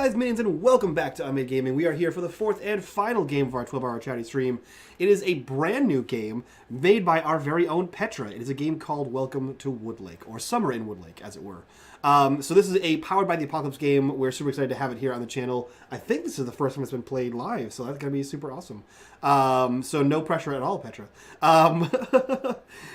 guys, minions, and welcome back to unMadeGaming. We are here for the fourth and final game of our 12-hour charity stream. It is a brand new game made by our very own Petra. It is a game called Welcome to Woodlake, or Summer in Woodlake, as it were. So this is a Powered by the Apocalypse game. We're super excited to have it here on the channel. I think this is the first time it's been played live, so that's going to be super awesome. So no pressure at all, Petra.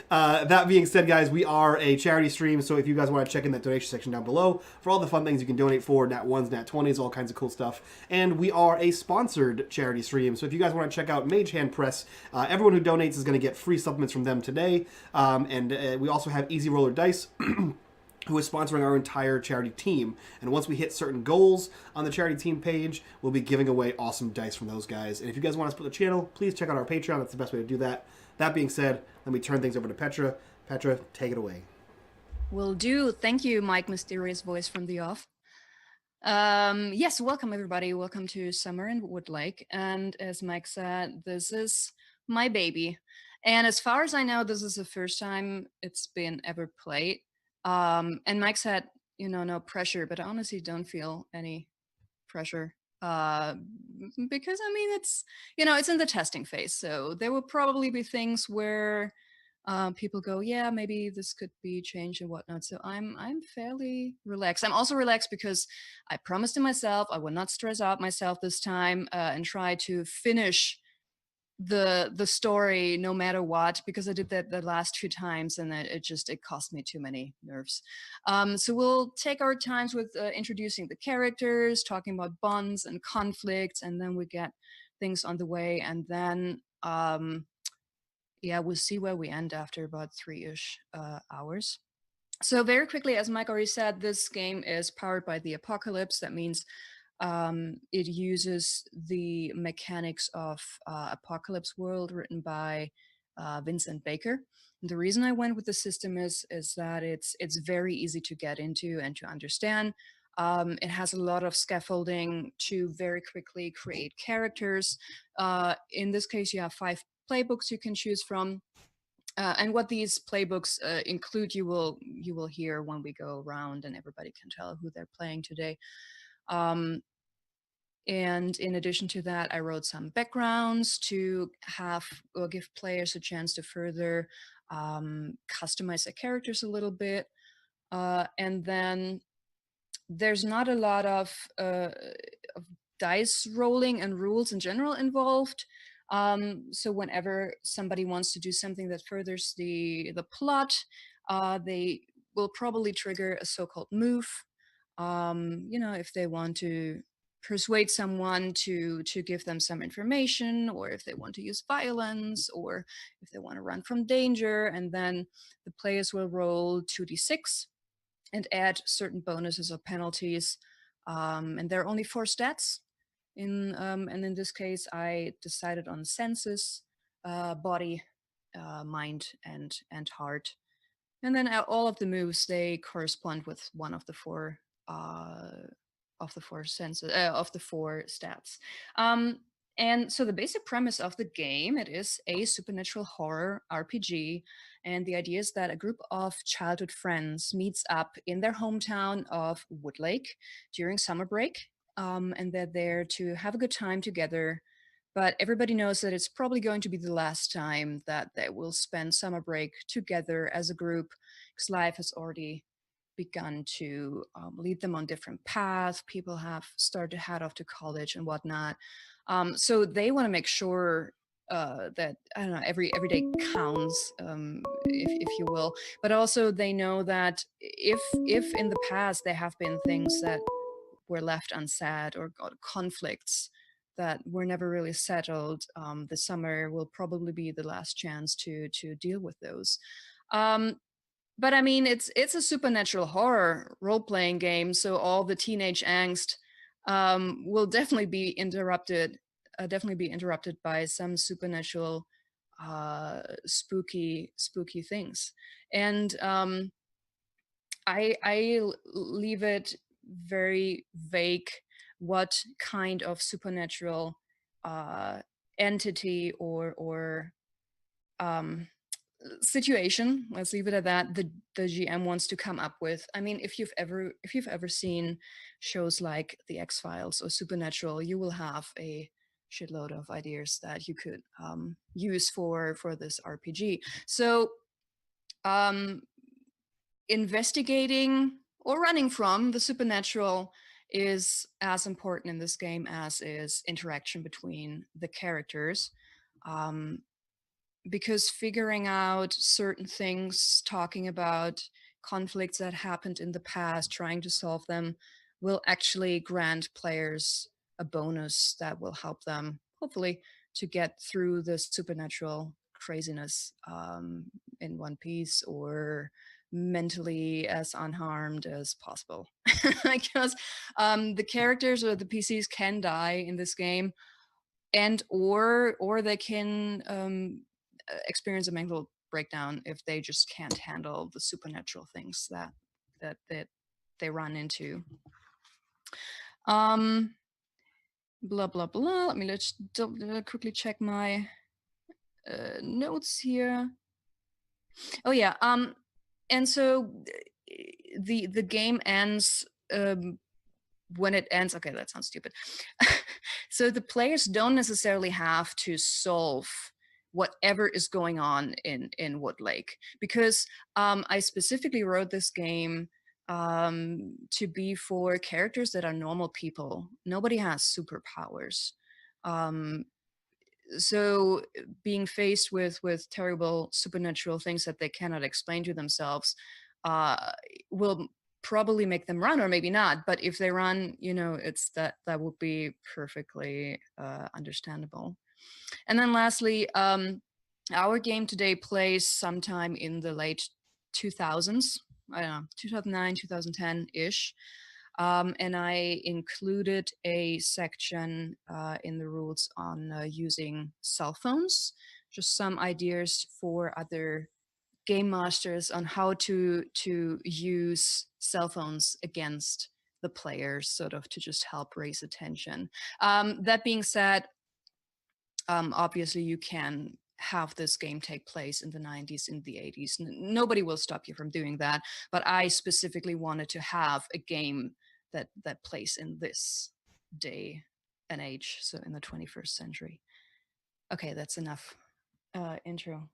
That being said, guys, we are a charity stream, so if you guys want to check in that donation section down below for all the fun things you can donate for, Nat 1s, Nat 20s, all kinds of cool stuff. And we are a sponsored charity stream, so if you guys want to check out Mage Hand Press, everyone who donates is going to get free supplements from them today. And we also have Easy Roller Dice, who is sponsoring our entire charity team. And once we hit certain goals on the charity team page, we'll be giving away awesome dice from those guys. And if you guys want to support the channel, please check out our Patreon. That's the best way to do that. That being said, let me turn things over to Petra. Petra, take it away. Will do. Thank you, Mike, mysterious voice from the off. Yes, welcome everybody. Welcome to Summer in Woodlake. And as Mike said, this is my baby. And as far as I know, this is the first time it's been ever played. And Mike said, no pressure, but I honestly don't feel any pressure. Because I mean, it's in the testing phase. So there will probably be things where people go, yeah, maybe this could be changed and whatnot. So I'm fairly relaxed. I'm also relaxed because I promised to myself I would not stress out myself this time and try to finish the story no matter what, because I did that the last two times and it cost me too many nerves. So we'll take our times with introducing the characters, talking about bonds and conflicts, and then we get things on the way, and then yeah, we'll see where we end after about 3-ish hours. So very quickly, as Mike already said, this game is powered by the Apocalypse. That means it uses the mechanics of Apocalypse World, written by Vincent Baker. And the reason I went with the system is that it's very easy to get into and to understand. It has a lot of scaffolding to very quickly create characters. In this case, you have 5 playbooks you can choose from. And what these playbooks include, you will hear when we go around, and everybody can tell who they're playing today. And in addition to that, I wrote some backgrounds to have or give players a chance to further customize their characters a little bit. And then there's not a lot of dice rolling and rules in general involved. So whenever somebody wants to do something that furthers the plot, they will probably trigger a so-called move. If they want to persuade someone to give them some information, or if they want to use violence, or if they want to run from danger, and then the players will roll 2d6 and add certain bonuses or penalties. And there are only 4 stats. And in this case, I decided on senses, body, mind, and heart. And then all of the moves, they correspond with one of the 4 senses of the 4 stats. And so the basic premise of the game, it is a supernatural horror RPG. And the idea is that a group of childhood friends meets up in their hometown of Woodlake during summer break. And they're there to have a good time together. But everybody knows that it's probably going to be the last time that they will spend summer break together as a group, because life has already begun to lead them on different paths. People have started to head off to college and whatnot. So they want to make sure that, I don't know, every day counts, if you will. But also they know that if in the past there have been things that were left unsaid, or got conflicts that were never really settled, the summer will probably be the last chance to deal with those. But I mean, it's a supernatural horror role-playing game, so all the teenage angst will definitely be interrupted. Definitely be interrupted by some supernatural, spooky things. And I leave it very vague what kind of supernatural entity or situation, let's leave it at that, the GM wants to come up with. I mean, if you've ever seen shows like The X-Files or Supernatural, you will have a shitload of ideas that you could use for this RPG. So um, investigating or running from the supernatural is as important in this game as is interaction between the characters. Um, because figuring out certain things, talking about conflicts that happened in the past, trying to solve them, will actually grant players a bonus that will help them, hopefully, to get through the supernatural craziness in one piece or mentally as unharmed as possible. Because the characters or the PCs can die in this game, and or they can experience a mental breakdown if they just can't handle the supernatural things that they run into. Um, blah blah blah. Let me quickly check my notes here. Oh yeah. And so the game ends when it ends. Okay, that sounds stupid. So the players don't necessarily have to solve whatever is going on in Woodlake, because I specifically wrote this game to be for characters that are normal people. Nobody has superpowers. Um, so being faced with terrible supernatural things that they cannot explain to themselves uh, will probably make them run, or maybe not. But if they run, it's that would be perfectly understandable. And then lastly, our game today plays sometime in the late 2000s. I don't know, 2009, 2010 ish. And I included a section in the rules on using cell phones, just some ideas for other game masters on how to use cell phones against the players, sort of to just help raise attention. That being said, obviously you can have this game take place in the 90s, in the 80s. Nobody will stop you from doing that. But I specifically wanted to have a game that plays in this day and age, so in the 21st century. Okay, that's enough intro.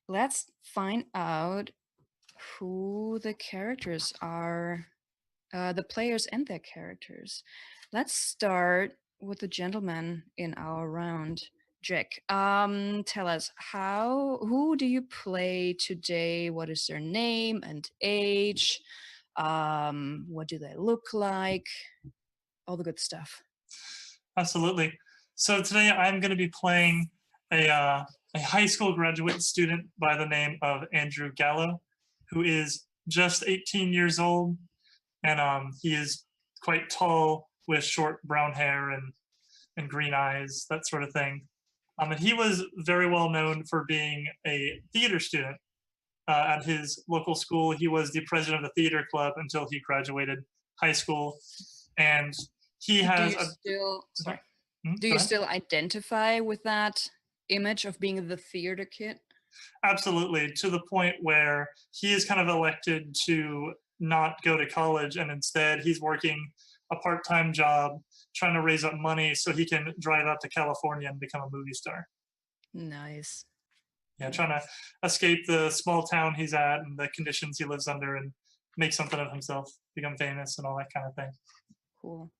Let's find out who the characters are, the players and their characters. Let's start with the gentleman in our round. Jack, tell us, who do you play today? What is their name and age? What do they look like? All the good stuff. Absolutely. So today I'm going to be playing a high school graduate student by the name of Andrew Gallo, who is just 18 years old, and he is quite tall with short brown hair and green eyes, that sort of thing. And he was very well known for being a theater student at his local school. He was the president of the theater club until he graduated high school, and he has Sorry. Mhm, Do go you ahead. still identify with that image of being the theater kid? Absolutely, to the point where he is kind of elected to not go to college, and instead he's working a part-time job trying to raise up money so he can drive out to California and become a movie star. Nice. Yeah, trying to escape the small town he's at and the conditions he lives under and make something of himself, become famous and all that kind of thing. Cool.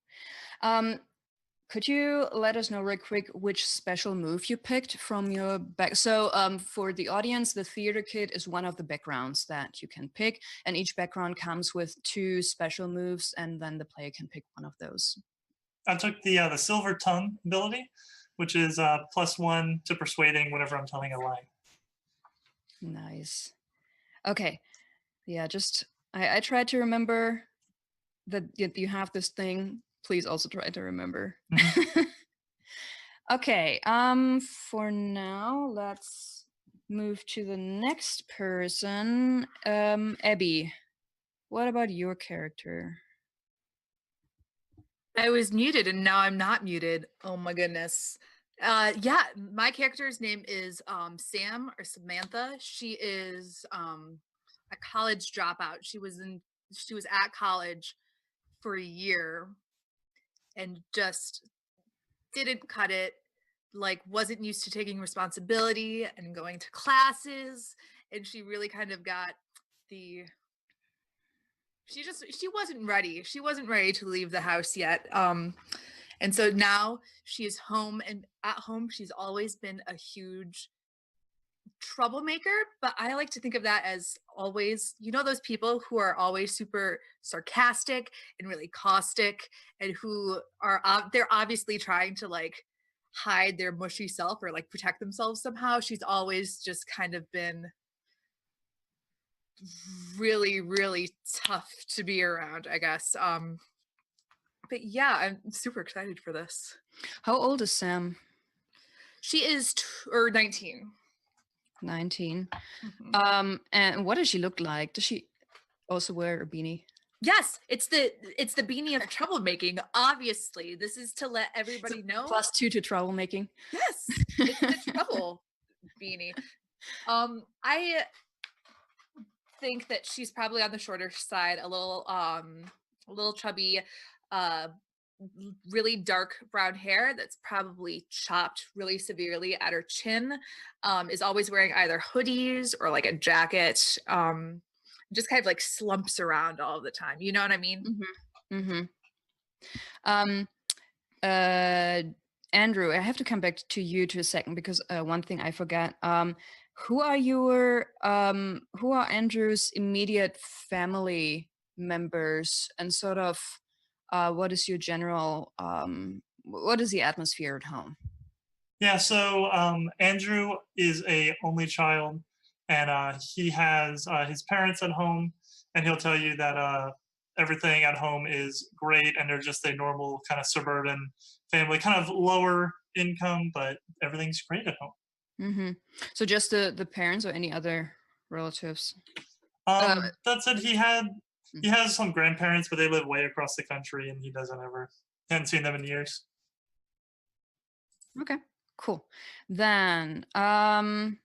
Could you let us know real quick which special move you picked from your back? So for the audience, the theater kit is one of the backgrounds that you can pick, and each background comes with 2 special moves, and then the player can pick one of those. I took the silver tongue ability, which is +1 to persuading whenever I'm telling a lie. Nice. Okay. Yeah, I tried to remember that you have this thing. Please also try to remember. Okay, for now, let's move to the next person. Abby, what about your character? I was muted and now I'm not muted. Oh my goodness. Yeah, my character's name is Sam or Samantha. She is a college dropout. She was at college for a year and just didn't cut it, like wasn't used to taking responsibility and going to classes, and she really kind of got the she wasn't ready. She wasn't ready to leave the house yet. And so now she is home, and at home she's always been a huge troublemaker, but I like to think of that as always, those people who are always super sarcastic and really caustic and who are they're obviously trying to like hide their mushy self or like protect themselves somehow. She's always just kind of been really, really tough to be around, I guess. But yeah, I'm super excited for this. How old is Sam? She is or 19. 19. Mhm. And what does she look like? Does she also wear a beanie? Yes, it's the beanie of troublemaking. Obviously, this is to let everybody know. +2 to troublemaking. Yes, it's the trouble beanie. I think that she's probably on the shorter side, a little chubby, really dark brown hair that's probably chopped really severely at her chin. Is always wearing either hoodies or like a jacket. Just kind of like slumps around all the time. You know what I mean? Mm-hmm. Andrew, I have to come back to you to a second because one thing I forgot. Who are Andrew's immediate family members, and sort of what is your general what is the atmosphere at home? Yeah, so Andrew is a only child, and he has his parents at home, and he'll tell you that everything at home is great, and they're just a normal kind of suburban family, kind of lower income, but everything's great at home. Mm-hmm. So just the parents or any other relatives? That said, he has some grandparents, but they live way across the country, and he hadn't seen them in years. Okay, cool. Then on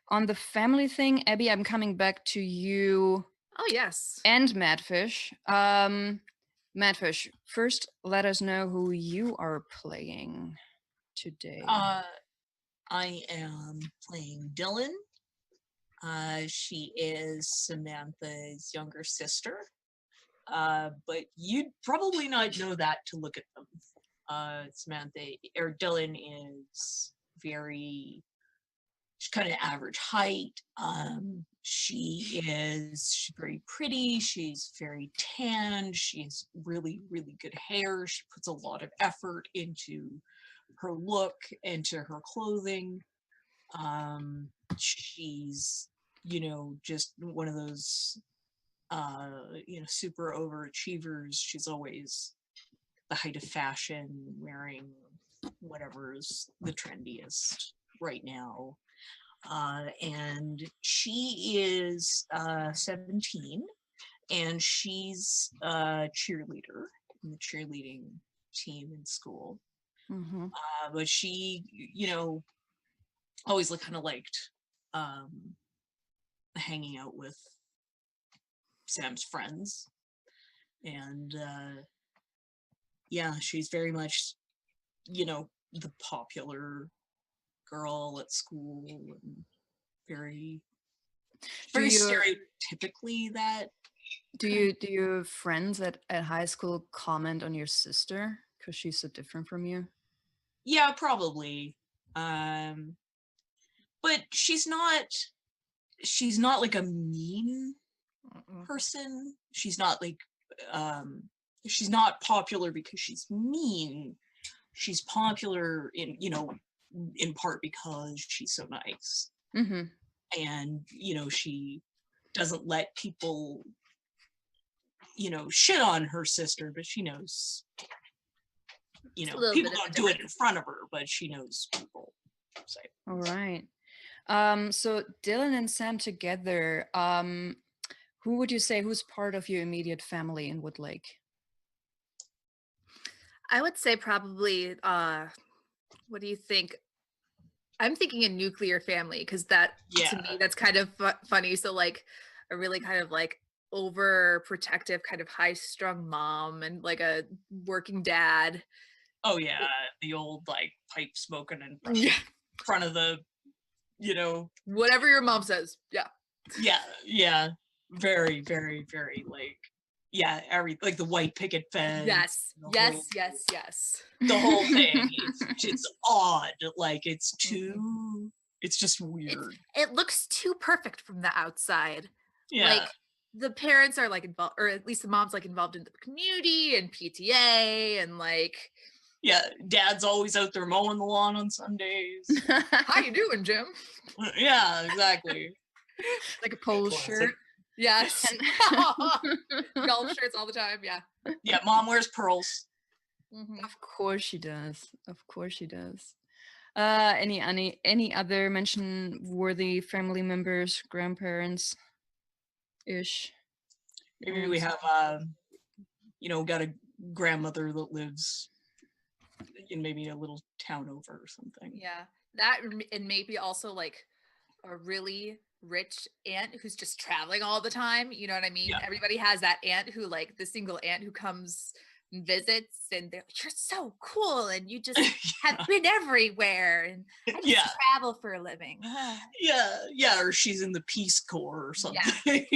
the family thing, Abby, I'm coming back to you. Oh yes. And Madfish. Madfish, first let us know who you are playing today. I am playing Dylan. She is Samantha's younger sister. But you'd probably not know that to look at them. Dylan is she's kind of average height. She's very pretty. She's very tan. She has really, really good hair. She puts a lot of effort into her look, into her clothing. She's, just one of those, super overachievers. She's always the height of fashion, wearing whatever's the trendiest right now. And she is 17, and she's a cheerleader in the cheerleading team in school. Mm-hmm. But she, always kind of liked hanging out with Sam's friends. And yeah, she's very much, the popular girl at school, and very stereotypically that. Do you have friends at high school comment on your sister because she's so different from you? Yeah, probably. But she's not like a mean person. She's not like she's not popular because she's mean. She's popular in part because she's so nice. Mm-hmm. And she doesn't let people shit on her sister, but she knows people don't do it in front of her, but she knows people say. All right. So Dylan and Sam together, who would you say who's part of your immediate family in Woodlake? I would say probably What do you think? I'm thinking a nuclear family because that to Yeah. me that's kind of funny. So like a really kind of like overprotective, kind of high-strung mom and like a working dad. Oh yeah, the old like pipe smoking in Yeah. front of the, you know, Whatever your mom says. Yeah. yeah, very, very, very like, yeah, like the white picket fence. Yes. the Yes. whole- Yes. Yes. The whole thing, it's odd. Like it's Mhm. too, it's just weird. It looks too perfect from the outside. Yeah, Like the parents are like involved, or at least the mom's like involved in the community and PTA and like, yeah. Dad's always out there mowing the lawn on Sundays. how you doing, Jim? Yeah, exactly. Like a polo Classic. shirt. Yes. Golf shirts all the time. Yeah. Yeah, mom wears pearls. Mhm. Of course she does. Of course she does. Any other mention worthy family members, grandparents ish? Maybe we have got a grandmother that lives in maybe a little town over or something. Yeah. That and maybe also like a really rich aunt who's just traveling all the time. You know what I mean? Yeah. Everybody has that aunt who like the single aunt who comes and visits and they're like, you're so cool and you just have been everywhere and I just Yeah. travel for a living. Yeah, or she's in the Peace Corps or something.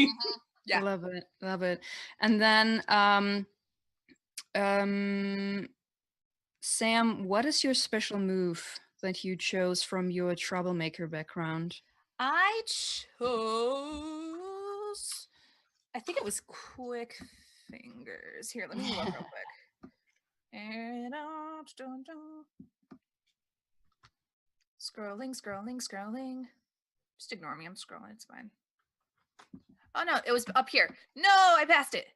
Yeah. Love it, love it. And then Sam, what is your special move that you chose from your troublemaker background? I chose, I think it was quick fingers. Here, let me look real quick. And scrolling. Just ignore me. I'm scrolling. It's fine. Oh no, it was up here. No, I passed it.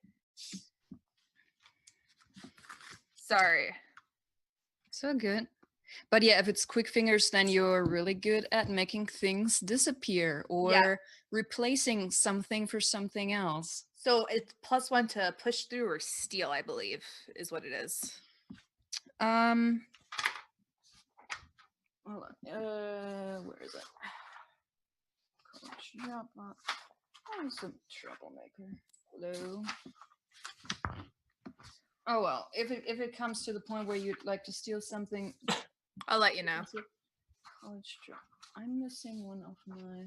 Sorry. So good. But yeah, if it's quick fingers, then you're really good at making things disappear or replacing something for something else. So it's +1 to push through or steal, I believe, is what it is. Hold on. Where is it? Oh, it's a troublemaker. Hello. Oh well, if it comes to the point where you'd like to steal something, I'll let you know. college drop. I'm missing one of my.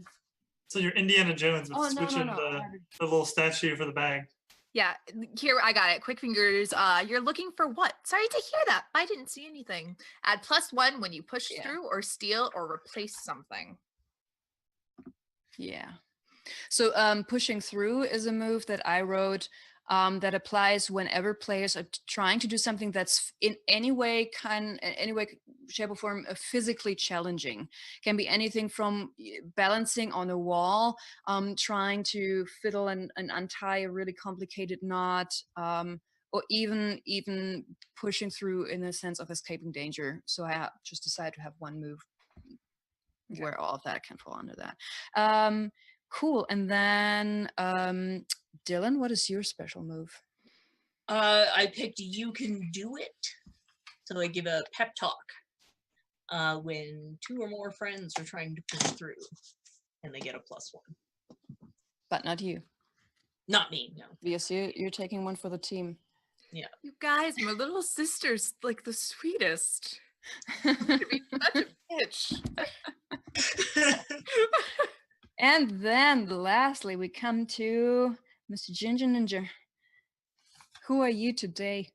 So you're Indiana Jones with Oh no switching no no! I have it. the little statue for the bag. Yeah, here I got it. Quick fingers. You're looking for what? Sorry to hear that. I didn't see anything. Add +1 when you push Yeah. through or steal or replace something. Yeah. So pushing through is a move that I wrote that applies whenever players are trying to do something that's in any way, shape or form physically challenging. Can be anything from balancing on a wall, trying to fiddle and untie a really complicated knot, or even pushing through in the sense of escaping danger. So I just decided to have one move where all of that can fall under that. Cool. And then Dylan, what is your special move? I picked You Can Do It. So I give a pep talk when 2 or more friends are trying to push through, and they get a +1. But not you. Not me, no. Because you're taking one for the team. Yeah. You guys, my little sister's like the sweetest. To be such a bitch. And then lastly, we come to Mr. Ginger Ninja. Who are you today?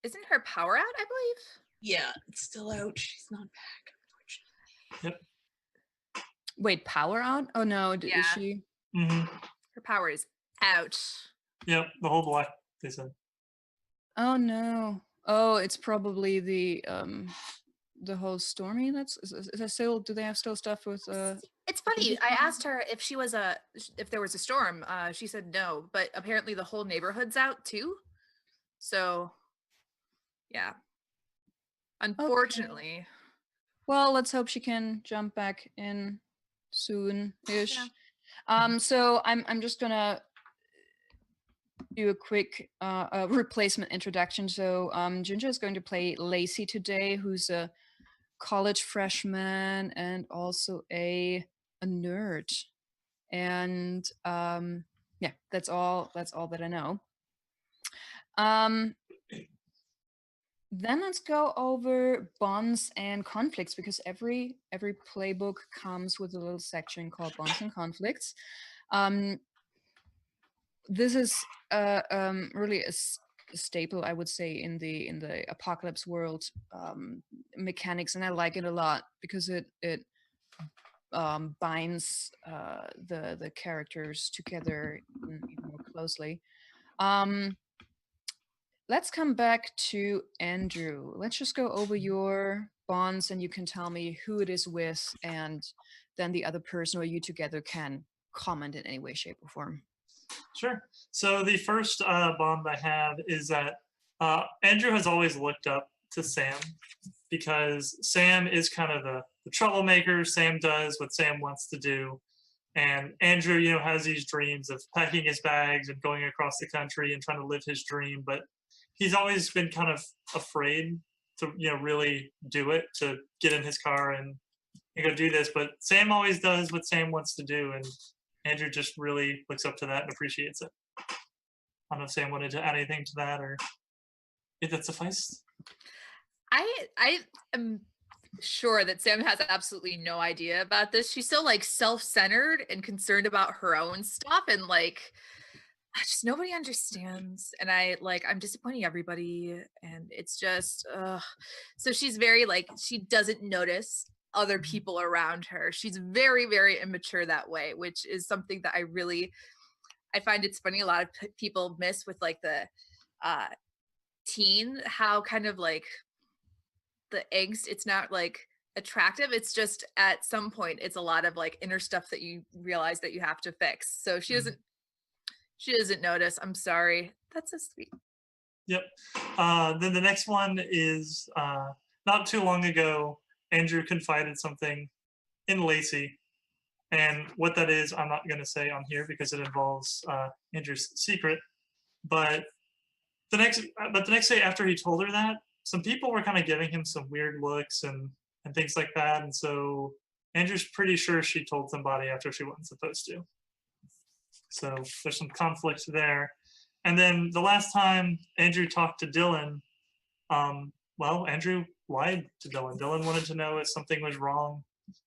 Isn't her power out, I believe? Yeah, it's still out. She's not back, unfortunately. Wait, power out? Oh no, Yeah. is she? Mm-hmm. Her power is out. Yep, the whole block, they said. Oh no. Oh, it's probably the whole Stormy. Is that still? Do they have still stuff with? It's funny. I asked her if if there was a storm. She said no, but apparently the whole neighborhood's out too. So, yeah. Unfortunately. Well, let's hope she can jump back in soon-ish. Yeah. So I'm just gonna do a quick replacement introduction. So Ginger is going to play Lacey today, who's a college freshman and also a nerd. And yeah, that's all that I know. Then let's go over bonds and conflicts, because every playbook comes with a little section called bonds and conflicts. This is really a staple, I would say, in the apocalypse world mechanics, and I like it a lot because it binds the characters together even more closely. Let's come back to Andrew. Let's just go over your bonds, and you can tell me who it is with, and then the other person or you together can comment in any way, shape, or form. Sure. So the first bond I have is that Andrew has always looked up to Sam, because Sam is kind of the troublemaker. Sam does what Sam wants to do. And Andrew, you know, has these dreams of packing his bags and going across the country and trying to live his dream. But he's always been kind of afraid to, you know, really do it, to get in his car and go do this. But Sam always does what Sam wants to do. And Andrew just really looks up to that and appreciates it. I don't know if Sam wanted to add anything to that, or if that sufficed. I am sure that Sam has absolutely no idea about this. She's so like self-centered and concerned about her own stuff, and like just nobody understands. And I'm disappointing everybody, and it's just so she's very like, she doesn't notice other people around her. She's very, very immature that way, which is something that I find it's funny. A lot of people miss with like the teen, how kind of like the angst, it's not like attractive, it's just at some point it's a lot of like inner stuff that you realize that you have to fix. So she doesn't notice. I'm sorry. That's so sweet. Yep. Then the next one is not too long ago, Andrew confided something in Lacey. And what that is, I'm not going to say on here because it involves Andrew's secret. But the next day after he told her that, some people were kind of giving him some weird looks and things like that. And so Andrew's pretty sure she told somebody after she wasn't supposed to. So there's some conflict there. And then the last time Andrew talked to Dylan, well, Andrew lied to Dylan. Dylan wanted to know if something was wrong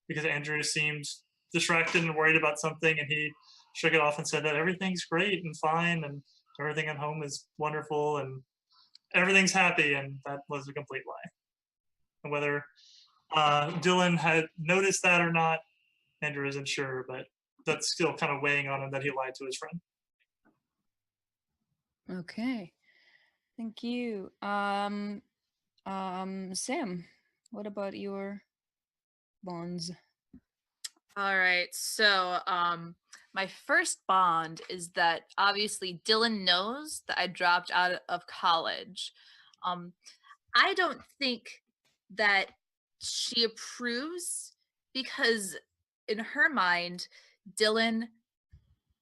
because Andrew seemed distracted and worried about something, and he shook it off and said that everything's great and fine and everything at home is wonderful and everything's happy, and that was a complete lie. And whether Dylan had noticed that or not, Andrew isn't sure, but that's still kind of weighing on him that he lied to his friend. Okay, thank you. Sam, what about your bonds? All right. So my first bond is that obviously Dylan knows that I dropped out of college. I don't think that she approves, because in her mind, Dylan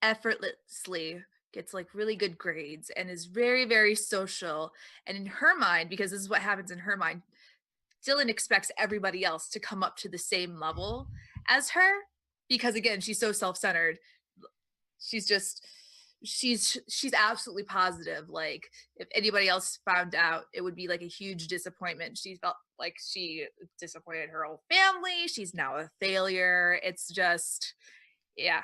effortlessly gets like really good grades and is very, very social. And in her mind, because this is what happens in her mind, Dylan expects everybody else to come up to the same level as her, because again, she's so self-centered. She's absolutely positive. Like if anybody else found out, it would be like a huge disappointment. She felt like she disappointed her whole family. She's now a failure. It's just, yeah.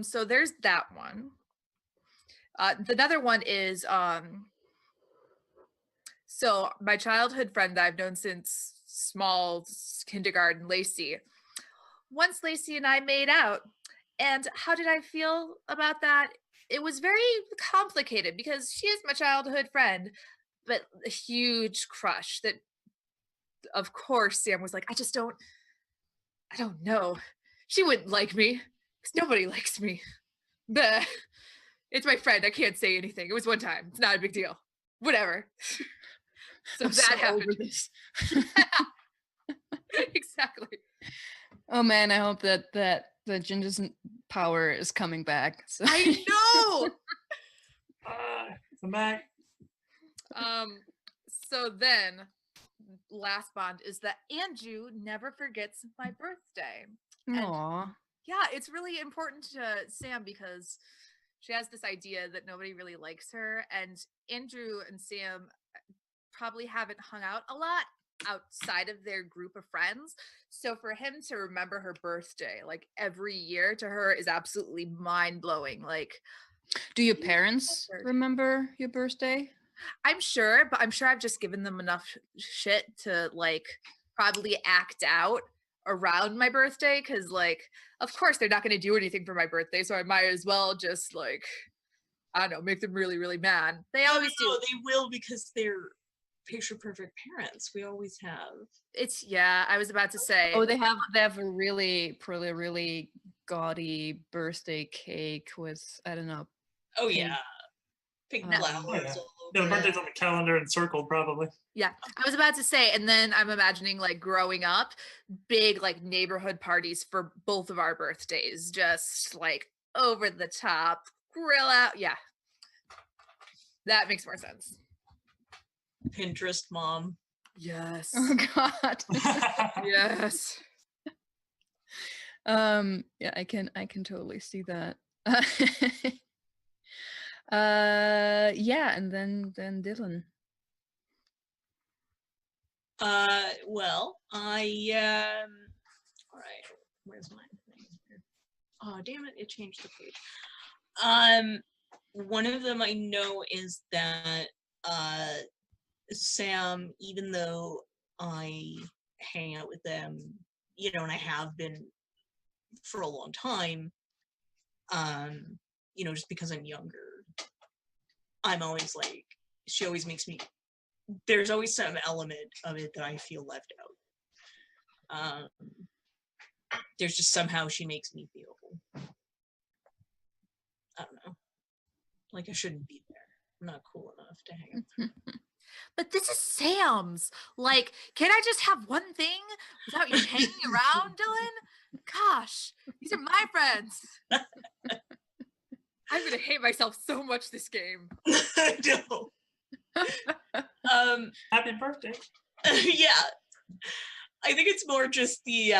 So there's that one. Another one is so my childhood friend that I've known since small kindergarten, Lacey. Once Lacey and I made out, and how did I feel about that? It was very complicated because she is my childhood friend, but a huge crush that, of course, Sam was like, I don't know. She wouldn't like me because nobody likes me. But it's my friend. I can't say anything. It was one time. It's not a big deal. Whatever. So I'm that so happened. over this. Exactly. Oh man, I hope that the Ginger's power is coming back. So. I know. Come back. So then, last bond is that Andrew never forgets my birthday. And Aw. yeah, it's really important to Sam because she has this idea that nobody really likes her, and Andrew and Sam probably haven't hung out a lot outside of their group of friends. So for him to remember her birthday like every year to her is absolutely mind-blowing. Like, Do your parents Weird. remember your birthday? I'm sure, but I'm sure I've just given them enough shit to like probably act out around my birthday because like of course they're not going to do anything for my birthday, so I might as well just like I don't know, make them really really mad. They always do. They will because they're picture perfect parents. We always have. It's yeah, I was about to say. Oh, they have a really really gaudy birthday cake with, I don't know. Oh Pink. yeah, pink Oh, flowers. yeah. All Yeah, over. the birthday's on the calendar and circled probably. Yeah, I was about to say, and then I'm imagining like growing up, big like neighborhood parties for both of our birthdays, just like over the top, grill out. Yeah, that makes more sense. Pinterest mom. Yes. Oh God. Yes. Yeah, I can totally see that. Yeah, and then Dylan. Well, all right, where's my thing here? Oh, damn it, it changed the page. One of them I know is that, Sam, even though I hang out with them, you know, and I have been for a long time, you know, just because I'm younger, I'm always like, she always makes me, there's always some element of it that I feel left out. There's just somehow she makes me feel, I don't know, like I shouldn't be there. I'm not cool enough to hang out. But this is Sam's. Like, can I just have one thing without you hanging around, Dylan? Gosh, these are my friends. I'm gonna hate myself so much this game. No. Happy birthday. Yeah. I think it's more just the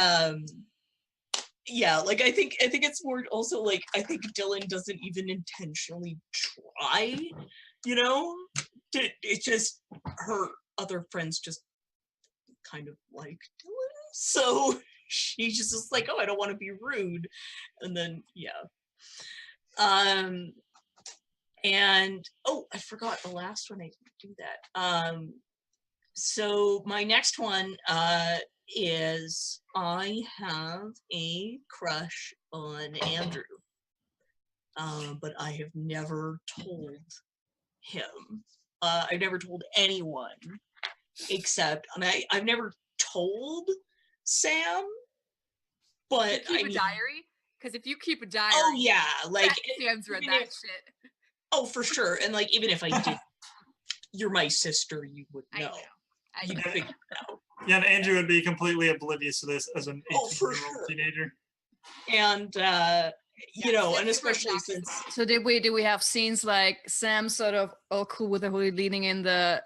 yeah, like I think it's more also like I think Dylan doesn't even intentionally try, you know? It's just her other friends just kind of like Dylan. So she's just like, oh, I don't want to be rude. And then yeah. And oh, I forgot the last one I do that. So my next one is I have a crush on Andrew, but I have never told him. I've never told anyone except, I mean, I've never told Sam, but Keep I a mean, diary? Because if you keep a diary, oh yeah, like Sam's read even that if- shit. oh for sure, and like even if I did, you're my sister, you would I know. know. I You'd know. figure it out. Yeah, and Andrew would be completely oblivious to this as an Oh, for 18-year-old sure. teenager. And you Yeah, know, Sam's and super especially obnoxious. since So did we have scenes like Sam sort of all cool with the hoodie leaning in the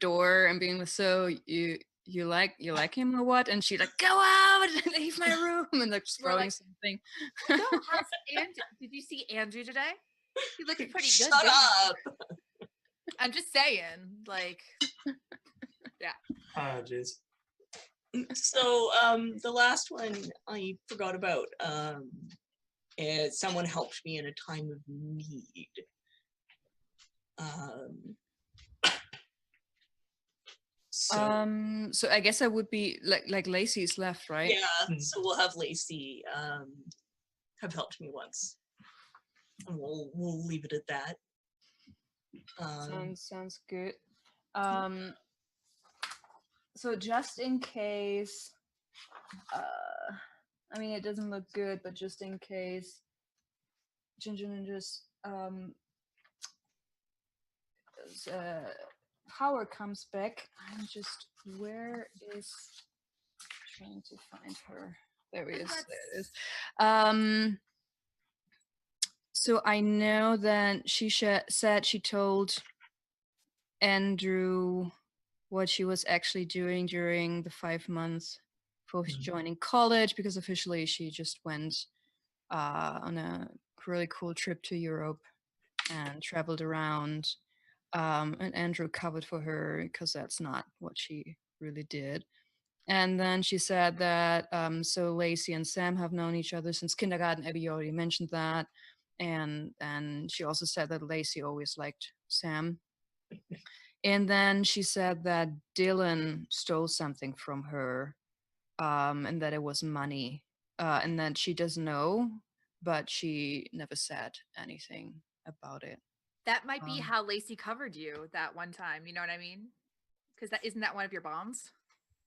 door and being so you like him or what? And she's like, go out and leave my room, and like just We're throwing like, something. So did you see Andrew today? He looks pretty good. shut didn't he? up. I'm just saying, like, Oh, jeez. So the last one I forgot about is someone helped me in a time of need. So So I guess I would be like Lacey's left, right? yeah, so we'll have Lacey have helped me once, and we'll leave it at that. Sounds good. So just in case, I mean, it doesn't look good, but just in case, Ginger Ninja's power comes back, I'm just, where is, trying to find her There he is. That's- There it is. So I know that she said she told Andrew what she was actually doing during the 5 months for joining college, because officially she just went on a really cool trip to Europe and traveled around. And Andrew covered for her because that's not what she really did. And then she said that so Lacey and Sam have known each other since kindergarten. Abby already mentioned that. And she also said that Lacey always liked Sam. And then she said that Dylan stole something from her, and that it was money, and that she doesn't know, but she never said anything about it. That might be Um, how Lacey covered you that one time. You know what I mean? Because that isn't that one of your bombs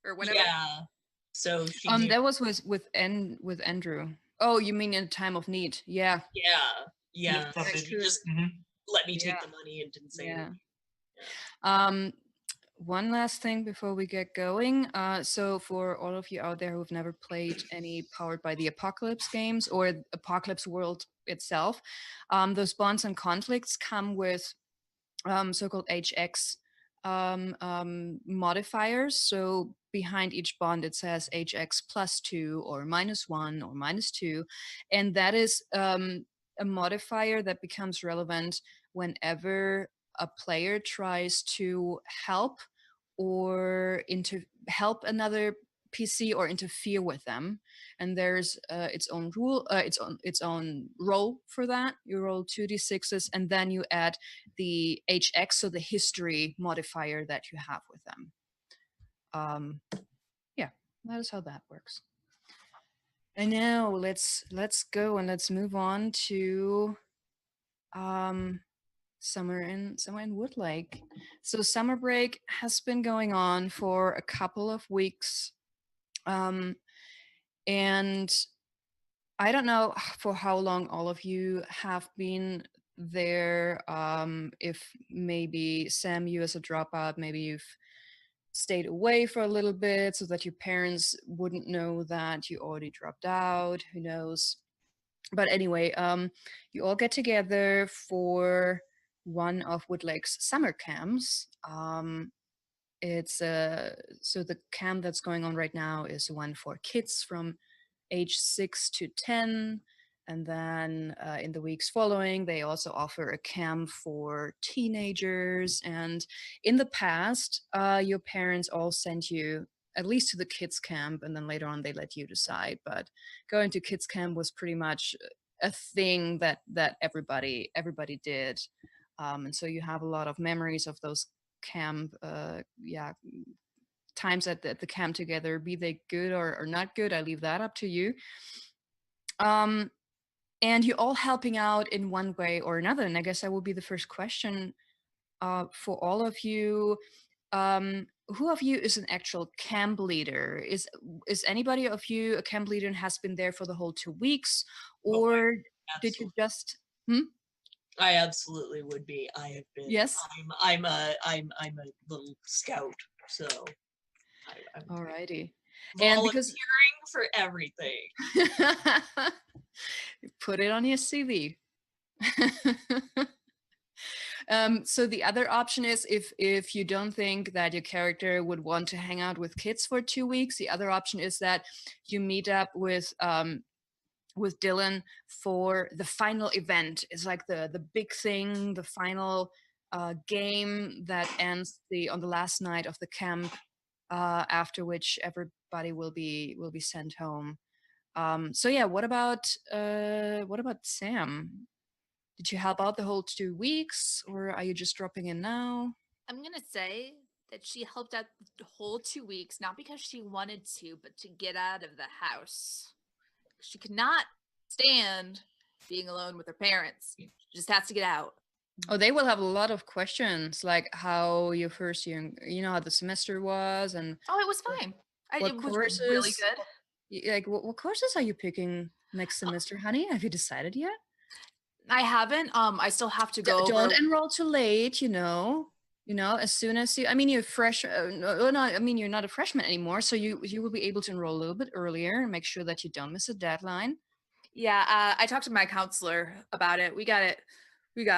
or whatever. Yeah. So she knew. That was with Andrew. Oh, you mean in time of need? Yeah. Yeah. Thought That's they true. just Let me take Yeah. the money and didn't say Yeah. anything. One last thing before we get going. So for all of you out there who've never played any Powered by the Apocalypse games or Apocalypse World itself, those bonds and conflicts come with so-called HX modifiers. So behind each bond it says HX +2 or -1 or -2, and that is a modifier that becomes relevant whenever a player tries to help or help another PC or interfere with them, and there's its own rule, its own role for that. You roll 2d6s, and then you add the HX, so the history modifier that you have with them. Yeah, that is how that works. And now let's go and let's move on to summer in Woodlake. So summer break has been going on for a couple of weeks, and I don't know for how long all of you have been there. If maybe Sam, you as a dropout, maybe you've stayed away for a little bit so that your parents wouldn't know that you already dropped out. Who knows? But anyway, you all get together for one of Woodlake's summer camps. It's so the camp that's going on right now is one for kids from age 6 to 10, and then in the weeks following they also offer a camp for teenagers. And in the past your parents all sent you at least to the kids camp, and then later on they let you decide. But going to kids camp was pretty much a thing that everybody did, and so you have a lot of memories of those camp times at the camp together, be they good or not good. I leave that up to you. And you're all helping out in one way or another. And I guess that will be the first question for all of you. Who of you is an actual camp leader? Is anybody of you a camp leader and has been there for the whole 2 weeks, or did you just? I absolutely would be. I have been. Yes. I'm a little scout, so. I'm Alrighty. And because volunteering for everything. put it on your CV. So the other option is if you don't think that your character would want to hang out with kids for 2 weeks, the other option is that you meet up with Dylan for the final event. It's like the big thing, the final game that ends on the last night of the camp, after which everybody will be sent home. So yeah, what about Sam? Did you help out the whole 2 weeks, or are you just dropping in now? I'm going to say that she helped out the whole 2 weeks, not because she wanted to, but to get out of the house. She could not stand being alone with her parents. She just has to get out. Oh, they will have a lot of questions, like how your first year, how the semester was, and Oh, it was fine. what It was courses? really good. Like, what courses are you picking next semester, honey? Have you decided yet? I haven't. I still have to go. Don't enroll too late. You know, as soon as you, I mean, you're fresh, no, not, I mean, you're not a freshman anymore, so you will be able to enroll a little bit earlier and make sure that you don't miss a deadline. Yeah, I talked to my counselor about it. We got it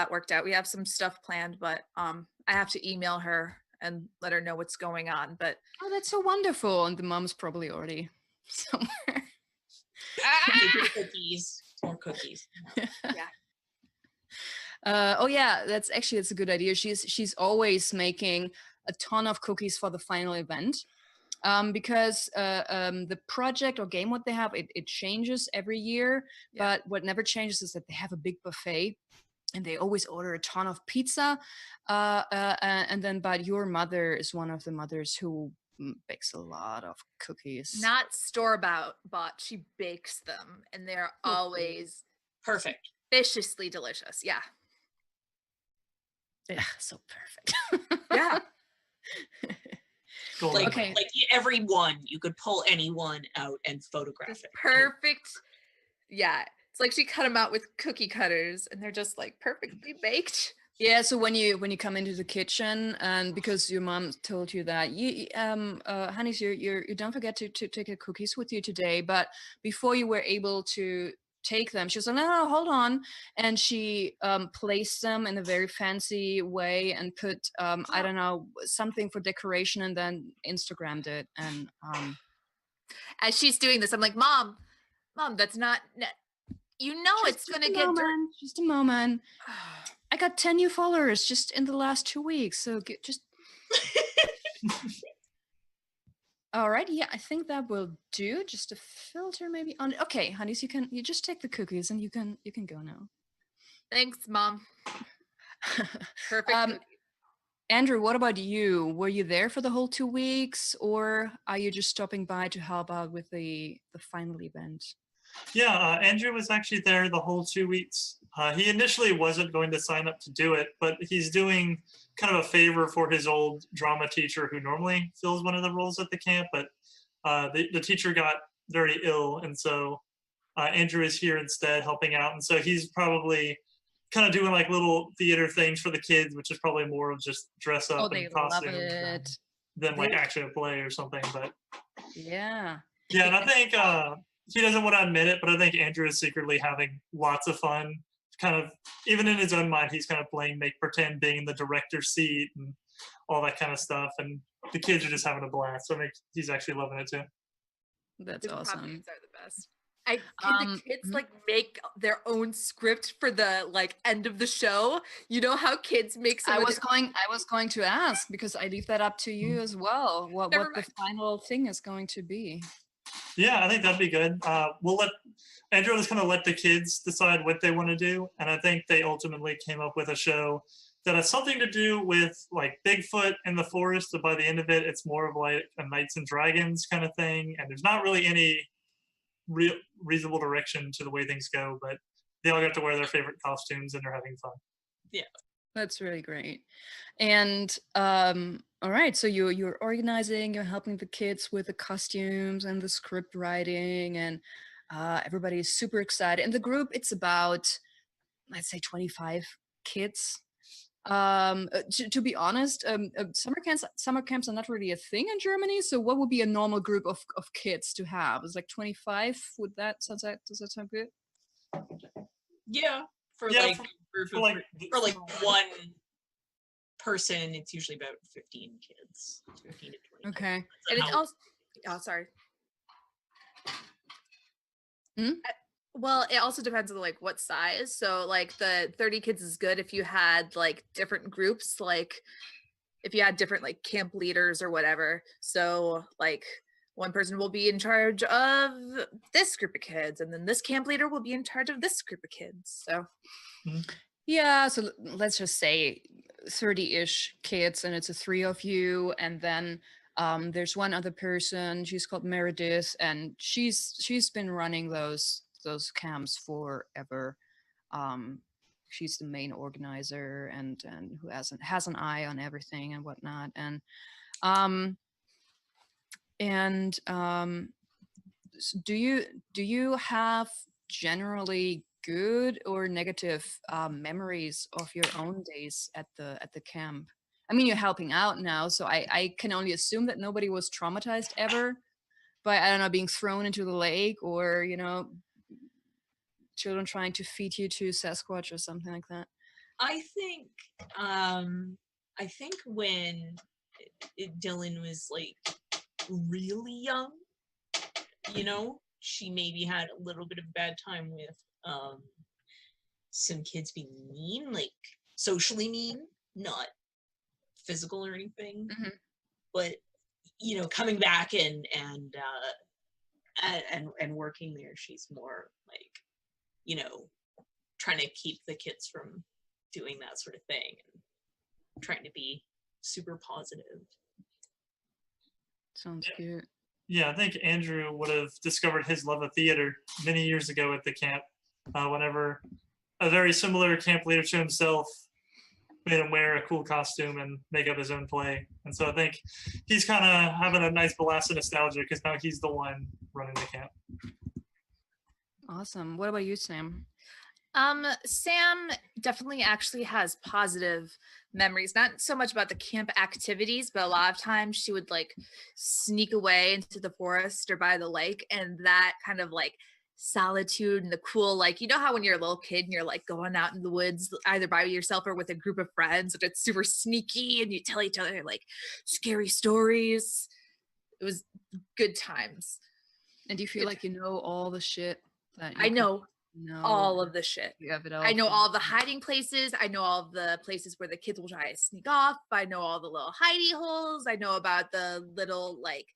worked out. We have some stuff planned, but I have to email her and let her know what's going on. But Oh, that's so wonderful. And the mom's probably already somewhere. Making cookies. More cookies. Oh yeah, that's a good idea. She's always making a ton of cookies for the final event. Because the project or game what they have, it changes every year, but what never changes is that they have a big buffet and they always order a ton of pizza. And then, but your mother is one of the mothers who bakes a lot of cookies. not store-bought, she bakes them, and they're always Perfect. viciously delicious. Yeah. Yeah, so perfect. Yeah. Go Like, on. Okay. like every one, you could pull anyone out and photograph Just it. perfect. Yeah. It's like she cut them out with cookie cutters and they're just like perfectly baked. Yeah, so when you come into the kitchen, and because your mom told you that honeys, you don't forget to take your cookies with you today. But before you were able to take them, she was like, no, hold on, and she placed them in a very fancy way and put I don't know, something for decoration, and then Instagrammed it. And As she's doing this, I'm like, Mom, that's not, you know, it's just gonna a get dirt. moment, just a moment. I got 10 new followers just in the last 2 weeks, so just. All right, yeah, I think that will do. Just a filter maybe on. Okay, honeys, you just take the cookies and you can go now. Thanks, Mom. Perfect. Um, cookie. Andrew, what about you? Were you there for the whole 2 weeks, or are you just stopping by to help out with the final event? Yeah, Andrew was actually there the whole 2 weeks. He initially wasn't going to sign up to do it, but he's doing kind of a favor for his old drama teacher who normally fills one of the roles at the camp, but the teacher got very ill, and so Andrew is here instead helping out. And so he's probably kind of doing like little theater things for the kids, which is probably more of just dress up Oh, they and love costumes it. than like actually a play or something. But Yeah. yeah, and I think he doesn't want to admit it, but I think Andrew is secretly having lots of fun. Kind of, even in his own mind, he's kind of playing make pretend, being in the director's seat and all that kind of stuff. And the kids are just having a blast. So I think he's actually loving it too. That's The awesome. puppets are the best. Can the kids like make their own script for the like end of the show? You know how kids make some I was going to ask, because I leave that up to you as well. What Never the mind. final thing is going to be. Yeah, I think that'd be good. We'll let Andrew is going to let the kids decide what they want to do, and I think they ultimately came up with a show that has something to do with like Bigfoot in the forest. So by the end of it, it's more of like a Knights and Dragons kind of thing, and there's not really any reasonable direction to the way things go, but they all get to wear their favorite costumes and they're having fun. Yeah, That's really great. And all right, so you're organizing, you're helping the kids with the costumes and the script writing, and everybody is super excited. In the group, it's about, let's say, 25 kids. To be honest, summer camps are not really a thing in Germany. So what would be a normal group of kids to have? Is like 25? Does that sound good? yeah. For Yeah, like for- a group for of like- for like one person, it's usually about 15 kids, 15 to 20. Okay. and it's how- also sorry. Hmm? Well, it also depends on like what size. So like the 30 kids is good if you had like different groups, like if you had different like camp leaders or whatever. So like one person will be in charge of this group of kids, and then this camp leader will be in charge of this group of kids. So Yeah, so let's just say 30-ish kids, and it's a 3 of you, and then there's one other person. She's called Meredith, and she's been running those camps forever. She's the main organizer and who has an eye on everything and whatnot. Do you have generally good or negative memories of your own days at the camp? I mean, you're helping out now, so I can only assume that nobody was traumatized ever by, I don't know, being thrown into the lake, or, you know, children trying to feed you to Sasquatch or something like that. I think um I think when Dylan was like really young, you know, she maybe had a little bit of a bad time with some kids being mean, like socially mean, not physical or anything. Mhm. But you know, coming back and working there, she's more like, you know, trying to keep the kids from doing that sort of thing and trying to be super positive. Sounds cute. Yeah, I think Andrew would have discovered his love of theater many years ago at the camp, whenever a very similar camp leader to himself made him wear a cool costume and make up his own play. And so I think he's kind of having a nice blast of nostalgia because now he's the one running the camp. Awesome. What about you, Sam? Sam definitely actually has positive memories, not so much about the camp activities, but a lot of times she would like sneak away into the forest or by the lake, and that kind of like solitude and the cool, like, you know how when you're a little kid and you're like going out in the woods either by yourself or with a group of friends, and it's super sneaky and you tell each other like scary stories. It was good times. And do you feel Good like you know all the shit that you I know know all of the shit. You have it all. I know all the hiding places. I know all the places where the kids will try to sneak off. I know all the little hidey holes. I know about the little like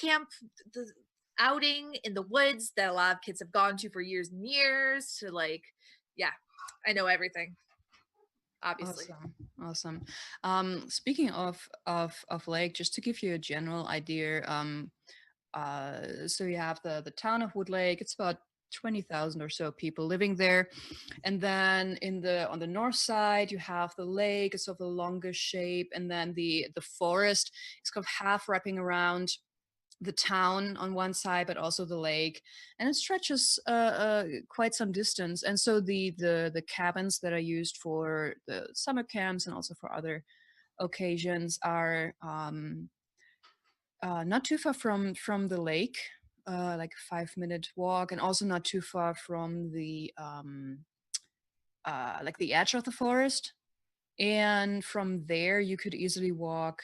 camp, the outing in the woods that a lot of kids have gone to for years and years. To like, yeah, I know everything. Obviously. Awesome. Speaking of lake, just to give you a general idea, so you have the town of Woodlake. It's about 20,000 or so people living there, and then on the north side you have the lake. It's of the longest shape, and then the forest is kind of half wrapping around the town on one side, but also the lake, and it stretches quite some distance. And so the cabins that are used for the summer camps and also for other occasions are not too far from the lake, like a 5-minute walk, and also not too far from the like the edge of the forest. And from there, you could easily walk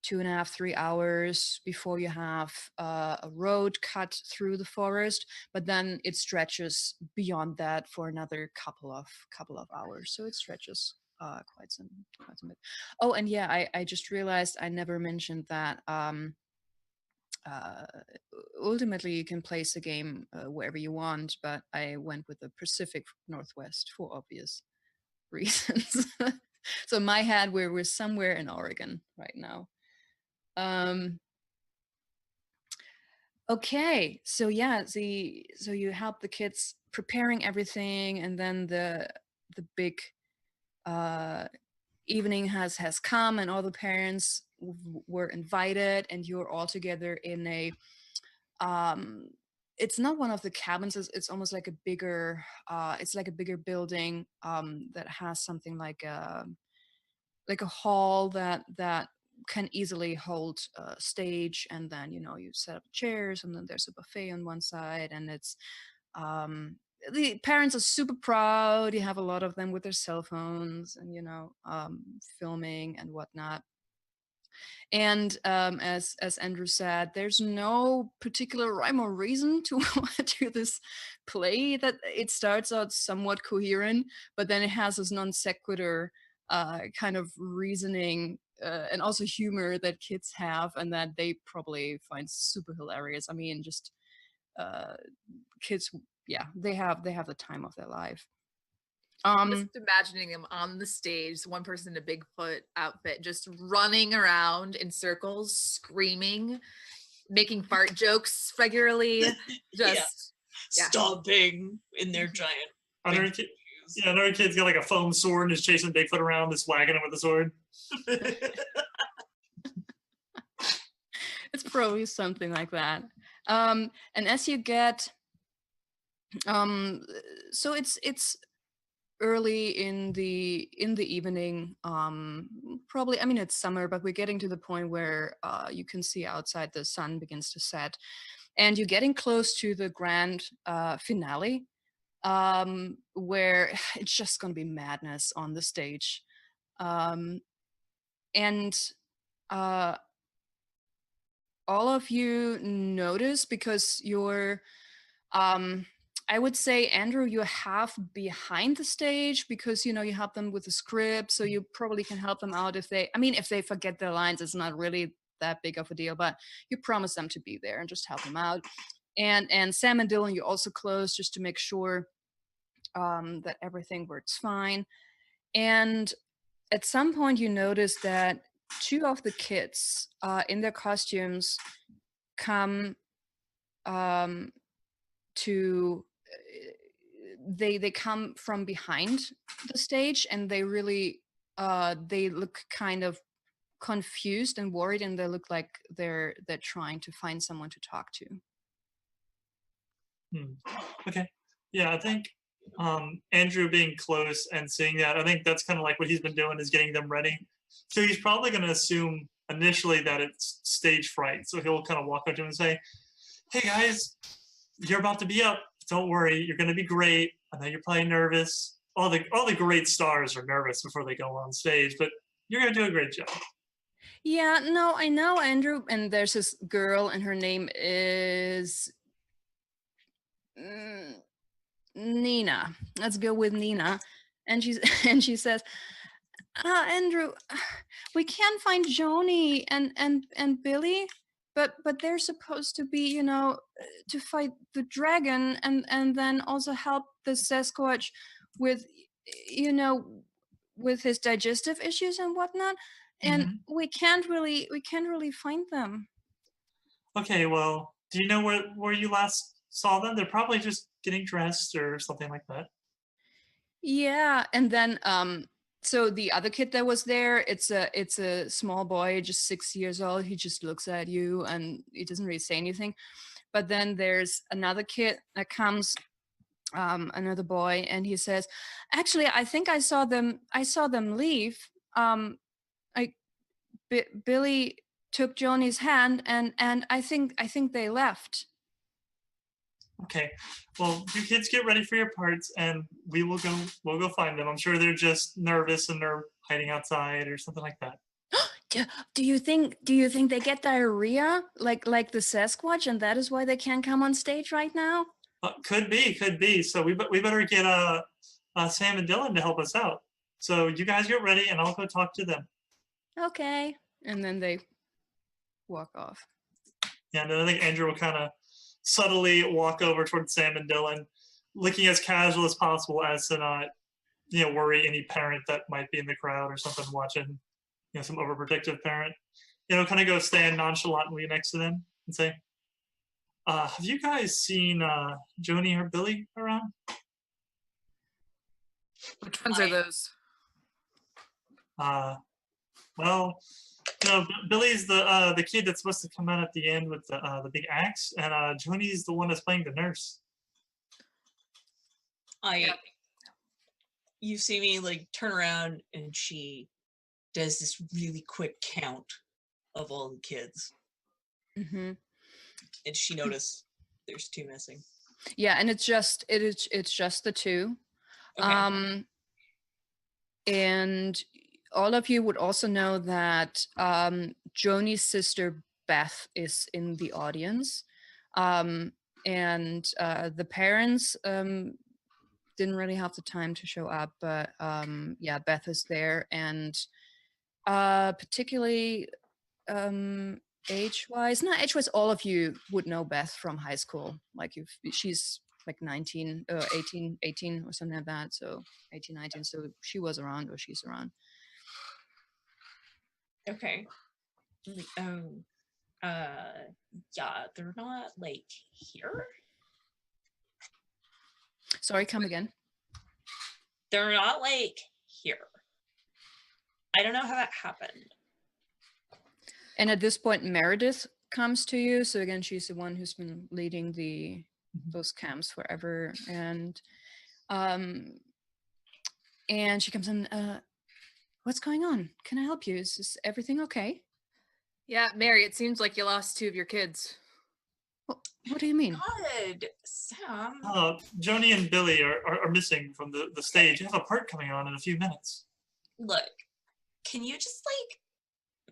2.5-3 hours before you have a road cut through the forest. But then it stretches beyond that for another couple of hours. So it stretches quite some bit. Oh, and yeah, I just realized I never mentioned that. Uh, Ultimately you can place a game wherever you want, but I went with the Pacific Northwest for obvious reasons. So in my head we're somewhere in Oregon right now. Okay, so yeah, so you help the kids preparing everything, and then the big evening has come, and all the parents were invited, and you're all together in a it's not one of the cabins, it's almost like a bigger it's like a bigger building that has something like a hall that can easily hold a stage, and then you know you set up chairs, and then there's a buffet on one side, and it's the parents are super proud. You have a lot of them with their cell phones and you know filming and whatnot. And as Andrew said, there's no particular rhyme or reason to to this play. That it starts out somewhat coherent, but then it has this non sequitur kind of reasoning and also humor that kids have, and that they probably find super hilarious. I mean, just kids, yeah, they have the time of their life. Just imagining them on the stage, one person in a Bigfoot outfit, just running around in circles, screaming, making fart jokes regularly, just Stomping in their giant. Another kid's got like a foam sword and is chasing Bigfoot around, just whacking him with a sword. It's probably something like that. And as you get, so it's early in the evening. Probably, I mean, it's summer, but we're getting to the point where you can see outside the sun begins to set, and you're getting close to the grand finale, where it's just going to be madness on the stage. And uh, all of you notice, because you're I would say, Andrew, you're half behind the stage because you help them with the script, so you probably can help them out if they forget their lines. It's not really that big of a deal, but you promise them to be there and just help them out. And Sam and Dylan, you also close just to make sure that everything works fine. And at some point, you notice that two of the kids in their costumes come to they come from behind the stage, and they really they look kind of confused and worried, and they look like they're trying to find someone to talk to. Okay. Yeah, I think Andrew being close and seeing that, I think that's kind of like what he's been doing, is getting them ready. So he's probably going to assume initially that it's stage fright. So he'll kind of walk up to him and say, "Hey guys, you're about to be up. Don't worry, you're going to be great. I know you're probably nervous. All the great stars are nervous before they go on stage, but you're going to do a great job." Yeah, no, I know, Andrew. And there's this girl, and her name is Nina. Let's go with Nina. And and she says, Andrew, we can't find Joni and Billy, but they're supposed to be, to fight the dragon, and then also help the Sasquatch with, with his digestive issues and whatnot. And we can't really find them. Okay, well, do you know where you last saw them? They're probably just getting dressed or something like that. Yeah, and then so the other kid that was there, it's a small boy, just 6 years old. He just looks at you and he doesn't really say anything. But then there's another kid that comes, another boy, and he says, "Actually, I think I saw them leave. Billy took Joni's hand, and I think they left." Okay, well, you kids get ready for your parts, and we'll go find them. I'm sure they're just nervous and they're hiding outside or something like that. Do you think they get diarrhea like the Sasquatch, and that is why they can't come on stage right now? Could be. So we better get Sam and Dylan to help us out. So you guys get ready, and I'll go talk to them. Okay. And then they walk off. Yeah, and then I think Andrew will kind of subtly walk over towards Sam and Dylan, looking as casual as possible as to not, worry any parent that might be in the crowd or something watching, some overprotective parent. Kind of go stand nonchalantly next to them and say, "Have you guys seen Joni or Billy around?" Which ones are those? Well, Billy's the kid that's supposed to come out at the end with the big axe, and Joni's the one that's playing the nurse. You see me like turn around, and she does this really quick count of all the kids. Mm-hmm. And she noticed there's two missing. Yeah, and it's just the two. Okay. And all of you would also know that Joni's sister Beth is in the audience, and the parents didn't really have the time to show up, but yeah, Beth is there, and particularly age-wise, not age-wise, all of you would know Beth from high school. Like she's like 19, 18 or something like that. So 18, 19. So she was around, or she's around. Okay. Yeah, they're not like here. Sorry, come again. They're not like here. I don't know how that happened. And at this point, Meredith comes to you. So again, she's the one who's been leading those camps forever. And and she comes in. What's going on? Can I help you? Is everything okay? Yeah, Mary, it seems like you lost 2 of your kids. What do you mean? Good, Sam. Joni and Billy are missing from the stage. They have a part coming on in a few minutes. Look, can you just like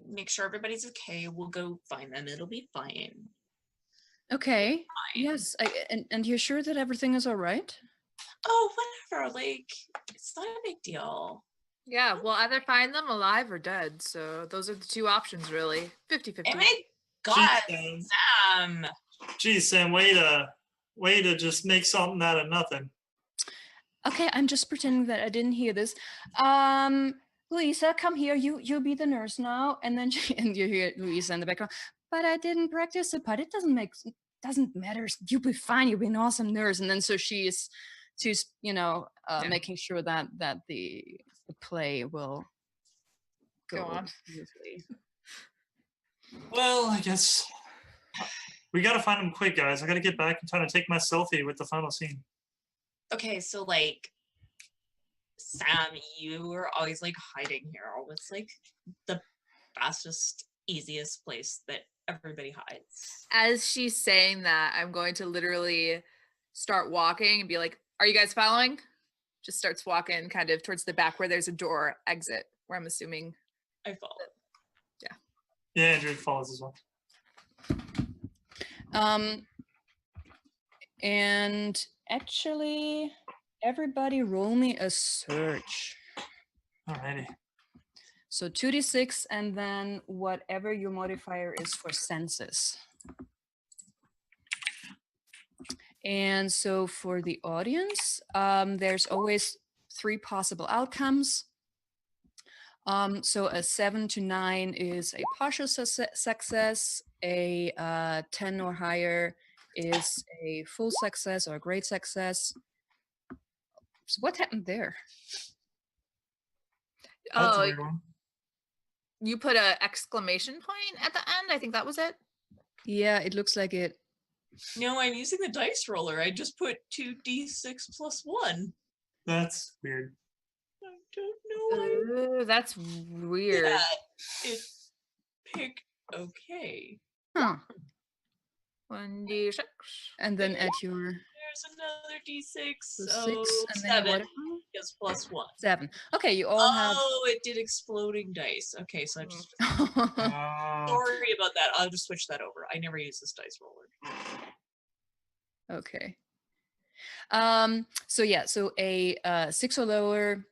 make sure everybody's okay? We'll go find them. It'll be fine. Okay. Fine. Yes. And you're sure that everything is all right? Oh, whatever. Like, it's not a big deal. Yeah, we'll either find them alive or dead. So those are the 2 options, really. 50-50. Oh my God, Sam. Sam. Geez, Sam, way to just make something out of nothing. Okay, I'm just pretending that I didn't hear this. Louisa, come here. You be the nurse now. And then and you hear Louisa in the background. But I didn't practice the part. It doesn't matter. You'll be fine. You'll be an awesome nurse. And then so she's making sure that the play will Go on. smoothly. Well, I guess we gotta find them quick, guys. I gotta get back and try to take my selfie with the final scene. Okay, so like, Sam, you were always like hiding here. It's like the fastest, easiest place that everybody hides. As she's saying that, I'm going to literally start walking and be like, "Are you guys following?" Just starts walking kind of towards the back where there's a door exit where I'm assuming. I follow. Yeah, Andrew follows as well. And actually, everybody roll me a search. Alrighty. So 2d6 and then whatever your modifier is for senses. And so for the audience, there's always 3 possible outcomes. So a 7 to 9 is a partial success, a 10 or higher is a full success or a great success. So what happened there? That's a Oh, weird one. you put a exclamation point at the end? I think that was it. Yeah, it looks like it. No, I'm using the dice roller. I just put 2d6 plus 1. That's weird. I don't know why. Ooh, that's weird. Yeah, it picked okay. Huh. 1d6. And then at your There's another d6. so So 6 and then 7 what? is plus 1. 7. Okay, you all have. Oh, it did exploding dice. Okay, so I just Oh. sorry about that. I'll just switch that over. I never use this dice roller. Okay. So yeah, so a 6 or lower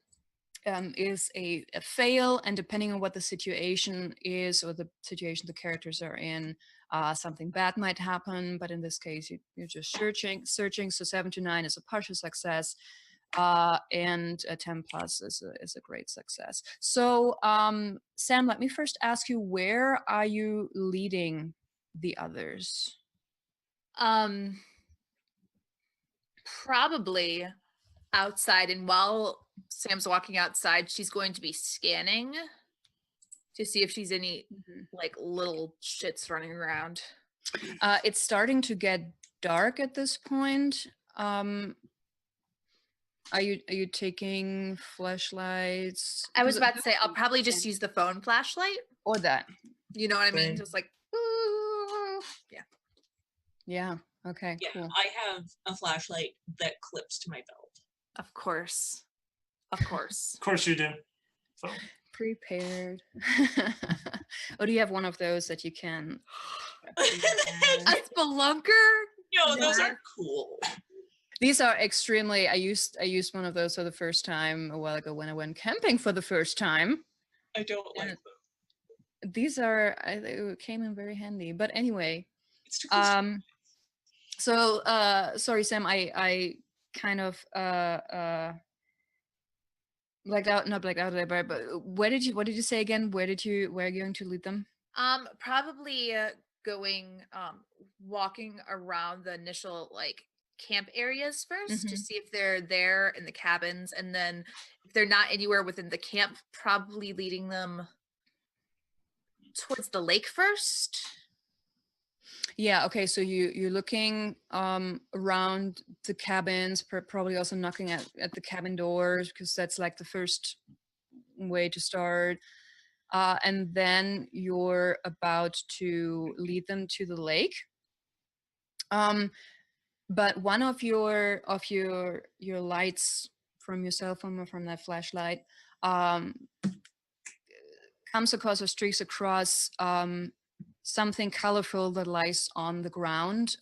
is a fail, and depending on what the situation is or the situation the characters are in, something bad might happen. But in this case, you're just searching. So 7 to 9 is a partial success, and a 10 plus is a great success. So Sam, let me first ask you, where are you leading the others? Probably outside, and while Sam's walking outside, she's going to be scanning to see if she's any like little shits running around. It's starting to get dark at this point. Are you taking flashlights? I was about to say I'll probably just use the phone flashlight. Or that. You know what I mean? Same. Just like, ooh. Yeah. Yeah. Okay. Yeah, Cool. I have a flashlight that clips to my belt. Of course. Of course. Of course you do. So Prepared. Or do you have one of those that you can? A spelunker? No, those Yeah. are cool. These are extremely. I used one of those for the first time a while ago when I went camping for the first time. I don't like And them. these are. They came in very handy. But anyway, It's too close. So sorry, Sam. I kind of blacked out. Not blacked out there, but what did you say again? Where are you going to lead them? Probably going walking around the initial like camp areas first to see if they're there in the cabins, and then if they're not anywhere within the camp, probably leading them towards the lake first. Yeah, okay, so you're looking around the cabins, probably also knocking at the cabin doors, because that's like the first way to start. And then you're about to lead them to the lake. But one of your lights from your cell phone or from that flashlight comes across or streaks across something colorful that lies on the ground,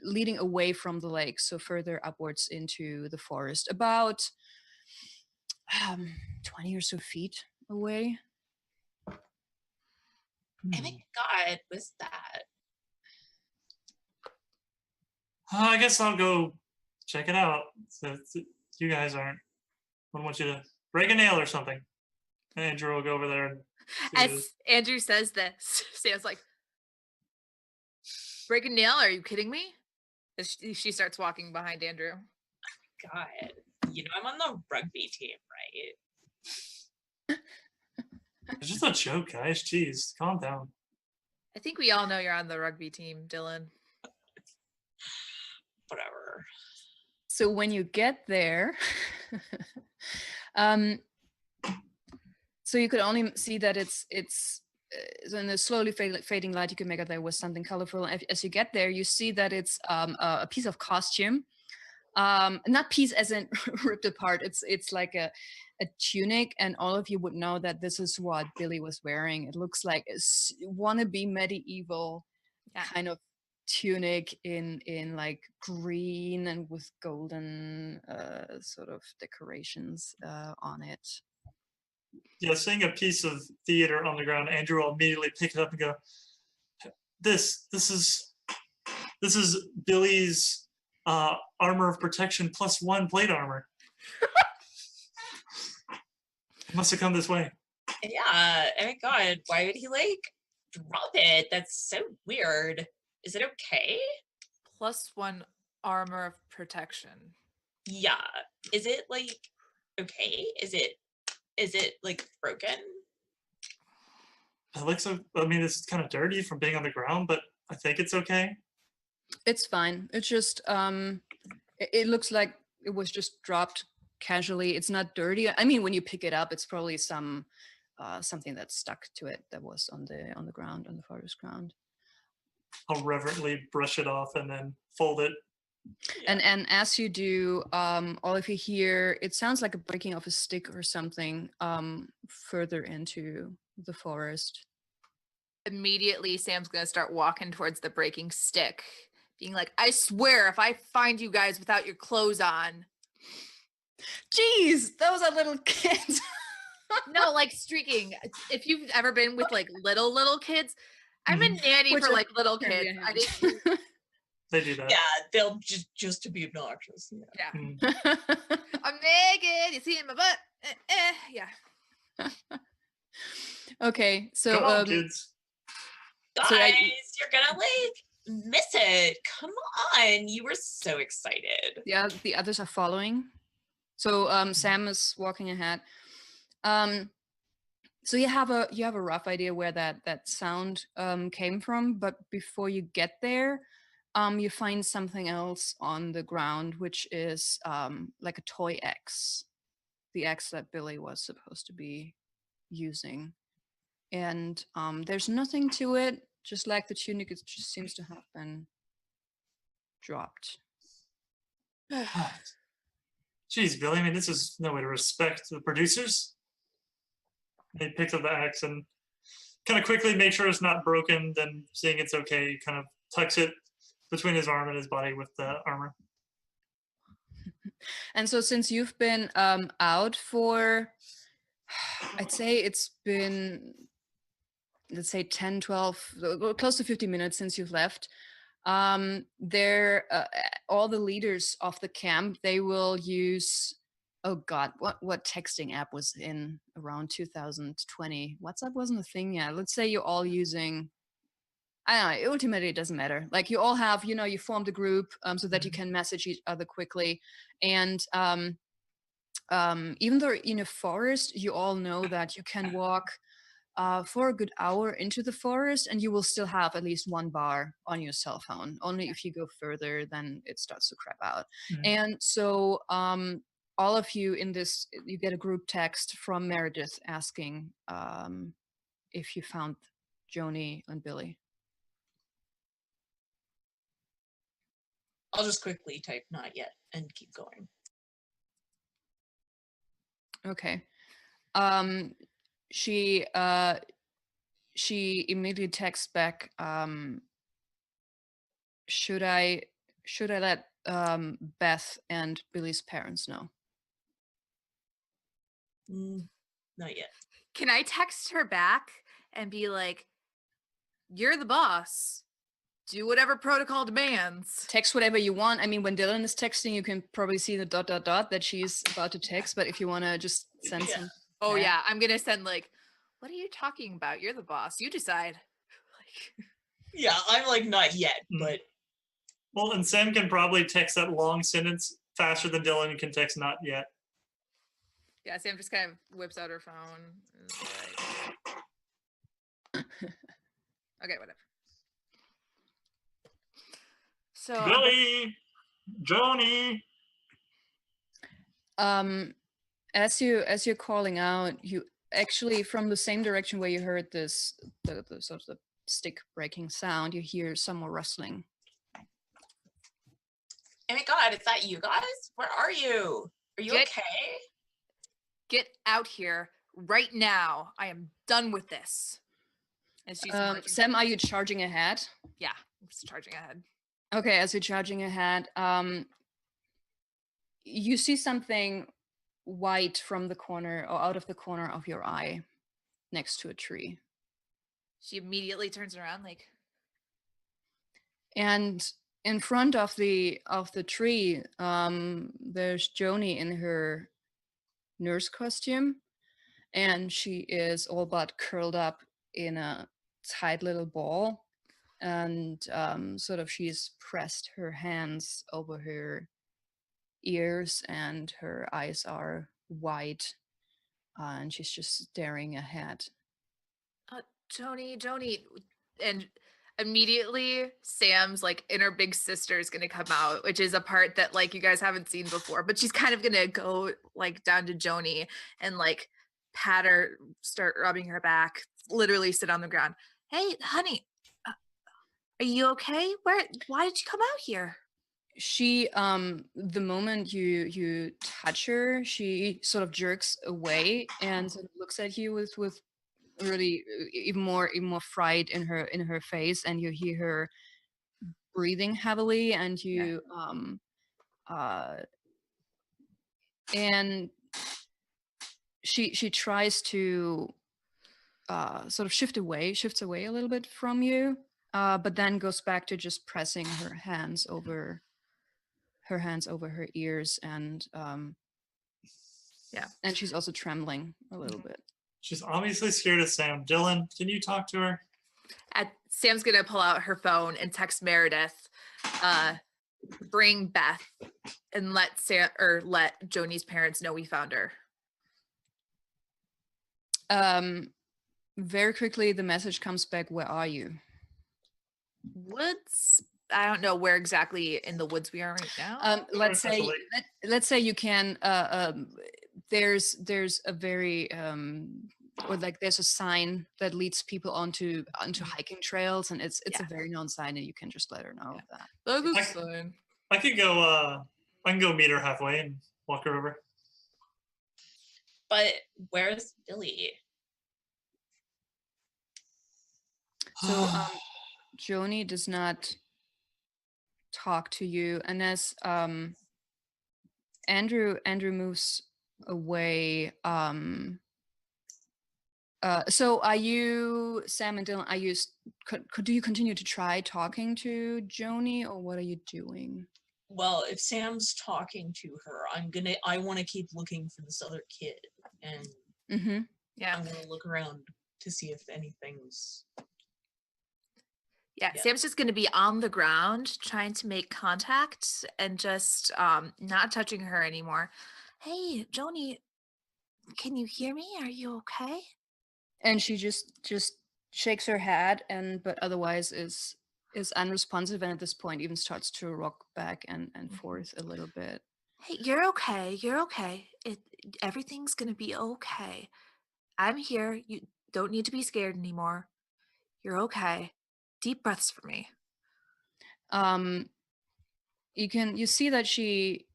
leading away from the lake, so further upwards into the forest, about 20 or so feet away. Oh my God, what's that? I guess I'll go check it out. You guys aren't. I want you to break a nail or something. And Andrew will go over there and see what it As is. Andrew says this, Sam's like, break a nail? Are you kidding me? As she starts walking behind Andrew. God, I'm on the rugby team, right? It's just a joke, guys. Jeez, calm down. I think we all know you're on the rugby team, Dylan. Whatever. So when you get there, so you could only see that it's so in the slowly fading light, you can make out there was something colorful. As you get there, you see that it's a piece of costume, not piece as in ripped apart. It's like a tunic, and all of you would know that this is what Billy was wearing. It looks like a wannabe medieval kind of tunic in like green and with golden sort of decorations on it. Yeah, seeing a piece of theater on the ground, Andrew will immediately pick it up and go, This is Billy's armor of protection +1 plate armor. It must have come this way." Yeah. Oh my God, why would he drop it? That's so weird. Is it okay? +1 armor of protection. Yeah. Is it okay? Is it broken? It looks. I mean, it's kind of dirty from being on the ground, but I think it's okay. It's fine. It's just it looks like it was just dropped casually. It's not dirty. I mean, when you pick it up, it's probably something that stuck to it that was on the ground, on the forest ground. I'll reverently brush it off and then fold it. Yeah. And as you do, all of you hear, it sounds like a breaking of a stick or something further into the forest. Immediately, Sam's going to start walking towards the breaking stick, being like, I swear, if I find you guys without your clothes on. Jeez, those are little kids. No, like streaking. If you've ever been with like little kids, I'm a nanny Which for I- like little kids. I didn't. They do that. Yeah, they'll just to be obnoxious. Yeah. Mm. I'm naked. You see in my butt. Yeah. Okay, so Come on, kids. Guys, So you're gonna miss it. Come on, you were so excited. yeah, the others are following. So Sam is walking ahead. So you have a rough idea where that sound came from, but before you get there, you find something else on the ground, which is like a toy axe, the axe that Billy was supposed to be using. And there's nothing to it, just like the tunic, it just seems to have been dropped. Jeez, Billy. I mean, this is no way to respect the producers. He picks up the axe and kind of quickly make sure it's not broken. Then, seeing it's okay, kind of tucks it between his arm and his body with the armor. And so since you've been out for, I'd say it's been, let's say 10, 12, close to 50 minutes since you've left, they're all the leaders of the camp, they will use, oh God, what texting app was in around 2020? WhatsApp wasn't a thing yet. Let's say you're all using, I don't know, ultimately it doesn't matter. Like you all have, you formed a group so that you can message each other quickly. And even though in a forest, you all know that you can walk for a good hour into the forest, and you will still have at least one bar on your cell phone. Only if you go further, then it starts to crap out. Mhm. And so all of you in this, you get a group text from Meredith asking if you found Joni and Billy. I'll just quickly type not yet and keep going. Okay. She immediately texts back, should I let Beth and Billy's parents know? Not yet. Can I text her back and be like, "You're the boss. Do whatever protocol demands." Text whatever you want. I mean, when Dylan is texting, you can probably see the ... that she's about to text, but if you want to just send Yeah. some... Oh Yeah. yeah, I'm gonna send like, "What are you talking about? You're the boss. You decide." Like, Yeah, I'm like not yet, Mm. but Well, and Sam can probably text that long sentence faster than Dylan can text not yet. yeah, Sam just kind of whips out her phone. And is like, okay, whatever. So Billy, Joni. As you're calling out, you actually, from the same direction where you heard this, the sort of the stick breaking sound, you hear some more rustling. oh my god, is that you guys? Where are you? Are you Get- okay? Get out here right now. I am done with this. And she's marching- Sam, are you charging ahead? yeah, I'm just charging ahead. Okay, as you're charging ahead, you see something white from the corner or out of the corner of your eye next to a tree. She immediately turns around like, And in front of the tree, there's Joni in her nurse costume, and she is all but curled up in a tight little ball, and sort of she's pressed her hands over her ears, and her eyes are wide, and she's just staring ahead. Joni, and immediately Sam's like inner big sister is gonna come out, which is a part that like you guys haven't seen before, but she's kind of gonna go like down to Joni and like pat her, start rubbing her back, literally sit on the ground. "Hey, honey, are you okay? Why did you come out here?" She the moment you touch her, she sort of jerks away and sort of looks at you with really even more fright in her face, and you hear her breathing heavily, and you and she tries to sort of shifts away a little bit from you, but then goes back to just pressing her hands over her ears, and Yeah. and she's also trembling a little bit. She's obviously scared of Sam. Dylan, can you talk to her? Sam's gonna pull out her phone and text Meredith, "Bring Beth and let Joni's parents know we found her." Very quickly the message comes back, "Where are you?" Woods. I don't know where exactly in the woods we are right now. Let's That's a say lake. let's say you can there's a very or like there's a sign that leads people onto hiking trails, and it's Yeah. a very known sign, and you can just let her know of that. That is I- fine. I could go. I can go meet her halfway and walk her over. But where's Billy? So Joni does not talk to you, and as Andrew moves away, so are you, Sam and Dylan, are you do you continue to try talking to Joni, or what are you doing? Well, if Sam's talking to her, I want to keep looking for this other kid, and Mm-hmm. Yeah. I'm gonna look around to see if anything's. Yeah. Yeah. Sam's just gonna be on the ground trying to make contact and just not touching her anymore. "Hey, Joni, can you hear me? Are you okay?" and she just shakes her head, and but otherwise is unresponsive, and at this point even starts to rock back and forth a little bit. Hey, you're okay. You're okay. Everything's gonna be okay. I'm here. You don't need to be scared anymore. You're okay. Deep breaths for me. Um, you see that she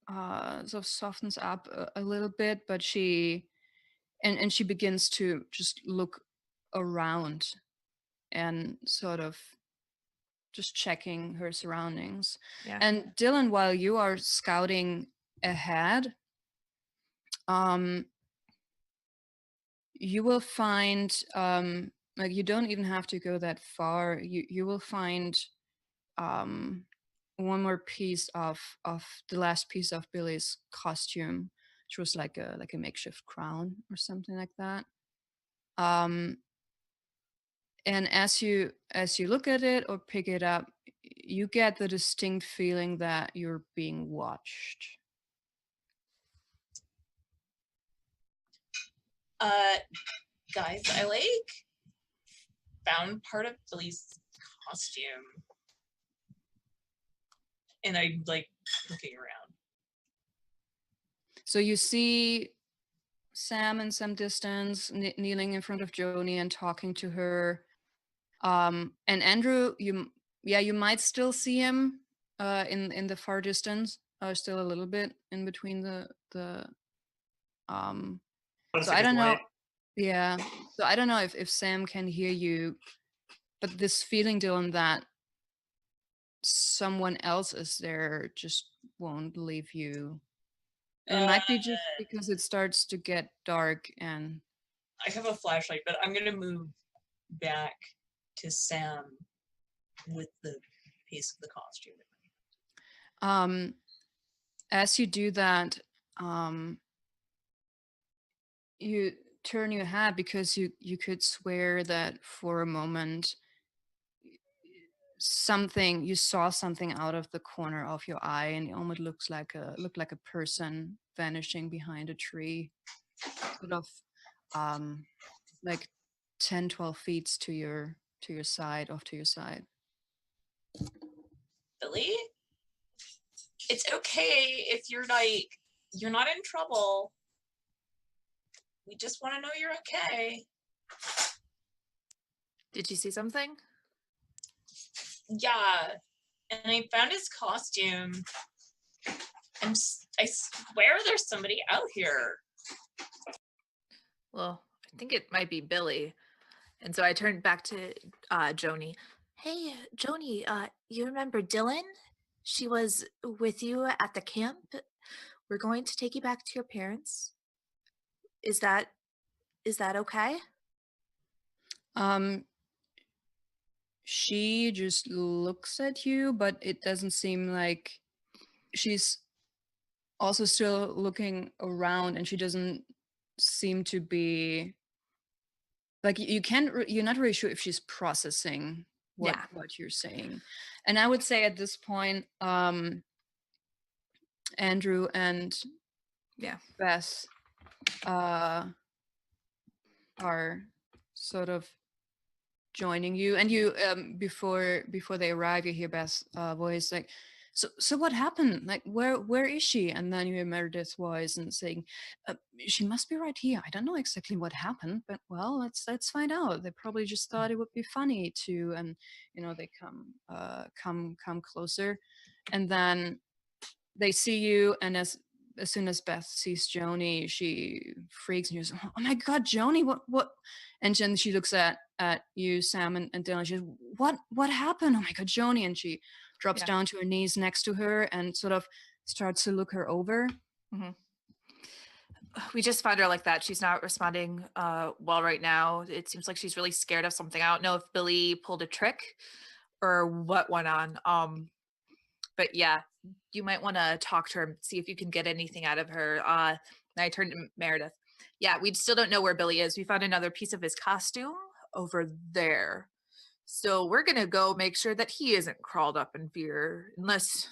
sort of softens up a little bit, but and she begins to just look around and sort of just checking her surroundings. Yeah. And Dylan, while you are scouting ahead, um, you will find like you don't even have to go that far. You will find um one more piece of the last piece of Billy's costume, which was like a makeshift crown or something like that. Um, and as you look at it or pick it up, you get the distinct feeling that you're being watched. Guys, I found part of Billy's costume, and I'm looking around. So you see Sam in some distance, kneeling in front of Joni and talking to her. And Andrew, you might still see him in the far distance, still a little bit in between the But it's so like I his don't know. light. Yeah. So I don't know if Sam can hear you, but this feeling, Dylan, that someone else is there just won't leave you. It might be just because it starts to get dark and I have a flashlight, but I'm gonna move back to Sam with the piece of the costume. as you do that, you turn your head because you could swear that for a moment you saw something out of the corner of your eye, and it almost looked like a person vanishing behind a tree, sort of like 10-12 feet to your side, off to your side. Billy, it's okay if you're not in trouble. We just want to know you're okay. Did you see something? Yeah, and I found his costume. I swear there's somebody out here. Well, I think it might be Billy. And so I turned back to Joni. Hey, Joni, you remember Dylan? She was with you at the camp. We're going to take you back to your parents. Is that okay? um she just looks at you, but it doesn't seem like she's also still looking around, and she doesn't seem to be like you're not really sure if she's processing Yeah. what you're saying. And I would say at this point, Andrew and Yeah. Beth are sort of joining you, and you before they arrive, you hear Beth's voice like, so what happened, like where is she? And then you hear Meredith's voice and saying, she must be right here. I don't know exactly what happened, but well, let's find out. They probably just thought it would be funny to, and they come closer, and then they see you, and as soon as Beth sees Joni, she freaks and she goes, "Oh my God, Joni, what?" And then she looks at you, Sam, and Dylan. She says, "What happened? Oh my God, Joni!" And she drops down to her knees next to her and sort of starts to look her over. Mm-hmm. We just found her like that. She's not responding well right now. It seems like she's really scared of something. I don't know if Billy pulled a trick or what went on. But yeah, you might want to talk to her and see if you can get anything out of her. And I turned to Meredith. Yeah, we still don't know where Billy is. We found another piece of his costume over there. So we're going to go make sure that he isn't crawled up in fear, unless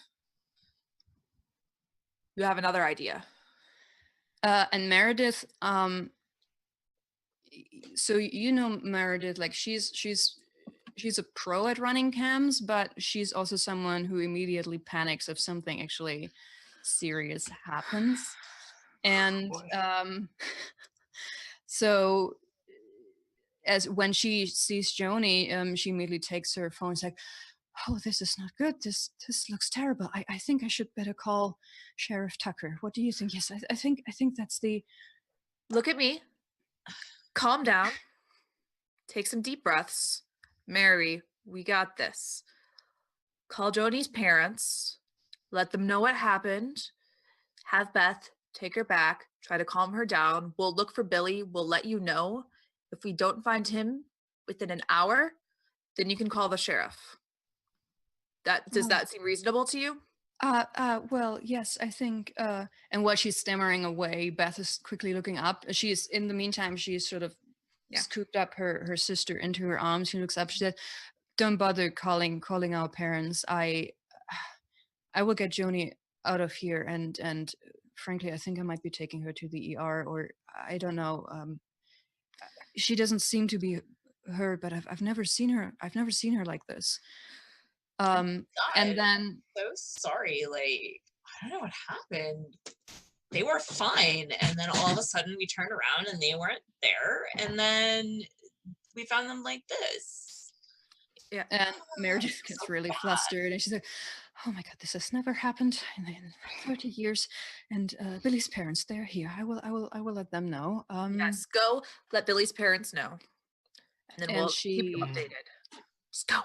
you have another idea. And Meredith, so you know Meredith, like she's a pro at running cams, but she's also someone who immediately panics if something actually serious happens. And Boy. so as when she sees Joni, she immediately takes her phone. It's like, oh, this is not good. This looks terrible. I think I should better call Sheriff Tucker. What do you think? Yes, I think that's the. Look at me. Calm down. Take some deep breaths. Mary, we got this. Call Joni's parents. Let them know what happened. Have Beth take her back. Try to calm her down. We'll look for Billy. We'll let you know. If we don't find him within an hour, then you can call the sheriff. Does that seem reasonable to you? Well, yes, I think, and while she's stammering away, Beth is quickly looking up. She's, in the meantime, she's sort of scooped up her sister into her arms. She looks up, she said, don't bother calling our parents. I will get Joni out of here, and frankly, I think I might be taking her to the ER, or I don't know. She doesn't seem to be hurt, but I've never seen her. I've never seen her like this. And then So sorry, like I don't know what happened. They were fine, and then all of a sudden we turned around and they weren't there, and then we found them like this. Yeah, and Meredith gets really flustered, and she's like, "Oh my God, this has never happened in 30 years." And Billy's parents, they're here. I will let them know. Yes, go let Billy's parents know, and then And we'll keep you updated. Just go.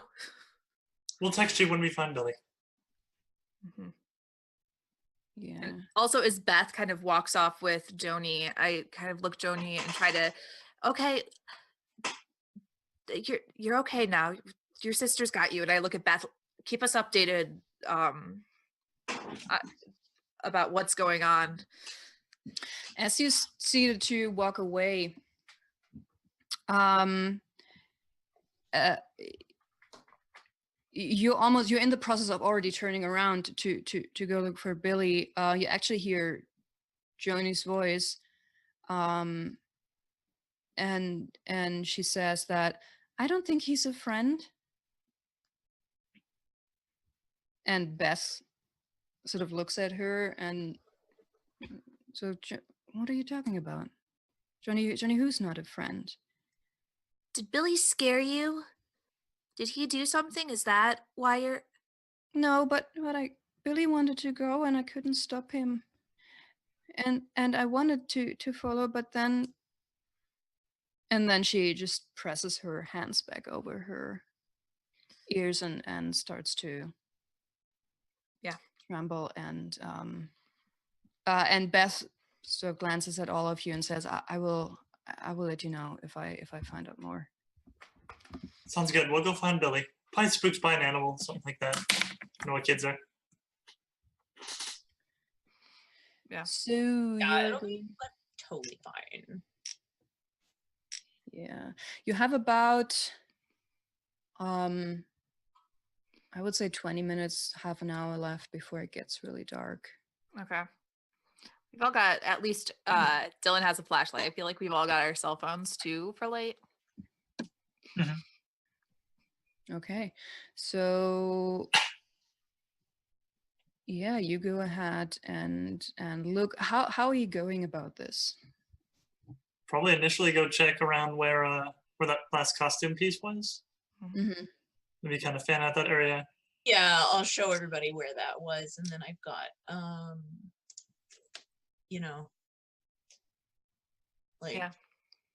We'll text you when we find Billy. Mhm. Yeah. And also, as Beth kind of walks off with Joni, I kind of look Joni and try to, okay, you're okay now. Your sister's got you. And I look at Beth. Keep us updated about what's going on. As you see the two walk away, you're in the process of already turning around to go look for Billy. You actually hear Joni's voice, and she says that I don't think he's a friend. And Beth sort of looks at her and so, what are you talking about? Johnny, who's not a friend? Did Billy scare you? Did he do something? Is that why you're... No, but Billy wanted to go and I couldn't stop him. And I wanted to follow, but then... And then she just presses her hands back over her ears and starts to tremble, and Beth sort of glances at all of you and says, I will let you know if I find out more. Sounds good. We'll go find Billy. Probably spooked by an animal, something like that. You know what kids are. Yeah. So It'll be totally fine. Yeah. You have about I would say 20 minutes, half an hour left before it gets really dark. Okay. We've all got, at least Dylan has a flashlight. I feel like we've all got our cell phones too for light. Mm-hmm. Okay. So yeah, you go ahead and look. How are you going about this? Probably initially go check around where that last costume piece was. Mm-hmm. Maybe kind of fan out that area. Yeah, I'll show everybody where that was, and then I've got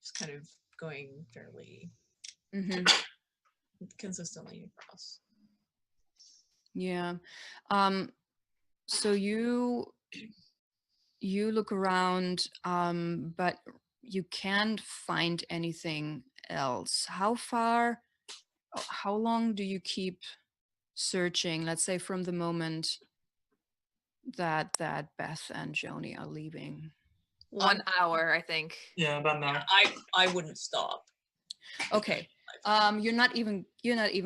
just kind of going fairly consistently across. Yeah. So you look around, but you can't find anything else. How long do you keep searching? Let's say from the moment that Beth and Joni are leaving. 1 hour, I think. Yeah, about an hour. I wouldn't stop. Okay. You're not even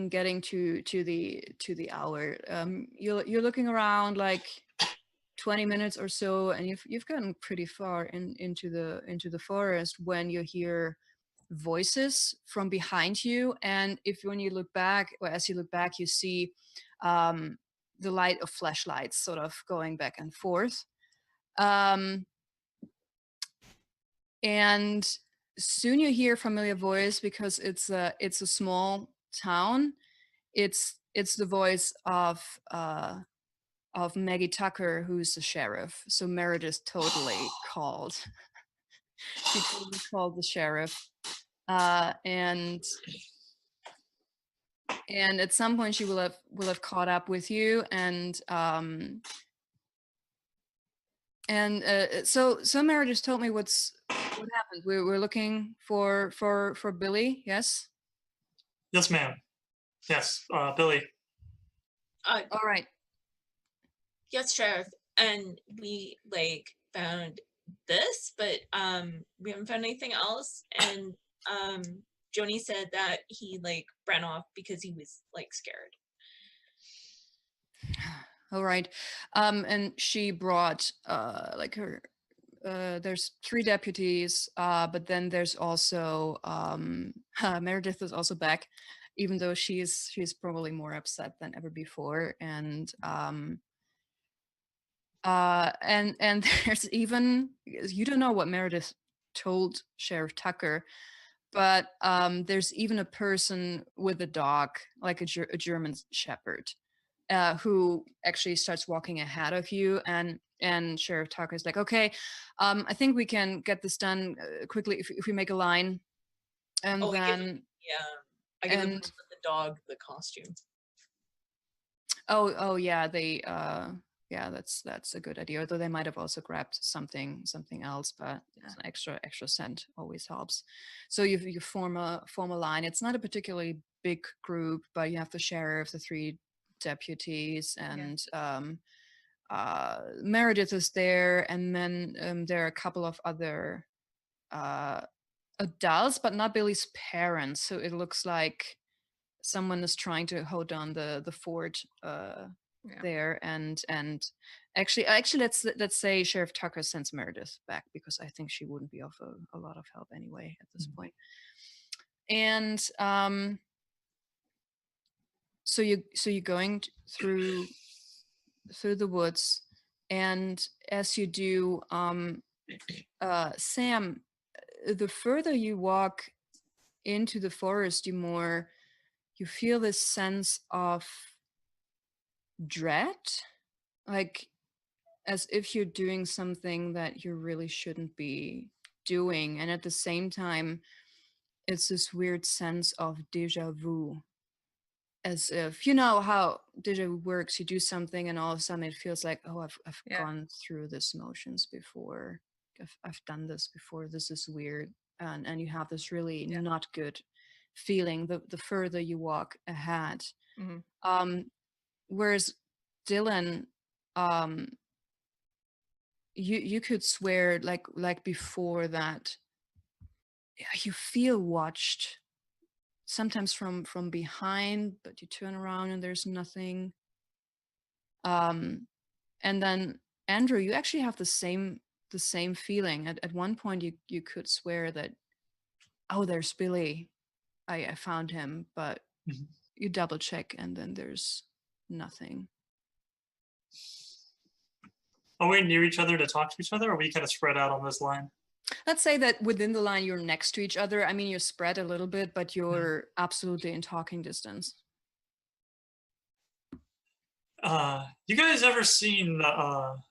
getting to the hour. You're looking around like 20 minutes or so, and you've gotten pretty far into the forest when you hear voices from behind you, and if when you look back, or as you look back, you see um, the light of flashlights sort of going back and forth. Um, and soon you hear a familiar voice because it's a small town. It's the voice of Maggie Tucker, who's the sheriff. So Meredith totally called. She totally called the sheriff, and at some point she will have caught up with you, and so Meredith told me what happened. We're looking for Billy. Yes. Yes, ma'am. Yes, Billy. All right. Yes, Sheriff. And we like found this, but we haven't found anything else. And Joni said that he like ran off because he was like scared. All right. And she brought like her. There's 3 deputies, but then there's also Meredith is also back, even though she's probably more upset than ever before, and there's even, you don't know what Meredith told Sheriff Tucker, but there's even a person with a dog, like a German Shepherd, who actually starts walking ahead of you, and Sheriff Tucker is like, okay, I think we can get this done quickly if we make a line, and Oh, then I give and the dog the costume. oh yeah, they yeah, that's a good idea. Although they might have also grabbed something else, but an extra cent always helps. So you form a line. It's not a particularly big group, but you have the sheriff, the 3 deputies, and Meredith is there, and then there are a couple of other adults, but not Billy's parents. So it looks like someone is trying to hold on the fort there, and actually let's say Sheriff Tucker sends Meredith back, because I think she wouldn't be of a lot of help anyway at this point. And so you're going through the woods, and as you do, Sam, the further you walk into the forest, you feel this sense of dread, like as if you're doing something that you really shouldn't be doing, and at the same time it's this weird sense of deja vu, as if, you know how deja vu works, you do something and all of a sudden it feels like, oh, I've gone through this motions before, I've done this before, this is weird, and you have this really not good feeling the further you walk ahead. Whereas Dylan, you could swear like before that you feel watched, sometimes from behind, but you turn around and there's nothing. And then Andrew, you actually have the same feeling. At one point you could swear that, oh, there's Billy, I found him, but you double check and then there's nothing. Are we near each other to talk to each other, or are we kind of spread out on this line? Let's say that within the line you're next to each other. I mean, you're spread a little bit, but you're absolutely in talking distance. You guys ever seen an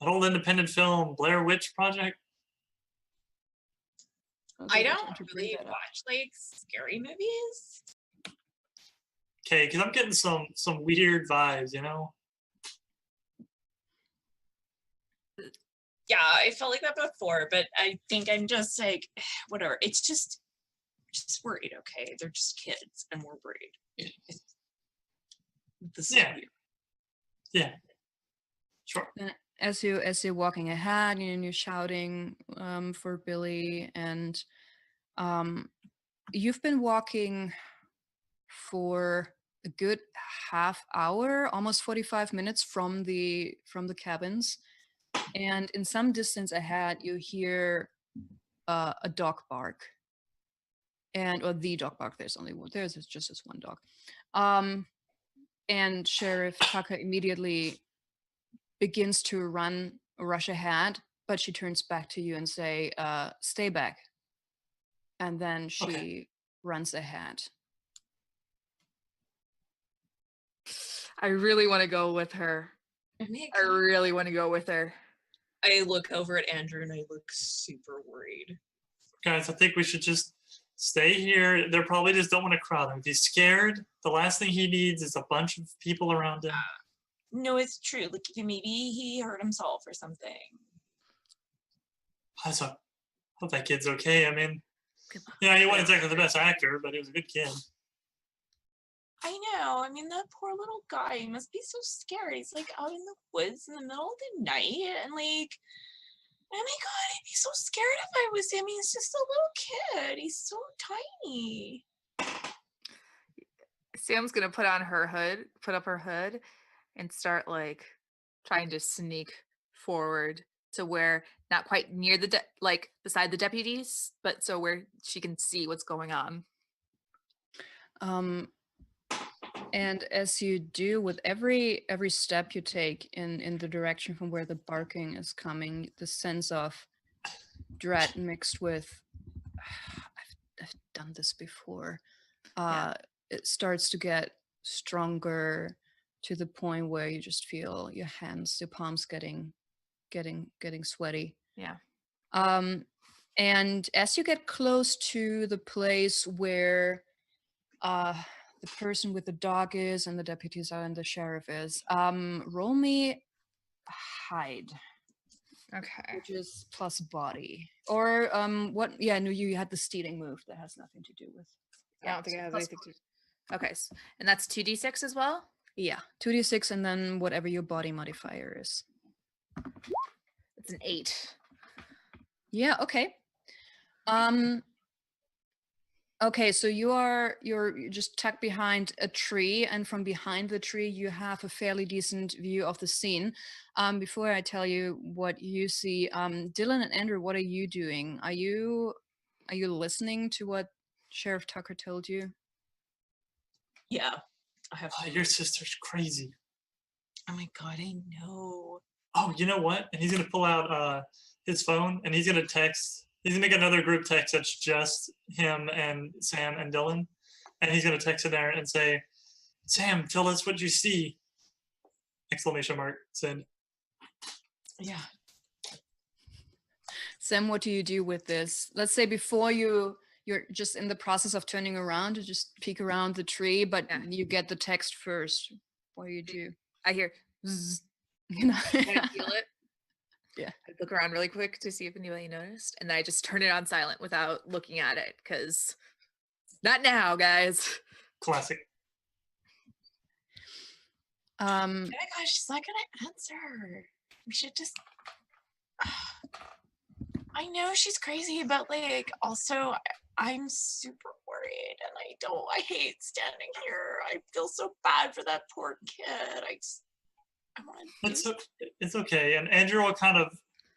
old independent film, Blair Witch Project? I don't really watch like scary movies. Okay, because I'm getting some weird vibes, you know? Yeah, I felt like that before, but I think I'm just like, whatever. It's just worried, okay? They're just kids and we're worried. This is weird. Yeah. Sure. As you're walking ahead, and you're shouting for Billy, and you've been walking for a good half hour, almost 45 minutes from the cabins, and in some distance ahead you hear a dog bark, or the dog park. There's only one. There's just this one dog. And Sheriff Tucker immediately begins to rush ahead, but she turns back to you and say, "Stay back." And then she runs ahead. I really want to go with her. Oh my I God. really want to go with her. I look over at Andrew and I look super worried. Guys, I think we should just stay here. They probably just don't want to crowd him. If he's scared, the last thing he needs is a bunch of people around him. No, it's true. Like maybe he hurt himself or something. I just hope that kid's okay. I mean, yeah, he wasn't exactly the best actor, but he was a good kid. I know. I mean, that poor little guy he must be so scared. He's like out in the woods in the middle of the night, and like, oh my God, I'd be so scared if I was him. He's just a little kid. He's so tiny. Sam's gonna put up her hood, and start like trying to sneak forward to where not quite near the like beside the deputies, but so where she can see what's going on. And as you do, with every step you take in the direction from where the barking is coming, the sense of dread mixed with I've done this before, it starts to get stronger to the point where you just feel your palms getting sweaty. Yeah. And as you get close to the place where the person with the dog is and the deputies are and the sheriff is, roll me hide, Okay. which is plus body. Or what? Yeah, no, you had the stealing move that has nothing to do with. I don't think it has plus anything to. Okay, and that's 2d6 as well. Yeah, 2d6 and then whatever your body modifier is. It's an 8. Yeah. Okay. Okay, so you're just tucked behind a tree, and from behind the tree you have a fairly decent view of the scene. Before I tell you what you see, Dylan and Andrew, what are you doing? Are you listening to what Sheriff Tucker told you? Yeah. I have. Oh, your sister's crazy. Oh my God, I know. Oh, you know what? And he's gonna pull out his phone and he's gonna text. He's gonna make another group text that's just him and Sam and Dylan, and he's gonna text in there and say, "Sam, tell us what you see!" Exclamation mark. Send. Yeah. Sam, what do you do with this? Let's say before you're just in the process of turning around to just peek around the tree, but you get the text first. What do you do? I hear zzz. You know? I feel it. Yeah. I look around really quick to see if anybody noticed, and then I just turn it on silent without looking at it, because not now, guys. Classic. Oh my gosh, she's not gonna answer. We should just. I know she's crazy, but like, also, I'm super worried, and I hate standing here. I feel so bad for that poor kid. I want to. It's okay. And Andrew will kind of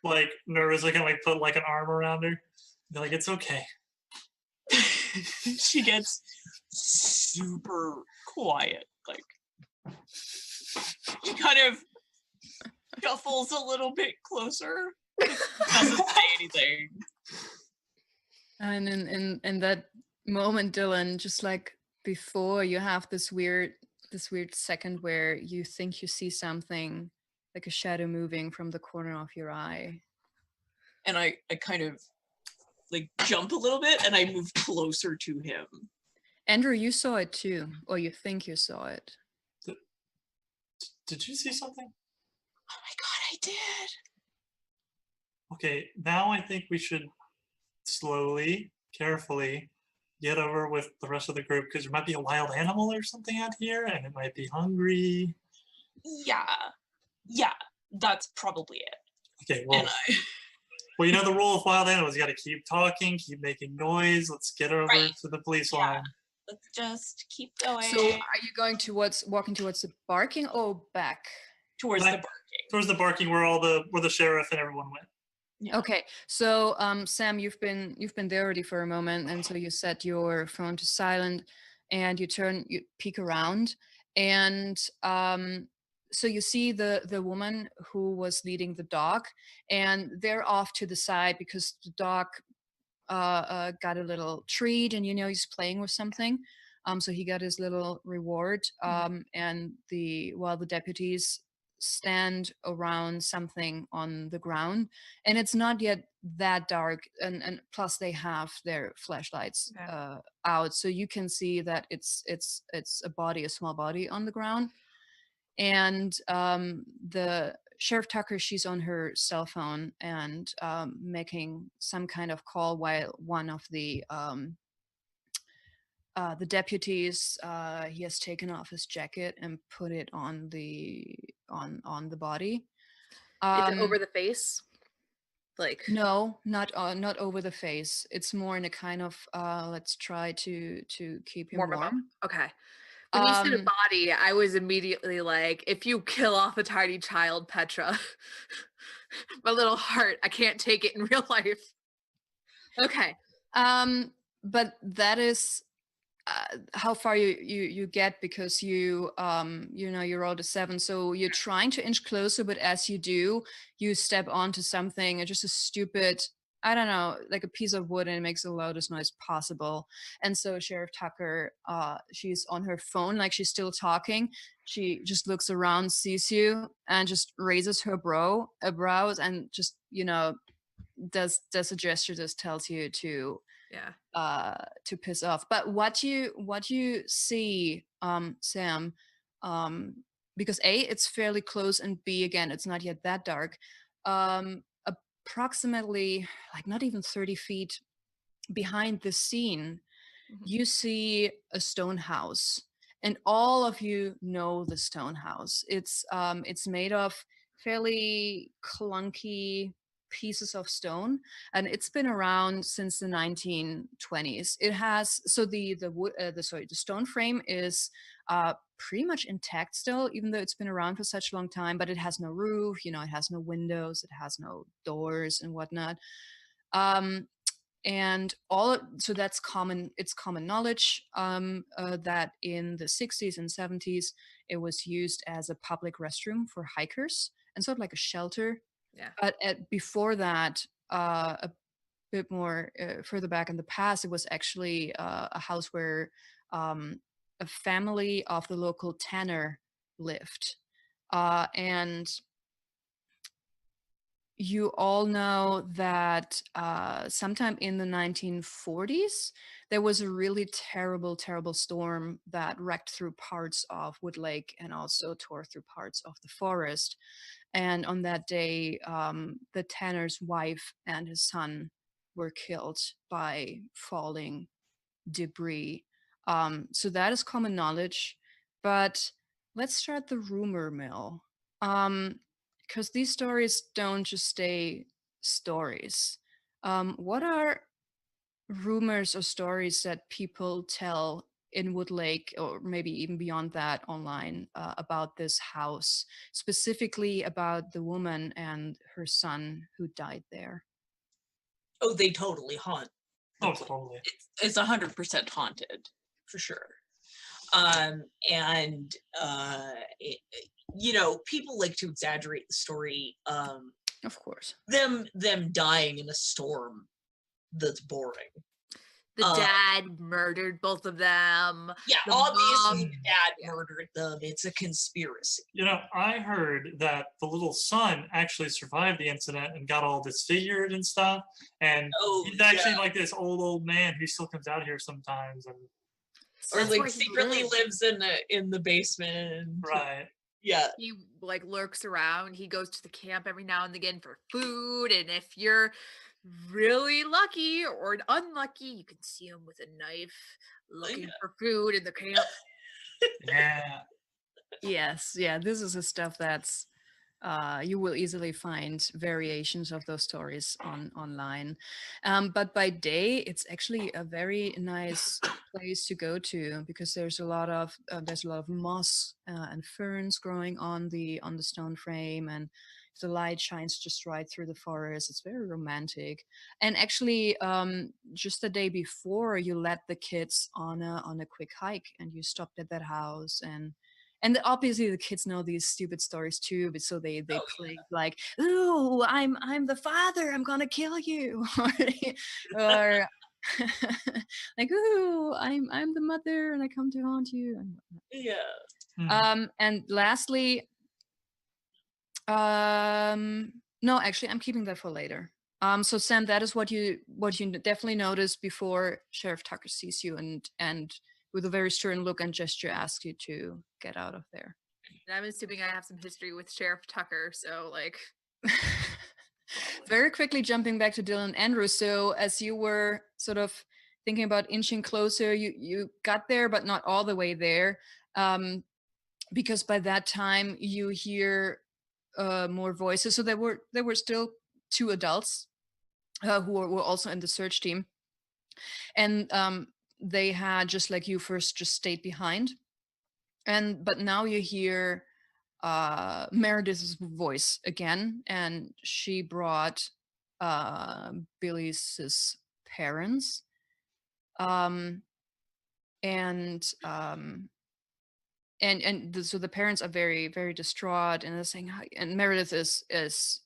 like nervously kind of like put like an arm around her. Be like, it's okay. She gets super quiet. Like, she kind of shuffles a little bit closer. Doesn't say anything. And in that moment, Dylan, just like before, you have this weird second where you think you see something, like a shadow moving from the corner of your eye. And I kind of like jump a little bit and I move closer to him. Andrew, you saw it too, or you think you saw it. Did you see something? Oh my God, I did. Okay, now I think we should slowly, carefully get over with the rest of the group, because there might be a wild animal or something out here and it might be hungry. Yeah, that's probably it. Okay, well, well, you know the rule of wild animals, you gotta keep talking, keep making noise. Let's get over to the police line. Let's just keep going. So are you going walking towards the barking or back? Towards the barking. Towards the barking where the sheriff and everyone went. Yeah. Okay, so Sam, you've been there already for a moment, and so you set your phone to silent, and you peek around, and so you see the woman who was leading the dog, and they're off to the side because the dog got a little treat, and he's playing with something. So he got his little reward, and while the deputies stand around something on the ground, and it's not yet that dark, and plus they have their flashlights Yeah. out, so you can see that it's a small body on the ground, and the Sheriff Tucker, she's on her cell phone and making some kind of call while one of the deputies, he has taken off his jacket and put it on the body. Is it over the face? Like No, not over the face. It's more in a kind of let's try to keep him warm him up. warm. Okay. When you said a Um, body, I was immediately like, if you kill off a tiny child, Petra, my little heart, I can't take it in real life. Okay. but that is how far you get, because you rolled a 7, so you're trying to inch closer, but as you do, you step onto something, and just a stupid, I don't know, like a piece of wood, and it makes the loudest noise possible. And so Sheriff Tucker, she's on her phone, like she's still talking. She just looks around, sees you, and just raises her brows, and just does a gesture that tells you to Yeah. to piss off. But what you see, Sam, because A, it's fairly close, and B, again, it's not yet that dark. Approximately, like, not even 30 feet behind the scene, you see a stone house, and all of you know the stone house. It's made of fairly clunky pieces of stone, and it's been around since the 1920s. It has, so the wood, the stone frame is pretty much intact still, even though it's been around for such a long time, but it has no roof, it has no windows, it has no doors and whatnot. And so that's common, it's common knowledge, that in the 60s and 70s it was used as a public restroom for hikers, and sort of like a shelter. Yeah. But before that, a bit more further back in the past, it was actually a house where a family of the local tanner lived, and you all know that sometime in the 1940s, there was a really terrible, terrible storm that wrecked through parts of Woodlake and also tore through parts of the forest. And on that day, the tanner's wife and his son were killed by falling debris. So that is common knowledge. But let's start the rumor mill. Because these stories don't just stay stories. What are rumors or stories that people tell in Woodlake, or maybe even beyond that, online, about this house, specifically about the woman and her son who died there? Oh, they totally haunt. the Oh, place. totally. It's 100% haunted for sure. And people like to exaggerate the story. Of course. Them dying in a storm that's boring. The dad murdered both of them. Yeah, The obviously mom- the dad murdered them. It's a conspiracy. I heard that the little son actually survived the incident and got all disfigured and stuff. And he's actually like this old man who still comes out here sometimes, and or That's like where he secretly lives. lives in the basement. right. Yeah. He like lurks around. He goes to the camp every now and again for food, and if you're really lucky or unlucky, you can see him with a knife looking for food in the camp. Yeah. Yes, yeah, this is the stuff that's you will easily find variations of those stories online. But by day, it's actually a very nice place to go to because there's a lot of moss and ferns growing on the stone frame, and the light shines just right through the forest. It's very romantic. And actually, just the day before, you let the kids on a quick hike, and you stopped at that house, and obviously the kids know these stupid stories too, but so they play like, "Ooh, I'm the father. I'm gonna kill you," or like, "Ooh, I'm the mother, and I come to haunt you." And Yeah. and lastly, no, actually, I'm keeping that for later. So Sam, that is what you definitely notice before Sheriff Tucker sees you, and with a very stern look and gesture asks you to get out of there. And I'm assuming I have some history with Sheriff Tucker, so like. Very quickly jumping back to Dylan and Andrew. So as you were sort of thinking about inching closer, you got there, but not all the way there, because by that time you hear more voices. So there were still two adults who were also in the search team, and they had, just like you, first just stayed behind, but now you hear Meredith's voice again, and she brought Billy's parents, so the parents are very, very distraught, and they're saying, and Meredith is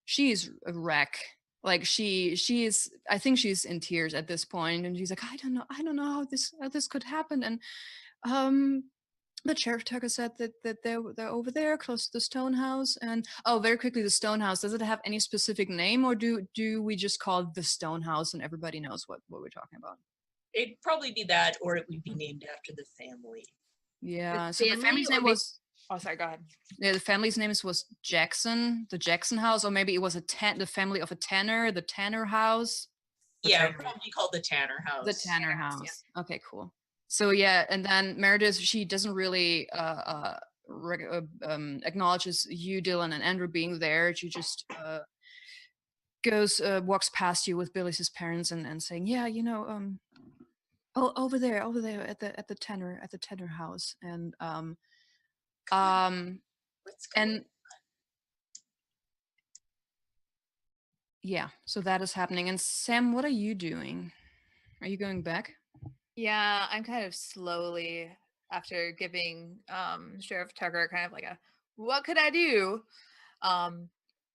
she's a wreck. Like she is, I think she's in tears at this point, and she's like, I don't know how this could happen, and but Sheriff Tucker said that they're over there close to the stone house. And very quickly, the stone house, does it have any specific name, or do we just call it the stone house and everybody knows what we're talking about? It'd probably be that, or it would be named after the family. Yeah, so the family's name was, oh, sorry, go ahead. yeah, the family's name was Jackson, the Jackson house, or maybe it was the family of a tanner, the Tanner house. Yeah, probably called the Tanner House. The Tanner house. Yeah. Okay, cool. So yeah, and then Meredith, she doesn't really acknowledges you, Dylan, and Andrew being there. She just walks past you with Billy's parents and saying, yeah, over there at the Tanner house, and Let's go. and yeah, so that is happening. And Sam, what are you doing? Are you going back? Yeah, I'm kind of slowly, after giving Sheriff Tucker kind of like a what could I do?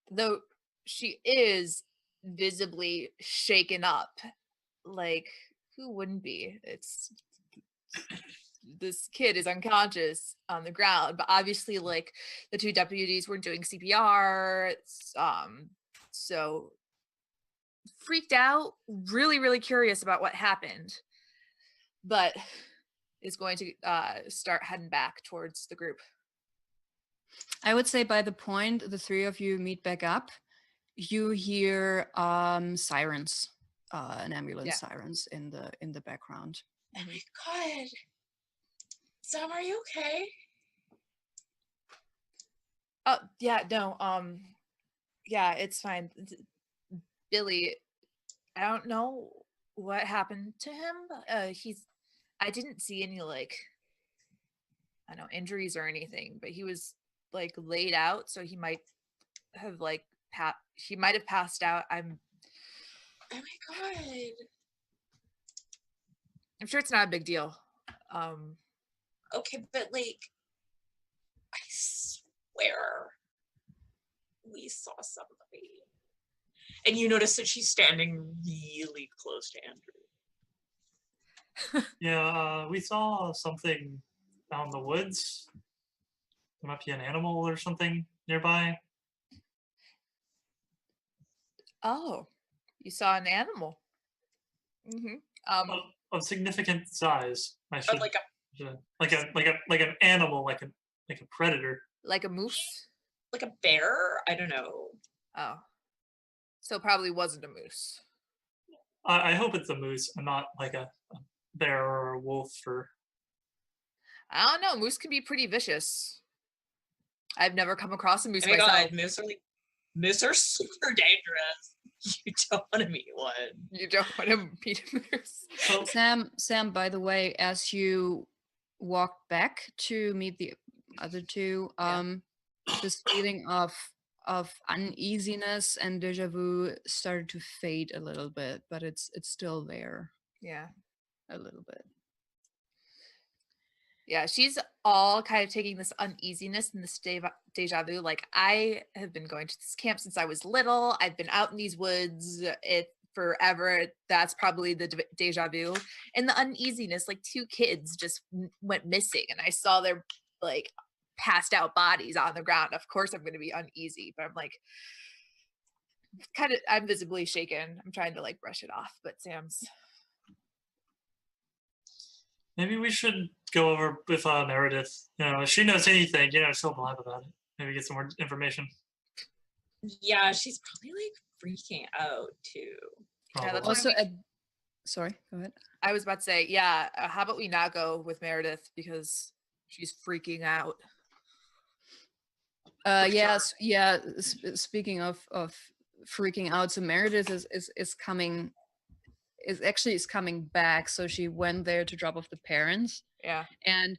Though she is visibly shaken up. Like, who wouldn't be? It's this kid is unconscious on the ground, but obviously like the two deputies were doing CPR. So freaked out, really, really curious about what happened, but is going to start heading back towards the group. I would say by the point the three of you meet back up, you hear sirens, an ambulance sirens in the background. Oh my god. Sam, are you okay? Oh yeah, no, yeah, it's fine. Billy, I don't know what happened to him. I didn't see any like, I don't know, injuries or anything, but he was like laid out, so he might have like he might have passed out. Oh my god. I'm sure it's not a big deal. Okay, but like, I swear we saw somebody. And you notice that she's standing really close to Andrew. Yeah, we saw something out in the woods. There might be an animal or something nearby. Oh, you saw an animal. Mm-hmm. Of significant size. I should Like an animal, like a predator. Like a moose? a bear? I don't know. Oh. So probably wasn't a moose. I hope it's a moose and not like a bear or a wolf or. I don't know. Moose can be pretty vicious. I've never come across a moose Oh my myself. god, moose are super dangerous. You don't want to meet one. You don't want to meet a moose. So Sam, by the way, as you walked back to meet the other two, this feeling of uneasiness and deja vu started to fade a little bit, but it's still there Yeah. a little bit. Yeah, she's all kind of taking this uneasiness and this deja vu. Like, I have been going to this camp since I was little. I've been out in these woods forever. That's probably the deja vu. And the uneasiness, like 2 kids just went missing, and I saw their like passed out bodies on the ground. Of course, I'm going to be uneasy, but I'm like, I'm visibly shaken. I'm trying to like brush it off, but Sam's. maybe we should go over with Meredith. If she knows anything, she'll blab about it. Maybe get some more information. Yeah, she's probably like freaking out too. Probably. that's Also, sorry, go ahead. I was about to say, yeah, how about we not go with Meredith because she's freaking out. Yes, yeah. Speaking of freaking out, so Meredith is coming back. So she went there to drop off the parents, Yeah. and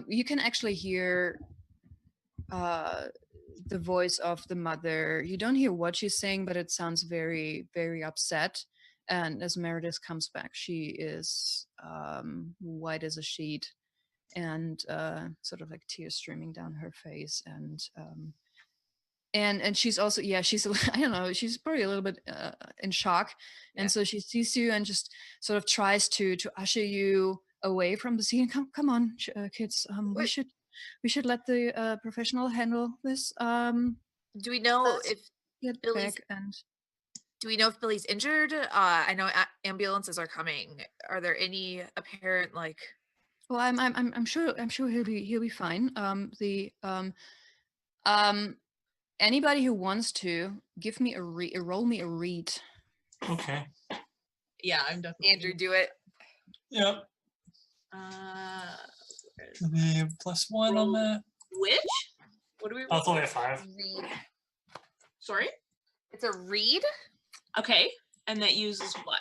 you can actually hear the voice of the mother. You don't hear what she's saying, but it sounds very, very upset. And as Meredith comes back, she is white as a sheet, and sort of like tears streaming down her face, and she's also, yeah, she's I don't know, she's probably a little bit in shock. And so she sees you and just sort of tries to usher you away from the scene. Come on, kids, we should let the professional handle this. Do we know let's if get Billy's back and do we know if Billy's injured? I know ambulances are coming. Are there any apparent like? well, I'm sure he'll be fine. Anybody who wants to give me roll me a read. Okay. Yeah, I'm definitely. Andrew, do it. Yep. The +1 on that. Which? What do we? Oh, it's only a 5. Read. Sorry. It's a read. Okay, and that uses what?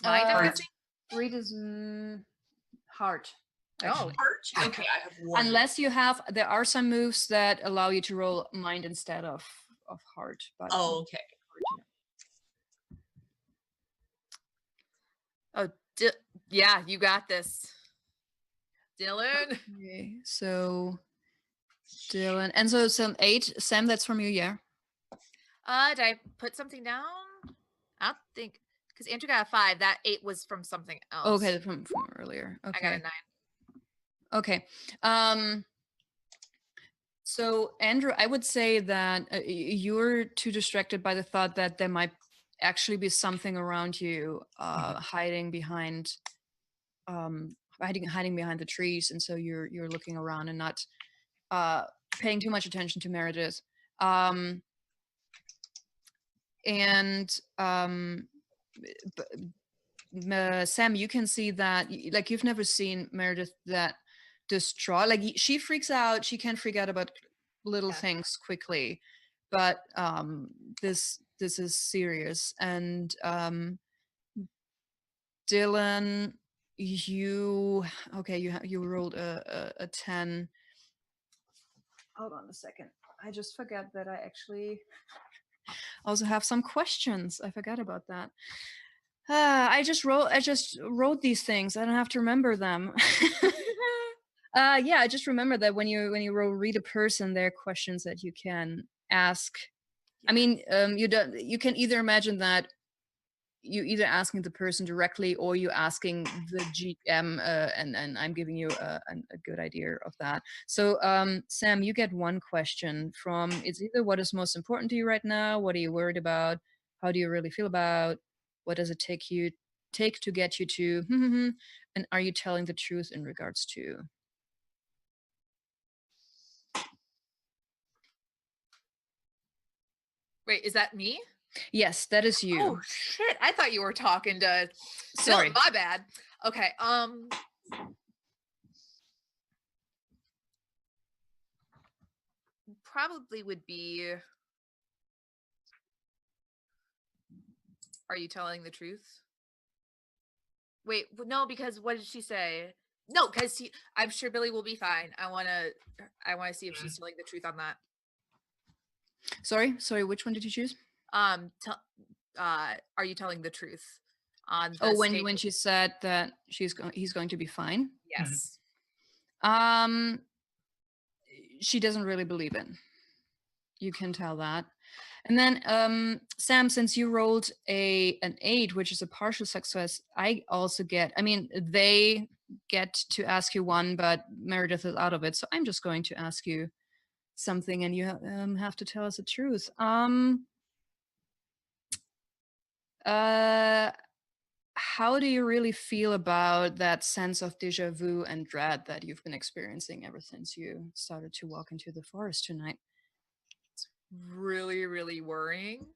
Mind, I'm Uh, guessing? Read is heart. Oh, actually. Heart. Okay, I have 1. Unless you have, there are some moves that allow you to roll mind instead of heart. But Oh, okay. oh, yeah, you got this, Dylan. okay, so Dylan, and so some 8. Sam, that's from you, yeah. Did I put something down? I don't think because Andrew got a 5. That 8 was from something else. Okay, from earlier. Okay. I got a 9. Okay. So Andrew, I would say that you're too distracted by the thought that there might actually be something around you, hiding behind the trees, and so you're looking around and not paying too much attention to Meredith. Sam, you can see that, like, you've never seen Meredith that distraught. Like, she freaks out. She can freak out about little things quickly, but this is serious. And Dylan, you rolled a 10. Hold on a second. I just forgot that I actually also have some questions. I forgot about that. I just wrote these things. I don't have to remember them. Yeah, I just remember that when you read a person, there are questions that you can ask. I mean, you can either imagine that you either asking the person directly or you asking the GM, and I'm giving you a good idea of that. So, Sam, you get one question from, it's either what is most important to you right now, what are you worried about, how do you really feel about, what does it take to get you to, and are you telling the truth in regards to? Wait, is that me? Yes, that is you. Oh shit! I thought you were talking to. Sorry, my bad. Okay. probably would be, are you telling the truth? Wait, no, because what did she say? No, because I'm sure Billy will be fine. I want to see if she's telling the truth on that. Sorry, which one did you choose? Are you telling the truth on the Oh, when statement? she said that he's going to be fine. Yes. She doesn't really believe it. You can tell that. And then Sam, since you rolled an 8, which is a partial success, I also get, I mean, they get to ask you one, but Meredith is out of it. So I'm just going to ask you something, and you have to tell us the truth. How do you really feel about that sense of deja vu and dread that you've been experiencing ever since you started to walk into the forest tonight? Really, really worrying.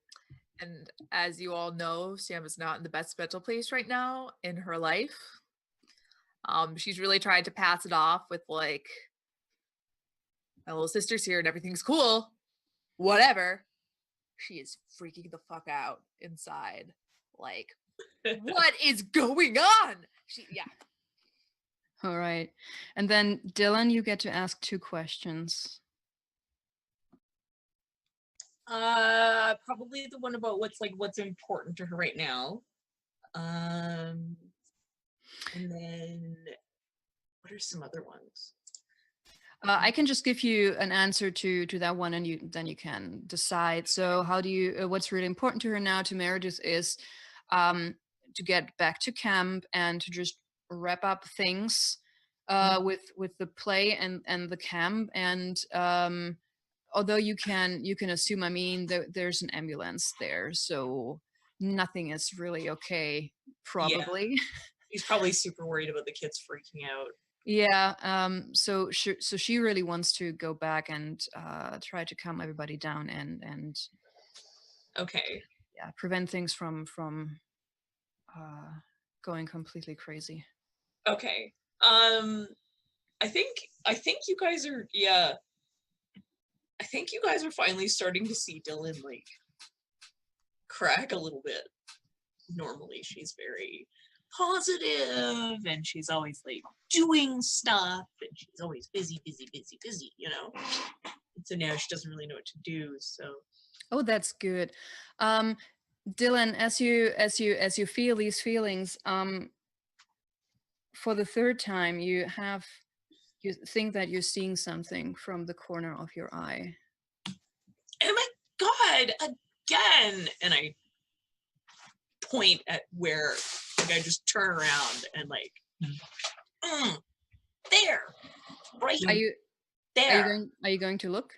And as you all know, Sam is not in the best mental place right now in her life. She's really tried to pass it off with like, my little sister's here and everything's cool. Whatever. She is freaking the fuck out inside. Like, what is going on? Yeah. All right. And then Dylan, you get to ask 2 questions. Probably the one about what's important to her right now. And then what are some other ones? I can just give you an answer to that one, and then you can decide. So, how do you? What's really important to her now, to Meredith, is to get back to camp and to just wrap up things with the play and the camp. And although you can assume, I mean, there's an ambulance there, so nothing is really okay. Probably. Yeah. He's probably super worried about the kids freaking out. Yeah. So she really wants to go back and try to calm everybody down and Okay. yeah, prevent things from going completely crazy. Okay. I think you guys are I think you guys are finally starting to see Dylan like crack a little bit. Normally she's very positive and she's always like doing stuff and she's always busy, you know. And so now she doesn't really know what to do. So Oh, that's good. Dylan, as you feel these feelings, for the 3rd time, you think that you're seeing something from the corner of your eye. oh my god, again! And I point at where, like, I just turn around and like, there, right there. Are you going to look?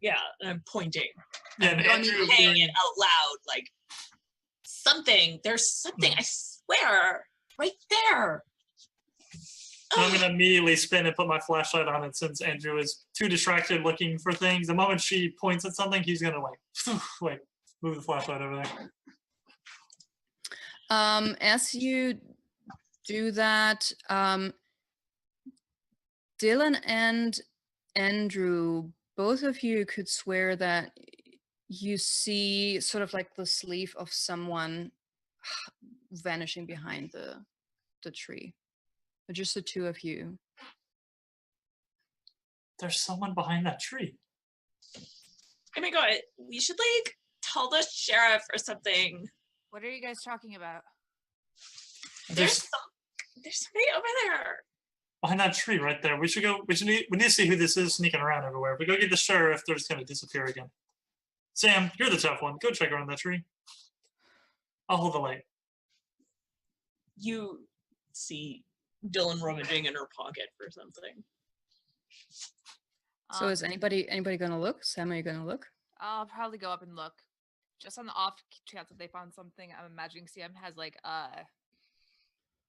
Yeah, and I'm pointing. Yeah, and and I'm Andrew saying it out loud, like something. There's something. I swear, right there. I'm going to immediately spin and put my flashlight on it since Andrew is too distracted looking for things. The moment she points at something, he's going to like move the flashlight over there. As you do that, Dylan and Andrew, both of you could swear that you see sort of like the sleeve of someone vanishing behind the tree. But just the 2 of you. There's someone behind that tree. Oh my god, we should like tell the sheriff or something. What are you guys talking about? There's somebody over there. Behind that tree right there. We need to see who this is sneaking around everywhere. If we go get the sheriff, they're just gonna disappear again. Sam, you're the tough one. Go check around that tree. I'll hold the light. You see Dylan rummaging in her pocket for something. So is anybody gonna look? Sam, are you gonna look? I'll probably go up and look. Just on the off chance that they found something, I'm imagining Sam has like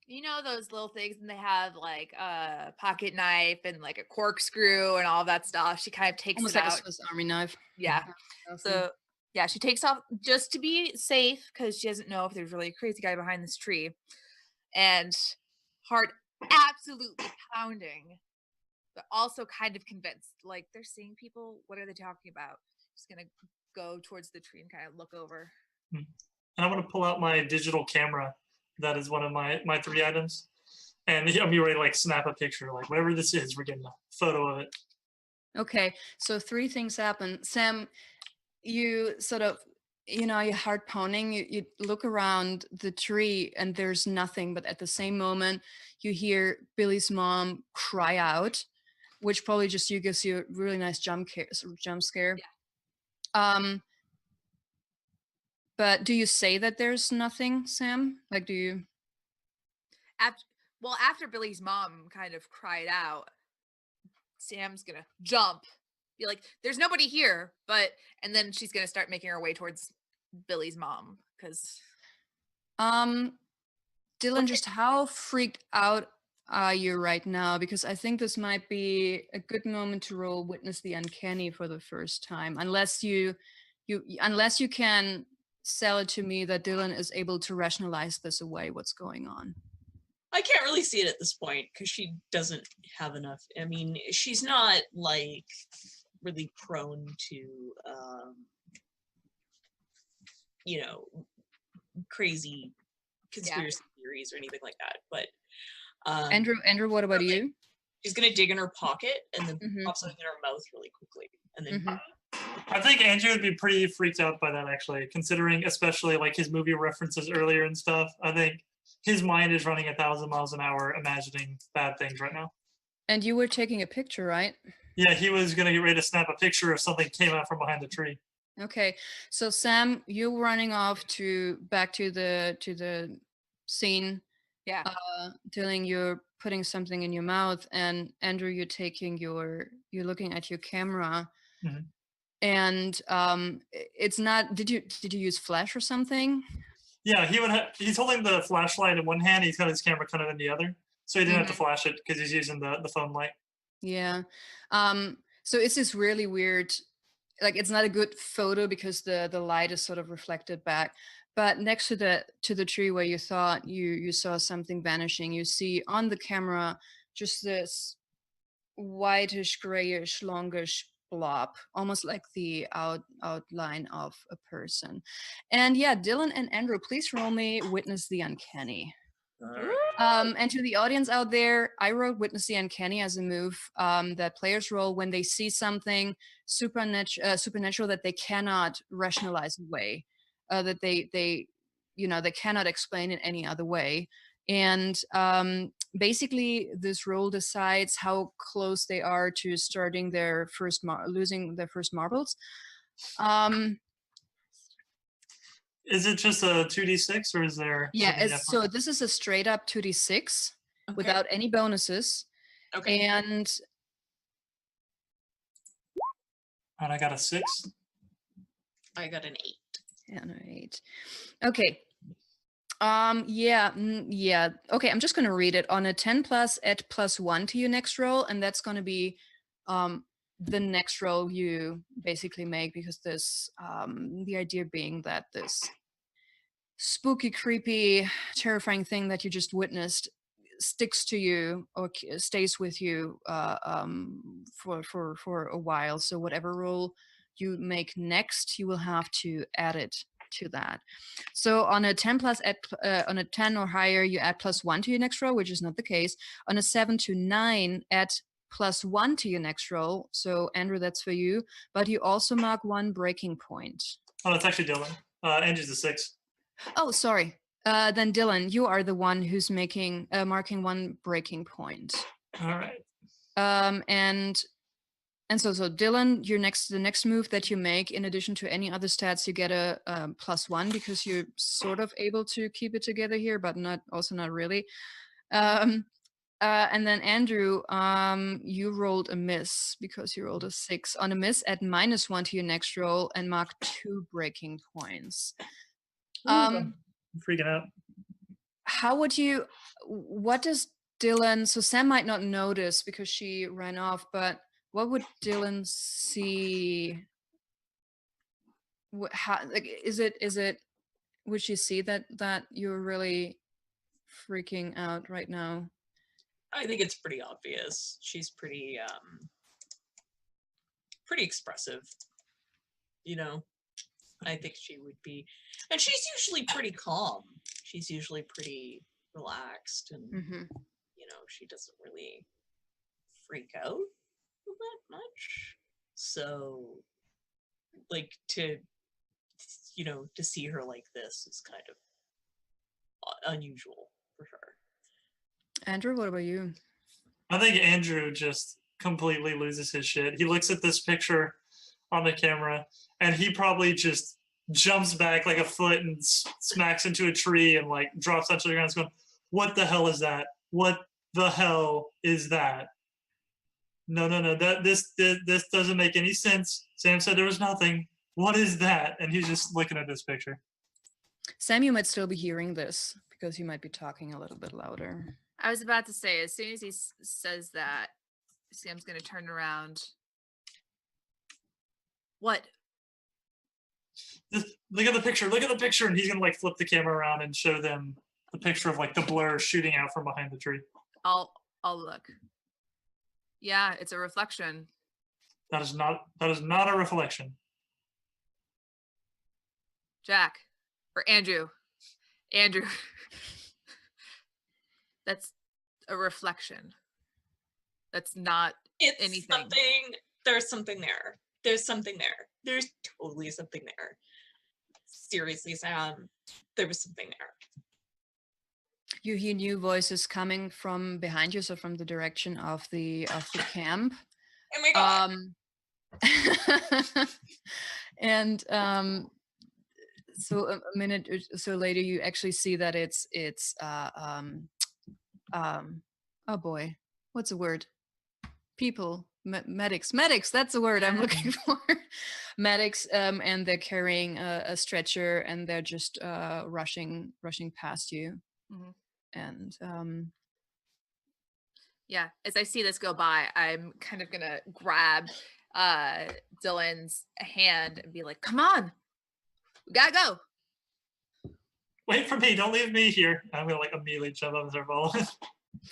you know those little things, and they have like a pocket knife and like a corkscrew and all that stuff. She kind of takes Almost it like out. a Swiss Army knife. Yeah. So yeah, she takes off just to be safe because she doesn't know if there's really a crazy guy behind this tree. And heart absolutely pounding. but also kind of convinced. Like, they're seeing people. What are they talking about? Just gonna go towards the tree and kind of look over. And I'm gonna pull out my digital camera. That is one of my 3 items. And I'm be ready to like snap a picture, like whatever this is, we're getting a photo of it. Okay, so 3 things happen. Sam, you sort of, your heart pounding, you look around the tree and there's nothing, but at the same moment, you hear Billy's mom cry out, which probably just gives you a really nice jump scare. But do you say that there's nothing, Sam? Like, do you? After Billy's mom kind of cried out, Sam's gonna jump, be like, "There's nobody here," and then she's gonna start making her way towards Billy's mom because. Dylan, just how freaked out are you right now? Because I think this might be a good moment to roll Witness the Uncanny for the first time, unless you can sell it to me that Dylan is able to rationalize this away. What's going on? I can't really see it at this point because she doesn't have enough. I mean, she's not like really prone to, crazy conspiracy theories or anything like that. But Andrew, what about you? She's gonna dig in her pocket and then pop something in her mouth really quickly, and then. I think Andrew would be pretty freaked out by that, actually, considering especially like his movie references earlier and stuff. I think his mind is running 1,000 miles an hour, imagining bad things right now. And you were taking a picture, right? Yeah, he was gonna get ready to snap a picture if something came out from behind the tree. Okay, so Sam, you're running off back to the scene. Yeah. Dylan, you're putting something in your mouth, and Andrew, you're looking at your camera. Mhm. And it's not. Did you use flash or something? Yeah, he's holding the flashlight in one hand. He's got his camera kind of in the other, so he didn't have to flash it because he's using the phone light. Yeah. So it's this really weird. Like, it's not a good photo because the light is sort of reflected back. But next to the tree where you thought you saw something vanishing, you see on the camera just this whitish, grayish, longish blob, almost like the outline of a person. And yeah, Dylan and Andrew, please roll me Witness the Uncanny. And to the audience out there, I wrote Witness the Uncanny as a move that players roll when they see something supernatural that they cannot rationalize away, that they cannot explain in any other way. And basically, this roll decides how close they are to starting their losing their first marbles. Is it just a 2d6 or is there? Yeah, so this is a straight up 2d6 without any bonuses. Okay. And I got a 6. I got an 8. Yeah, no, 8. Okay. Yeah. Okay, I'm just gonna read it. On a 10 plus, add +1 to your next roll, and that's gonna be the next roll you basically make, because this the idea being that this spooky, creepy, terrifying thing that you just witnessed sticks to you or stays with you for a while. So whatever roll you make next, you will have to add it to that. So on a 10 plus, on a 10 or higher, you add +1 to your next roll, which is not the case. On a 7 to 9, add +1 to your next roll. So Andrew, that's for you. But you also mark 1 breaking point. Oh, that's actually Dylan. Andrew's a 6. Oh, sorry. Then Dylan, you are the one who's marking 1 breaking point. All right. And so Dylan, the next move that you make, in addition to any other stats, you get a +1 because you're sort of able to keep it together here, but not really. And then Andrew, you rolled a miss because you rolled a 6. On a miss, add -1 to your next roll and mark 2 breaking points. I'm freaking out. What does Dylan, so Sam might not notice because she ran off, but what would Dylan see? Would she see that you're really freaking out right now? I think it's pretty obvious. She's pretty pretty expressive. You know, I think she would be, and she's usually pretty calm. She's usually pretty relaxed, and you know, she doesn't really freak out that much. So, like, to see her like this is kind of unusual for her. Andrew, what about you? I think Andrew just completely loses his shit. He looks at this picture on the camera and he probably just jumps back like a foot and smacks into a tree and like drops onto the ground. He's going, "What the hell is that? What the hell is that? No, this doesn't make any sense. Sam said there was nothing. What is that?" And he's just looking at this picture. Sam, you might still be hearing this because you might be talking a little bit louder. I was about to say, as soon as he says that, Sam's going to turn around. What? Look at the picture. Look at the picture. And he's going to like flip the camera around and show them the picture of like the blur shooting out from behind the tree. I'll look. Yeah, it's a reflection. That is not a reflection. Jack. Or Andrew. Andrew. That's a reflection. That's not anything. There's something there. There's something there. There's totally something there. Seriously, Sam, there was something there. You hear new voices coming from behind you, so from the direction of the camp. Oh my god. And so a minute or so later, you actually see that it's oh boy, what's the word? People, medics. That's the word I'm looking for. Medics, and they're carrying a stretcher, and they're just rushing past you. And yeah, as I see this go by, I'm kind of gonna grab Dylan's hand and be like, "Come on, we gotta go." Wait for me. Don't leave me here. I'm gonna like immediately jump up and start following.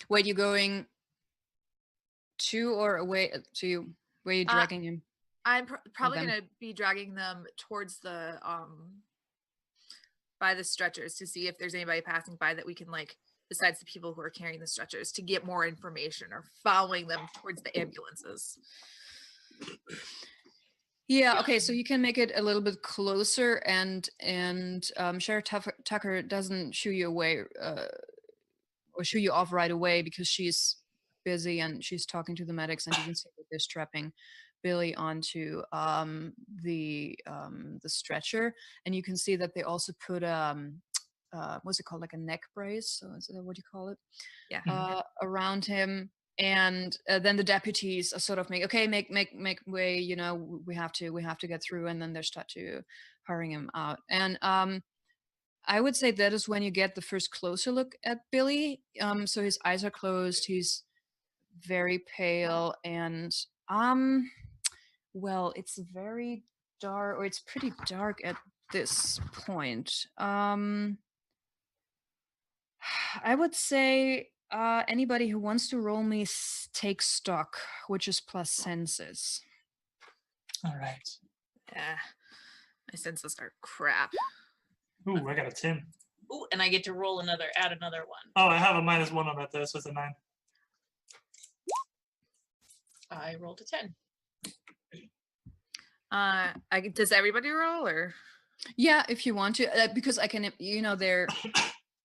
wait, you going to or away to you? Where are you dragging him? I'm probably them. gonna be dragging them towards the by the stretchers to see if there's anybody passing by that we can like, besides the people who are carrying the stretchers, to get more information, or following them towards the ambulances. Yeah, okay, so you can make it a little bit closer, and Sheriff Tucker doesn't shoo you away or shoo you off right away because she's busy and she's talking to the medics, and you can see that they're strapping Billy onto the stretcher, and you can see that they also put what's it called, like a neck brace? So is that what you call it? Yeah. Around him. And then the deputies are sort of make way, you know, we have to get through, and then they start to hurrying him out. And I would say that is when you get the first closer look at Billy. So his eyes are closed, he's very pale, and well, it's very dark, or it's pretty dark at this point. I would say anybody who wants to roll me take stock, which is plus senses. All right. Yeah, my senses are crap. Ooh, I got a 10. Ooh, and I get to add another one. Oh, I have a -1 on that though, so it's a 9. I rolled a 10. Does everybody roll, or? Yeah, if you want to, because I can, you know, they're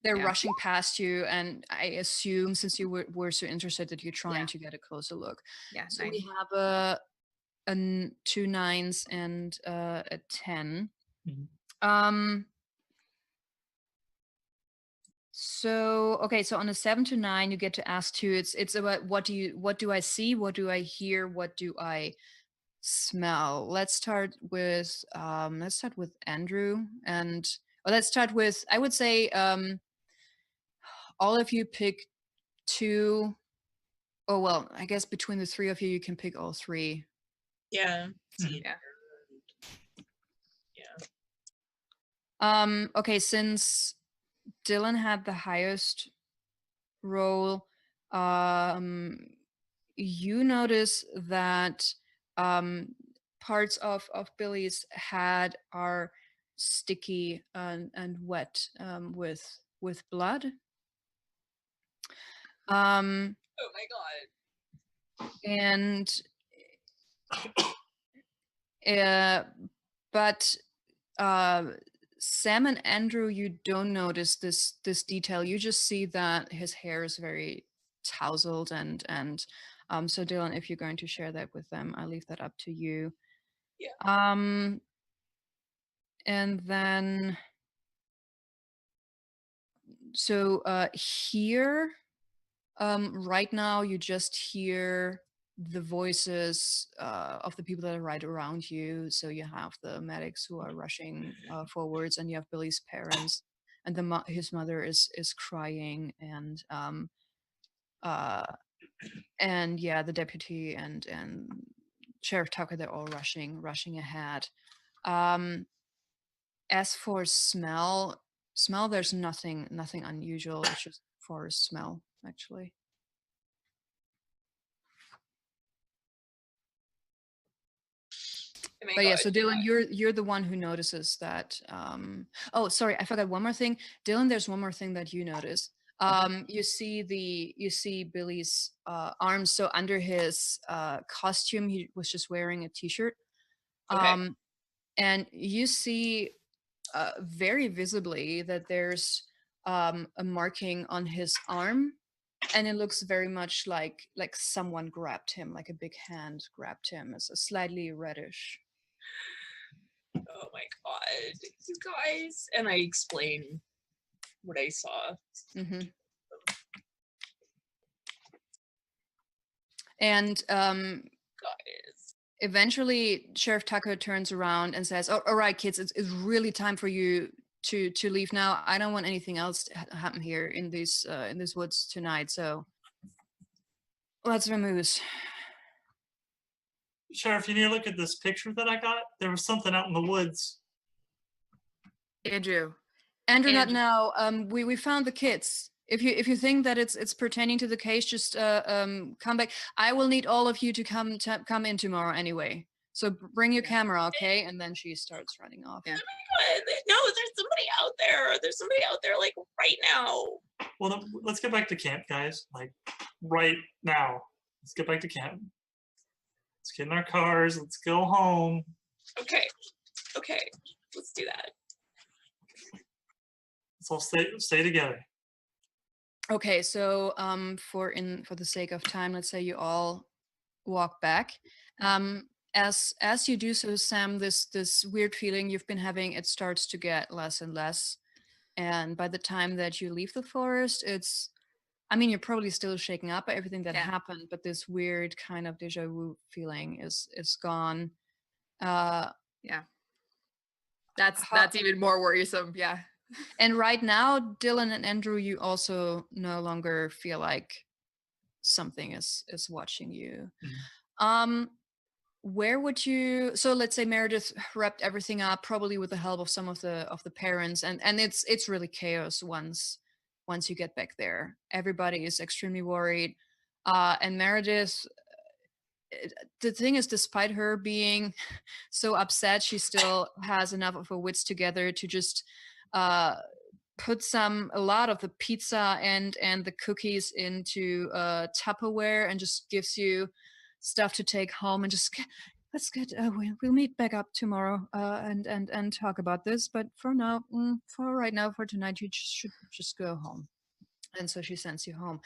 Yeah. rushing past you, and I assume since you were so interested that you're trying to get a closer look. Yeah, So 9. we have two 9s and a 10. So okay, so on a 7 to 9, you get to ask 2. It's about what do I see, what do I hear, what do I smell. Let's start with Andrew, and let's start with, I would say, all of you pick 2. Oh well, I guess between the 3 of you, you can pick all 3. Yeah. Yeah. Okay, since Dylan had the highest roll, you notice that parts of Billy's head are sticky and wet with blood. Um, Oh my god. and but Sam and Andrew, you don't notice this detail. You just see that his hair is very tousled and so Dylan, if you're going to share that with them, I leave that up to you. Yeah. And then so here right now you just hear the voices of the people that are right around you. So you have the medics who are rushing forwards, and you have Billy's parents, and his mother is crying, uh, and yeah, the deputy and Sheriff Tucker, they're all rushing ahead. As for smell, there's nothing unusual. It's just forest smell, actually. Oh my But yeah, God. so Dylan, you're the one who notices that. Oh, sorry, I forgot one more thing. Dylan, there's one more thing that you notice. You see Billy's arms. So under his costume, he was just wearing a t-shirt. Okay. And you see very visibly that there's a marking on his arm, and it looks very much like someone grabbed him, like a big hand grabbed him. It's a slightly reddish. Oh my god, you guys. And I explain what I saw. Mm-hmm. And Guys. eventually Sheriff Tucker turns around and says, "Oh, all right, kids, it's really time for you to leave now. I don't want anything else to happen here in these woods tonight, so let's vamoose." Sheriff, you need to look at this picture that I got. There was something out in the woods. Andrew. Andrew, not Andrew- now. We found the kids. If you think that it's pertaining to the case, just come back. I will need all of you to come in tomorrow anyway. So bring your Yeah. camera, okay? And then she starts running off. Yeah. No, there's somebody out there. There's somebody out there, like, right now. Well, then, let's get back to camp, guys. Like, right now. Let's get back to camp. Let's get in our cars. Let's go home. Okay. Okay. Let's do that. Let's all stay together. Okay, so for the sake of time, let's say you all walk back. As you do so, Sam, this weird feeling you've been having, it starts to get less and less. And by the time that you leave the forest, I mean, you're probably still shaken up by everything that Yeah. happened, but this weird kind of deja vu feeling is gone. Yeah. That's How- even more worrisome. Yeah. And right now, Dylan and Andrew, you also no longer feel like something is watching you. Where would you? So let's say Meredith wrapped everything up, probably with the help of some of the parents, and it's really chaos once you get back there. Everybody is extremely worried, and Meredith. The thing is, despite her being so upset, she still has enough of her wits together to just put a lot of the pizza and the cookies into Tupperware, and just gives you stuff to take home, and just let's get we'll meet back up tomorrow and talk about this, but for now, for right now, for tonight, you should just go home. And so she sends you home.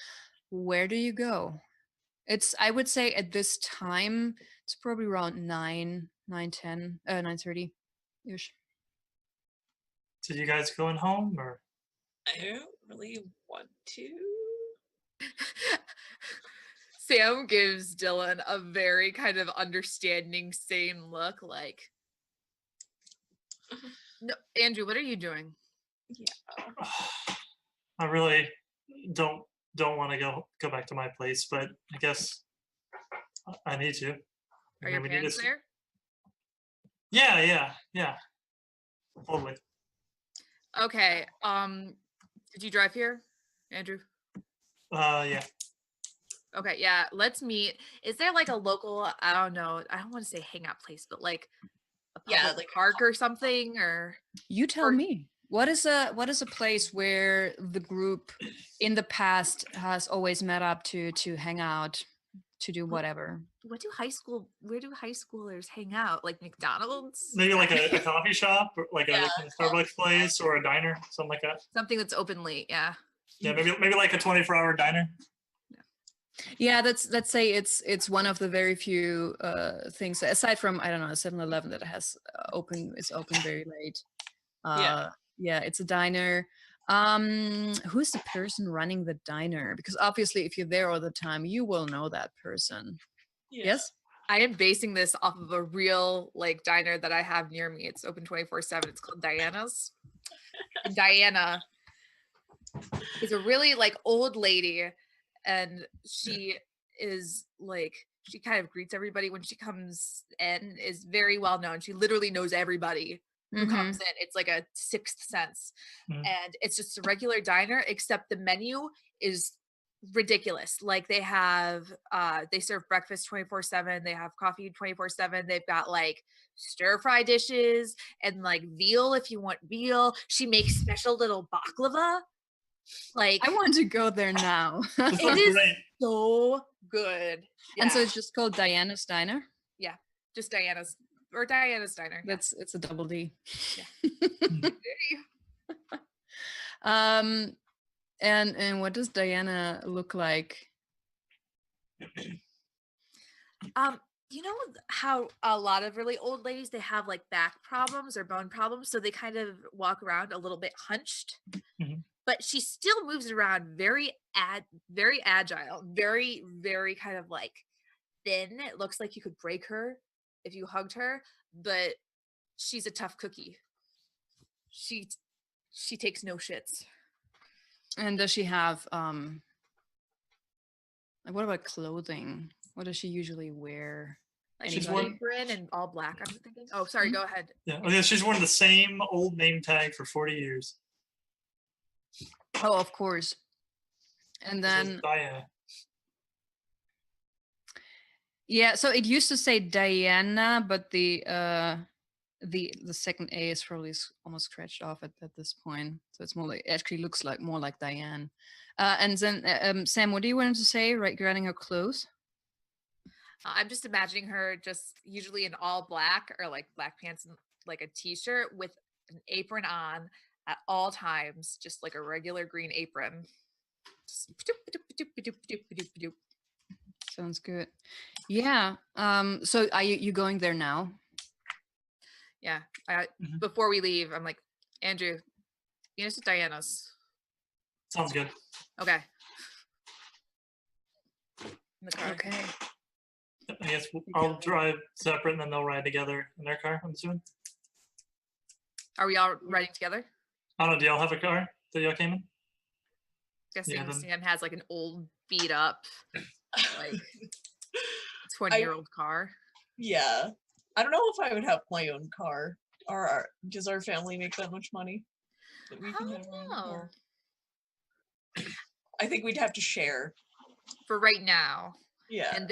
Where do you go? I would say at this time it's probably around 9:30 ish. Did you guys going home or? I don't really want to. Sam gives Dylan a very kind of understanding, sane look, like, no, Andrew, what are you doing? Yeah. I really don't want to go back to my place, but I guess I need to. Are your Maybe need parents to- there? Yeah. Totally. Okay. Did you drive here, Andrew? Yeah. Okay, yeah, let's meet. Is there like a local, I don't know, I don't want to say hangout place, but like a Yeah, public like a park or something, or You tell Or- me. What is a place where the group in the past has always met up to hang out, to do whatever? where do high schoolers hang out? Like McDonald's? Maybe like a coffee shop, or like Yeah, a Starbucks place, or a diner, something like that. Something that's open late, yeah. Yeah, maybe like a 24-hour diner. Yeah, let's say it's one of the very few things aside from, I don't know, 7-Eleven that has is open very late. Yeah. Yeah, it's a diner. Who's the person running the diner? Because obviously, if you're there all the time, you will know that person. yeah. Yes. I am basing this off of a real like diner that I have near me. It's open 24/7. It's called Diana's. And Diana is a really like old lady, and she is like she kind of greets everybody when she comes in, is very well known. She literally knows everybody who comes in. It's like a sixth sense. Mhm. And it's just a regular diner, except the menu is ridiculous. Like they serve breakfast 24/7, they have coffee 24/7, they've got like stir fry dishes and like veal if you want veal. She makes special little baklava. Like I want to go there now. This it sounds is great. so good. And so Yeah, it's just called Diana's Diner. just Diana's Diner. Yeah. It's a double D. Hmm. Um, and what does Diana look like? You know how a lot of really old ladies, they have like back problems or bone problems, so they kind of walk around a little bit hunched. Mhm. But she still moves around very agile, very kind of like thin. It looks like you could break her if you hugged her, but she's a tough cookie. She takes no shits. And does she have like, what about clothing? What does she usually wear? Like She's an one- apron and all black, I'm thinking. Oh, sorry, Mhm. go ahead. Yeah. Oh, yeah. She's worn the same old name tag for 40 years. Oh, of course. And It says then Diana. yeah, so it used to say Diana, but the second A is probably almost scratched off at this point. So it's more like, it actually looks like more like Diane. And then Sam, what do you want to say regarding her clothes? I'm just imagining her just usually in all black or like black pants and like a t-shirt with an apron on at all times, just like a regular green apron. Just Sounds good. Yeah. So are you going there now? yeah. Mhm. Before we leave, I'm like, Andrew, you know, to Diana's. Sounds good. Okay. In the car. Okay. I guess I'll drive separate, and then they'll ride together in their car. I'm assuming. Are we all riding together? I don't know. Do y'all have a car that y'all came in? Guessing then- Sam has like an old beat up like 20-year-old car. Yeah. I don't know if I would have my own car. Or does our family make that much money? That we I can don't have our own know. car? I think we'd have to share. For right now. Yeah. And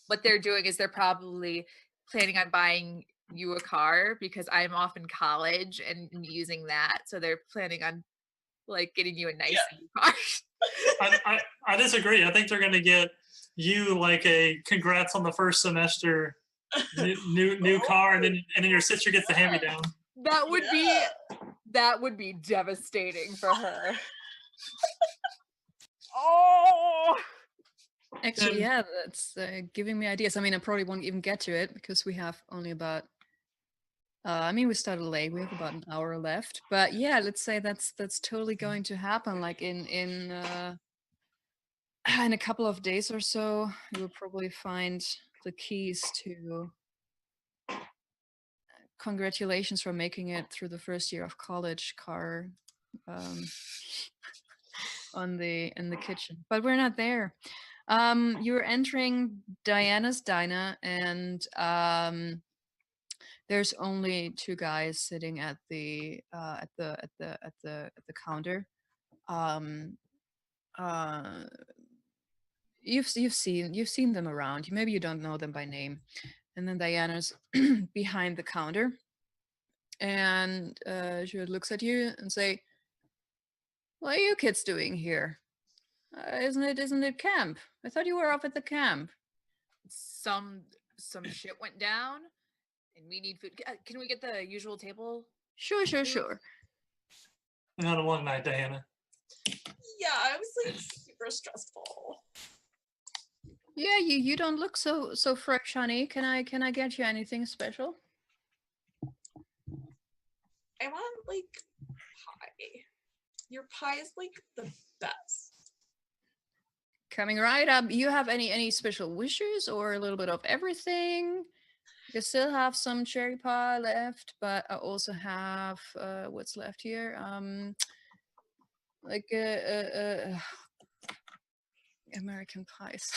what they're doing is they're probably planning on buying you a car because I'm off in college and using that. So they're planning on like getting you a nice new car. I disagree. I think they're going to get you like a congrats on the first semester new car, and then your sister gets the hand me down. That would be devastating for her. Oh. Actually, yeah, that's giving me ideas. I mean, I probably won't even get to it because we have only about. I mean, we started late. We have about an hour left, but yeah, let's say that's totally going to happen. Like in a couple of days or so, we will probably find the keys to. Congratulations for making it through the first year of college car in the kitchen, but we're not there. You're entering Diana's Diner, and there's only two guys sitting at the counter. you've seen them around. Maybe you don't know them by name. And then Diana's behind the counter, and she looks at you and say, "What are you kids doing here? Isn't it camp? I thought you were off at the camp." Some shit went down, and we need food. Can we get the usual table? Sure, food? sure. We had a long night, Diana. Yeah, it was like super stressful. Yeah, you don't look so fresh, honey. Can I get you anything special? I want like pie. Your pie is like the best. Coming right up. You have any special wishes or a little bit of everything? You still have some cherry pie left, but I also have what's left here. Like American pies.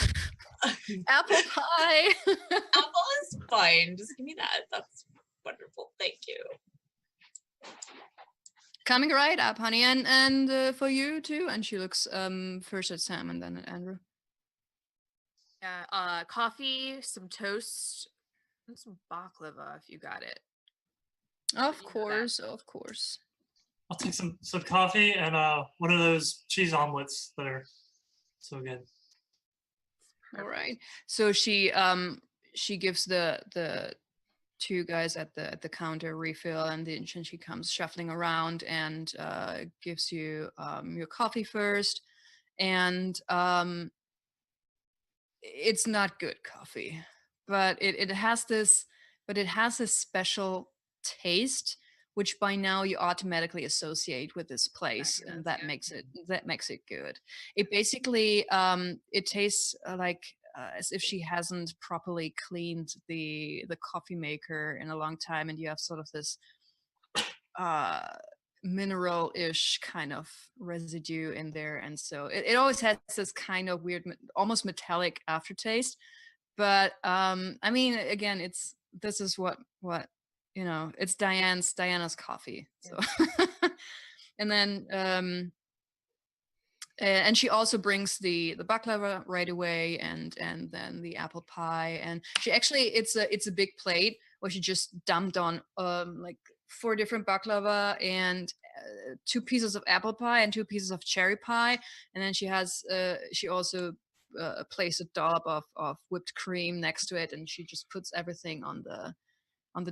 Apple pie. Apple is fine. Just give me that. That's wonderful. Thank you. Coming right up, honey, and for you too. And she looks first at Sam and then at Andrew. Yeah, coffee, some toast, and some baklava if you got it. Of You know that. course, of course. I'll take some coffee and one of those cheese omelets that are so good. All right. So she gives the two guys at the counter refill, and then she comes shuffling around and gives you your coffee first, and it's not good coffee, but it has this special taste which by now you automatically associate with this place, and that makes it good. It basically it tastes like as if she hasn't properly cleaned the coffee maker in a long time, and you have sort of this mineral-ish kind of residue in there, and so it always has this kind of weird almost metallic aftertaste. But I mean, again, this is what you know, it's Diana's coffee. So and then and she also brings the baklava right away, and then the apple pie, and she actually it's a big plate where she just dumped on like 4 different baklava and 2 pieces of apple pie and 2 pieces of cherry pie, and then she has she also placed a dollop of whipped cream next to it, and she just puts everything on the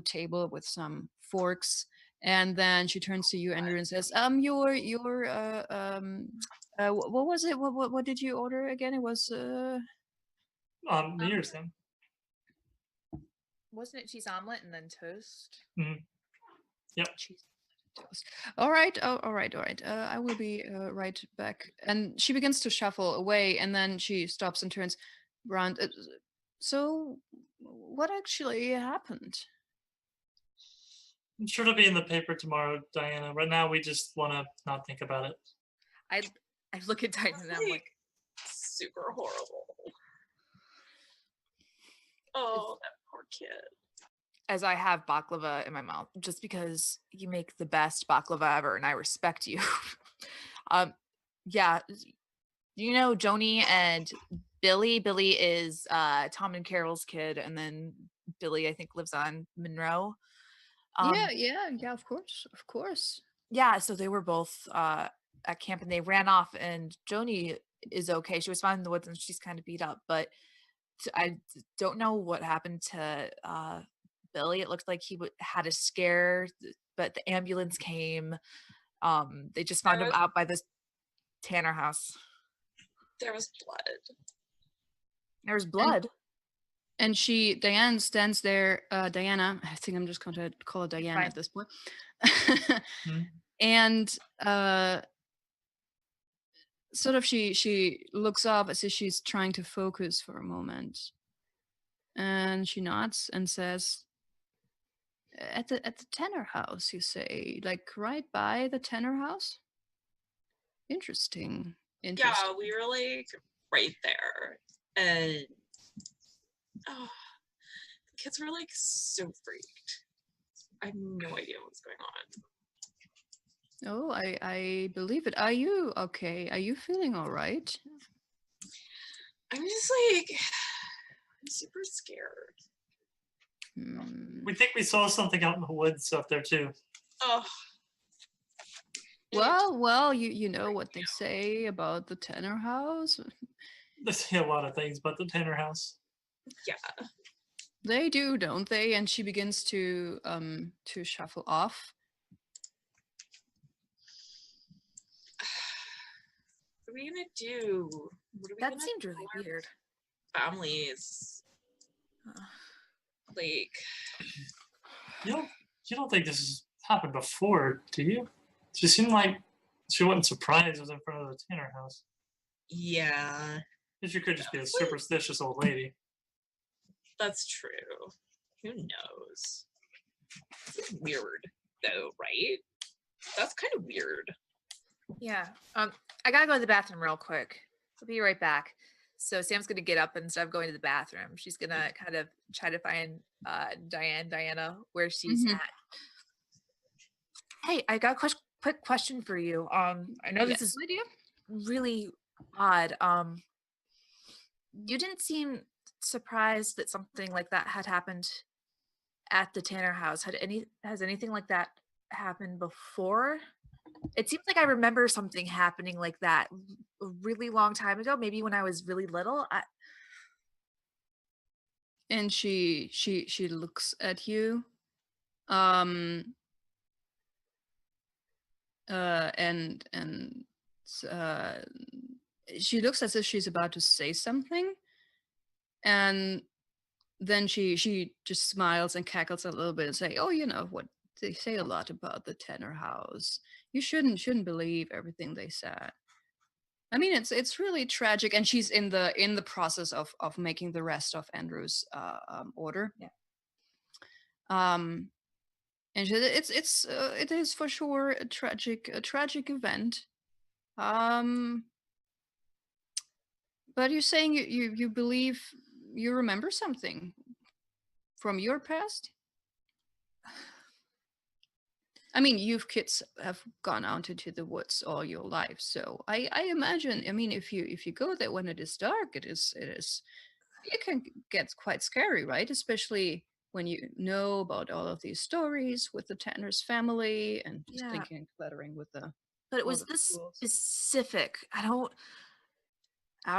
table with some forks, and then she turns to you, Andrew, and says, your what was it? What did you order again? It was New Year's thing. Wasn't it cheese omelet and then toast? Mm-hmm. Yep. Cheese toast. All right. All right. I will be right back. And she begins to shuffle away, and then she stops and turns around. So, what actually happened? I'm sure it'll be in the paper tomorrow, Diana. Right now, we just want to not think about it. I look at Diana and I'm like, super horrible. Oh, that poor kid. as I have baklava in my mouth, just because you make the best baklava ever and I respect you. Yeah, you know Joni and Billy. Billy is Tom and Carol's kid, and then Billy I think lives on Monroe. Yeah, of course. Yeah, so they were both at camp and they ran off, and Joni is okay. She was found in the woods and she's kind of beat up, but I don't know what happened to Billy. It looked like he had a scare, but the ambulance came. They just found him out by this Tanner house. There was blood. There was blood. And Diane stands there. Diana, I think I'm just going to call her Diana at this point. And sort of she looks up as if she's trying to focus for a moment, and she nods and says, at the Tanner house, you say, like right by the Tanner house? Interesting. Yeah, we were like right there, and the kids were like so freaked. I have no idea what's going on. Oh, I believe it. Are you okay? Are you feeling all right? I'm just like, I'm super scared. Hmm. We think we saw something out in the woods up there too. Oh. Well, you know what they say about the Tanner house. They say a lot of things about the Tanner house. Yeah. They do, don't they? And she begins to shuffle off. What are we gonna do? What are we That gonna seemed tell really our weird. families? Like, You don't think this has happened before, do you? She seemed like she wasn't surprised it was in front of the Tanner house. yeah, But she could just be a superstitious old lady. that's true. Who knows? This is weird, though, right? That's kind of weird. Yeah. I gotta go to the bathroom real quick. I'll be right back. So Sam's gonna get up and instead of going to the bathroom, she's gonna kind of try to find Diana, where she's Mhm. at. Hey, I got a quick question for you. I know this Yes, is Lydia. really odd. You didn't seem surprised that something like that had happened at the Tanner house. Has anything like that happened before? It seems like I remember something happening like that a really long time ago, maybe when I was really little. And she looks at you. And uh, she looks as if she's about to say something, and then she just smiles and cackles a little bit and say, "Oh, you know what they say a lot about the Tanner house. You shouldn't believe everything they said. I mean, it's really tragic." And she's in the process of making the rest of Andrew's order. Yeah. And it is for sure a tragic event. Um, but you're saying you believe you remember something from your past? I mean, you kids have gone out into the woods all your life, so I imagine. I mean, if you go there when it is dark, it can get quite scary, right? Especially when you know about all of these stories with the Tanner's family and just Yeah, thinking and cluttering with the but it all was the this fools. specific. I don't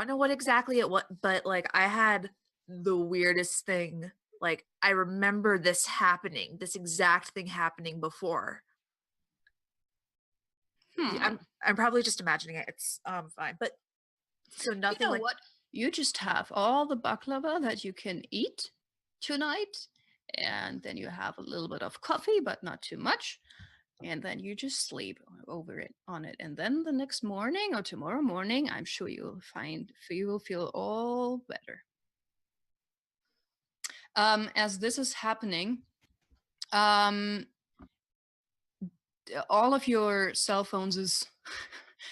know what exactly it was, but like I had the weirdest thing. Like I remember this exact thing happening before. Hmm. I'm probably just imagining it. It's fine. But so You nothing know like what? You just have all the baklava that you can eat tonight, and then you have a little bit of coffee, but not too much, and then you just sleep over it on it. And then the next morning or tomorrow morning, I'm sure you will feel all better. As this is happening, um, all of your cell phones is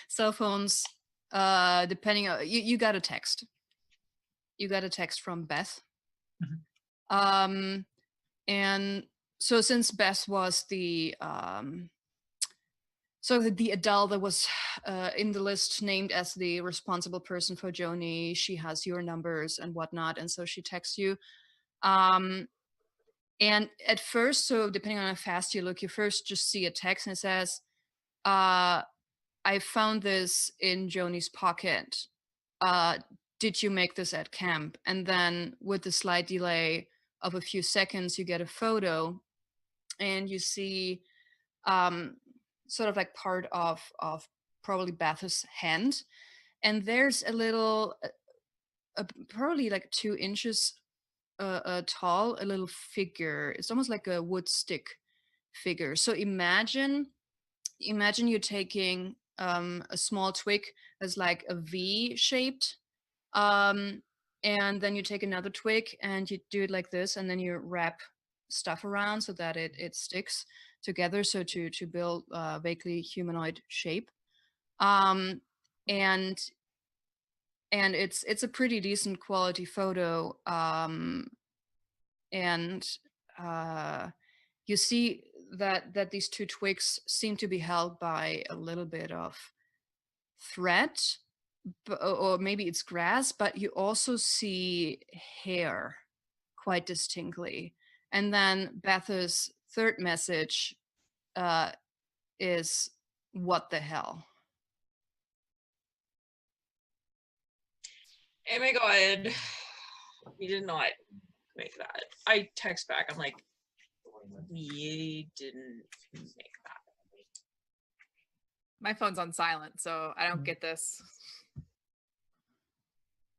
cell phones. Depending on you got a text. You got a text from Beth. Um, and so since Beth was the adult that was in the list named as the responsible person for Joni, she has your numbers and whatnot, and so she texts you. And at first, so depending on how fast you look, you first just see a text and it says, I found this in Joni's pocket. Did you make this at camp? And then with the slight delay of a few seconds, you get a photo and you see sort of like part of probably Beth's hand. And there's a little, probably like 2 inches tall, a little figure. It's almost like a wood stick figure. So imagine you're taking a small twig that's like a V shaped, and then you take another twig and you do it like this, and then you wrap stuff around so that it sticks together, so to build a vaguely humanoid shape. Um, and it's a pretty decent quality photo. And you see that these two twigs seem to be held by a little bit of thread, or maybe it's grass, but you also see hair quite distinctly. And then Beth's third message is, "What the hell?" Oh my god. We did not make that. I text back. I'm like, we didn't make that. My phone's on silent, so I don't get this.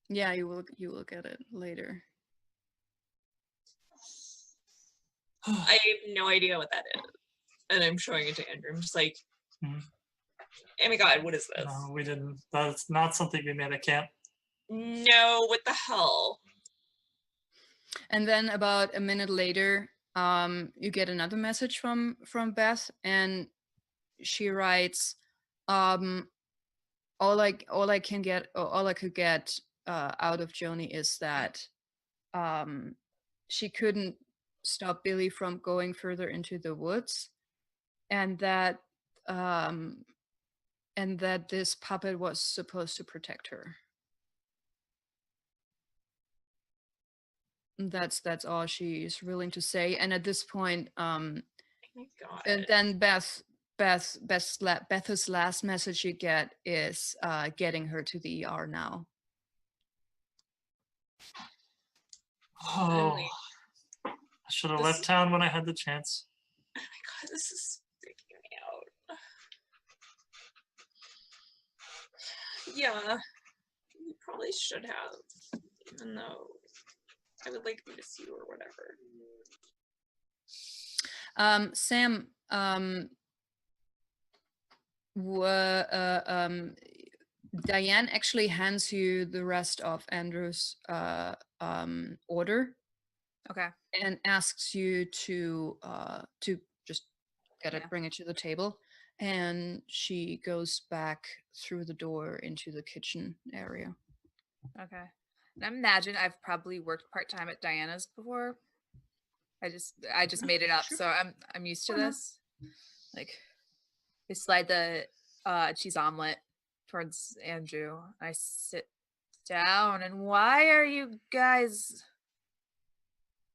Yeah, you will get it later. I have no idea what that is. And I'm showing it to Andrew. I'm just like, Mhm. oh my god, what is this? No, we didn't. That's not something we made at camp. No, what the hell? And then about a minute later, you get another message from Beth, and she writes, all I could get out of Joni is that she couldn't stop Billy from going further into the woods, and that this puppet was supposed to protect her. That's all she's willing to say. And at this point, Oh my god. and then Beth's last message you get is getting her to the ER now. Oh, I should have left town when I had the chance. Oh my god, this is freaking me out. Yeah, you probably should have, even though I would like you to see you or whatever. Sam, Diane actually hands you the rest of Andrew's order Okay. and asks you to just get it, Yeah. bring it to the table. And she goes back through the door into the kitchen area. Okay. And I imagine I've probably worked part-time at Diana's before. I just made it up, Sure. so I'm used to Why not? this. Like, I slide the cheese omelet towards Andrew. I sit down, and why are you guys?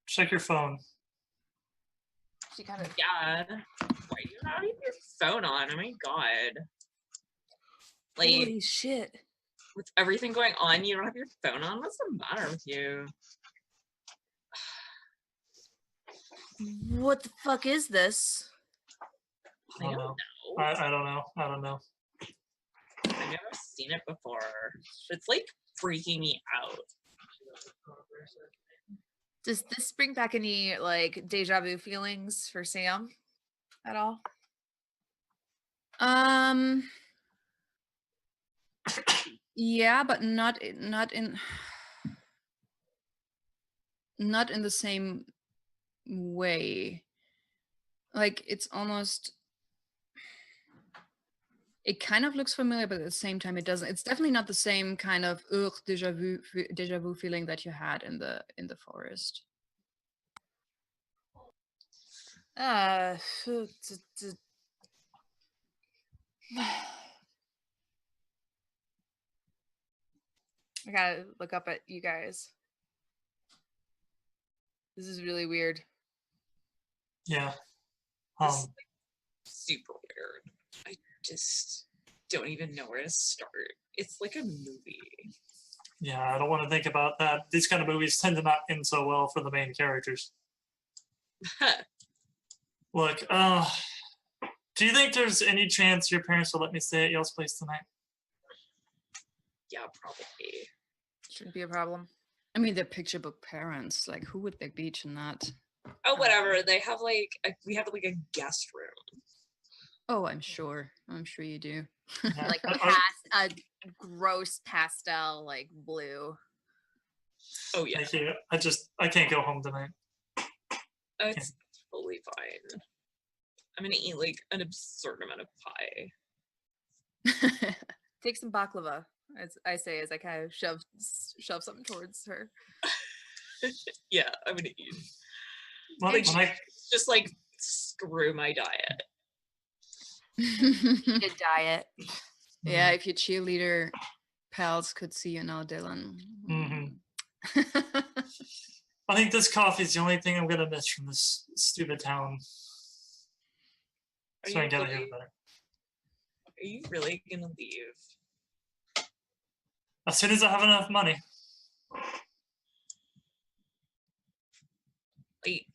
Check your phone. She kind of Yeah. Why do you not have your phone on? Oh my god. Like, holy shit. with everything going on, you don't have your phone on? What's the matter with you? What the fuck is this? I don't know. I don't know. I don't know. I've never seen it before. It's like freaking me out. Does this bring back any like deja vu feelings for Sam at all? Yeah, but not in the same way. Like, it's almost, it kind of looks familiar, but at the same time it doesn't. It's definitely not the same kind of deja vu feeling that you had in the forest. I gotta look up at you guys. This is really weird. Yeah. This is like super weird. I just don't even know where to start. It's like a movie. Yeah, I don't want to think about that. These kind of movies tend to not end so well for the main characters. Look, do you think there's any chance your parents will let me stay at y'all's place tonight? Yeah, probably. Shouldn't be a problem. I mean, they're picture book parents. Like, who would they be to not? Oh, whatever. They have like we have like a guest room. Oh, I'm sure you do. Yeah. Like a gross pastel like blue. Oh yeah. Thank you. I can't go home tonight. Oh, it's totally fine. I'm gonna eat like an absurd amount of pie. Take some baklava, as I say, as I kind of shove something towards her. Yeah, I'm gonna eat. Well, Like, when I, just like screw my diet. Good diet. Yeah, if your cheerleader pals could see you now, Dylan. Mhm. I think this coffee is the only thing I'm gonna miss from this stupid town. Are So I you can get out here really- better. Are you really gonna leave? As soon as I have enough money. Like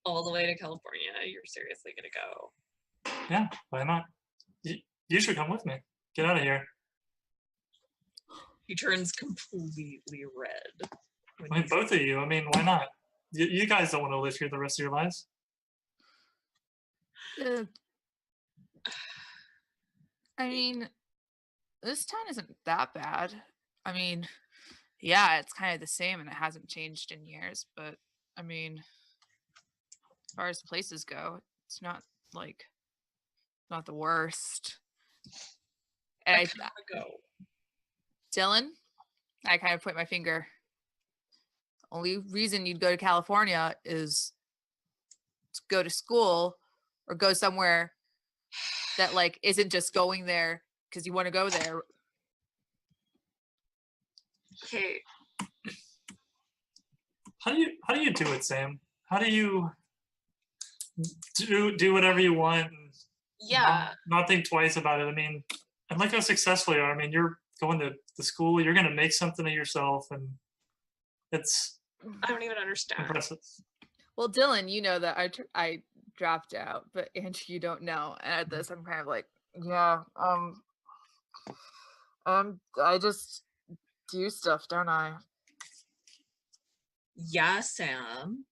all the way to California? You're seriously gonna go? Yeah, why not? You should come with me. Get out of here. He turns completely red. when I mean, he both of you. I mean, why not? You guys don't want to live here the rest of your lives. I mean, this town isn't that bad. I mean, yeah, it's kind of the same and it hasn't changed in years, but I mean, as far as places go, it's not like not the worst. And I I, kind of go. Dylan, I kind of point my finger. Only reason you'd go to California is to go to school or go somewhere that like isn't just going there because you want to go there. Okay, How do you do it, Sam? How do you do whatever you want and yeah. not think twice about it? I mean, and look how successful you are. I mean, you're going to the school, you're gonna make something of yourself, and it's I don't even understand. impressive. Well, Dylan, you know that I dropped out, but Andrew, you don't know. And at this, I'm kind of like, yeah, I just do stuff, don't I? Yeah, Sam.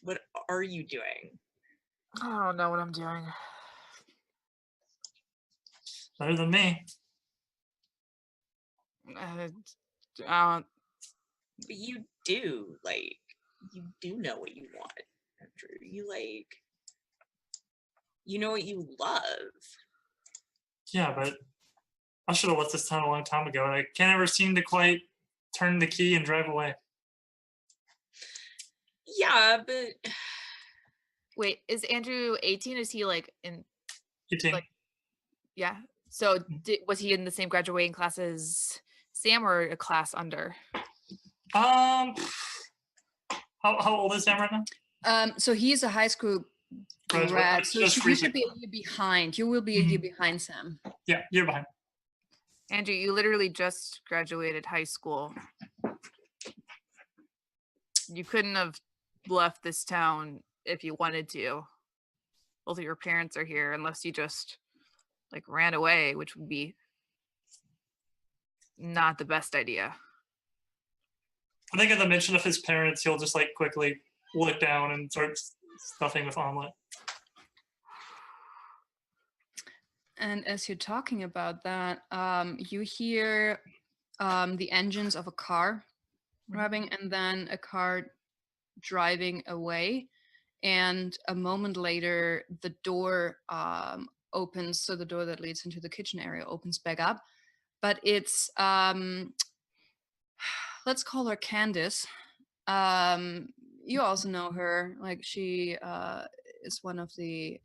What are you doing? I don't know what I'm doing. Better than me. Uh, But you do, like, you do know what you want, Andrew. You know what you love. Yeah, but I should have left this town a long time ago, and I can't ever seem to quite turn the key and drive away. Yeah, but wait, is Andrew 18? Is he like in? 18. Like- Yeah. So was he in the same graduating class as Sam or a class under? How old is Sam right now? So he's a high school Graduate, grad, so just you should recent. be a year behind. You will be a year behind Sam. Yeah, year behind. Andrew, you literally just graduated high school. You couldn't have left this town if you wanted to. Both of your parents are here, unless you just like ran away, which would be not the best idea. I think at the mention of his parents, he'll just like quickly look down and start stuffing with omelet. And as you're talking about that, you hear the engines of a car revving, and then a car driving away. And a moment later, the door opens. So the door that leads into the kitchen area opens back up. But it's, let's call her Candice. You also know her. Like, she is one of the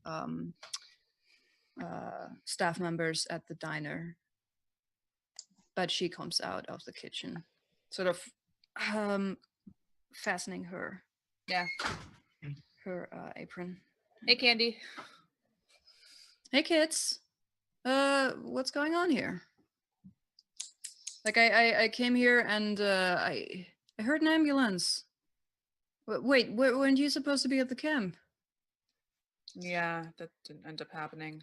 staff members at the diner. But she comes out of the kitchen, sort of fastening her apron. Hey, Candy. Hey kids, what's going on here? Like, I came here and I heard an ambulance. Wait, weren't you supposed to be at the camp? Yeah, that didn't end up happening.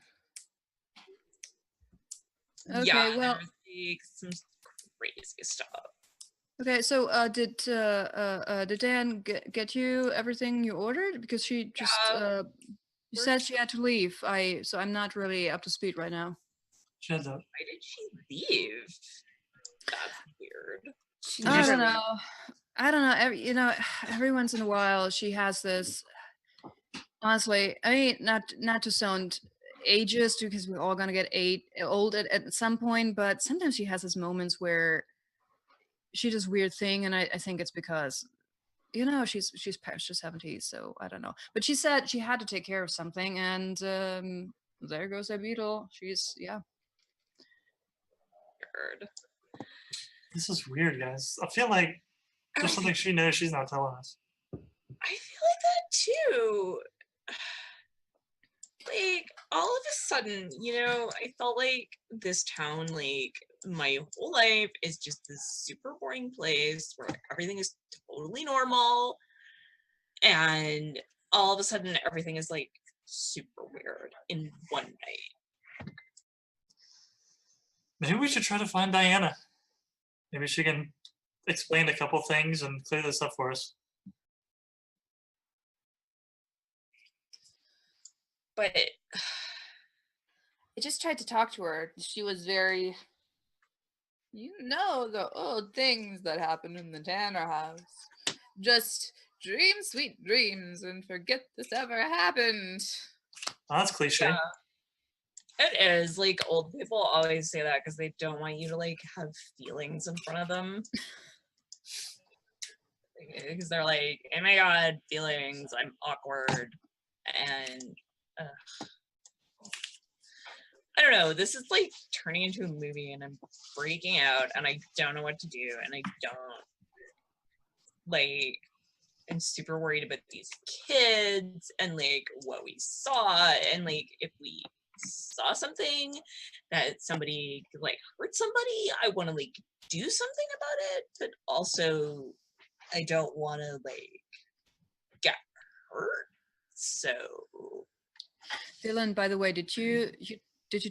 Okay, yeah, well, there was like some crazy stuff. okay, so did Dan get you everything you ordered? Because she just you said she had to leave. So I'm not really up to speed right now. She has a Why did she leave? That's weird. I don't know. I don't know. Every once in a while she has this. Honestly, I mean, not to sound ageist, because we're all gonna get old at some point, but sometimes she has these moments where she does weird thing, and I think it's because she's past the 70s, so I don't know. But she said she had to take care of something, and there goes that beetle. She's Weird. This is weird, guys. I feel like there's something she knows she's not telling us. I feel like that too. Like all of a sudden, I felt like this town, like my whole life is just this super boring place where everything is totally normal, and all of a sudden everything is like super weird in one night. Maybe we should try to find Diana. Maybe she can explain a couple things and clear this up for us. But I just tried to talk to her. She was very, the old things that happen in the Tanner house. Just dream sweet dreams and forget this ever happened. Oh, that's cliche. Yeah. It is. Like, old people always say that because they don't want you to, like, have feelings in front of them. Because they're like, oh my god, feelings, I'm awkward. And, I don't know, this is, like, turning into a movie and I'm freaking out and I don't know what to do and I don't, like, I'm super worried about these kids and, like, what we saw and, like, if we saw something that somebody like hurt somebody, I want to like do something about it, but also I don't want to like get hurt. So Dylan, by the way, did you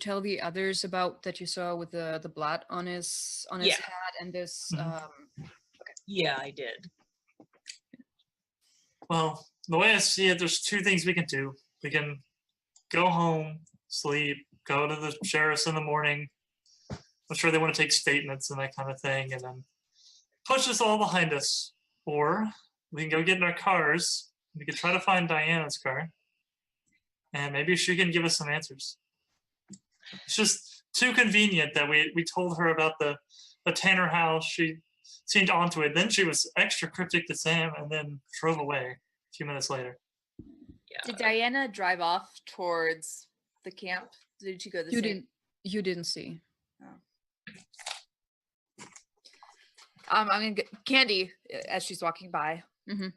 tell the others about that you saw with the blood on his Yeah. hat and this yeah, I did. Well, the way I see it, there's two things we can do. We can go home, sleep, go to the sheriff's in the morning. I'm sure they want to take statements and that kind of thing, and then push this all behind us. Or we can go get in our cars. We can try to find Diana's car, and maybe she can give us some answers. It's just too convenient that we told her about the Tanner house. She seemed onto it. Then she was extra cryptic to Sam, and then drove away a few minutes later. Yeah. Did Diana drive off towards the camp? Did she go the same? You didn't see. I'm gonna get Candy as she's walking by. Mm-hmm.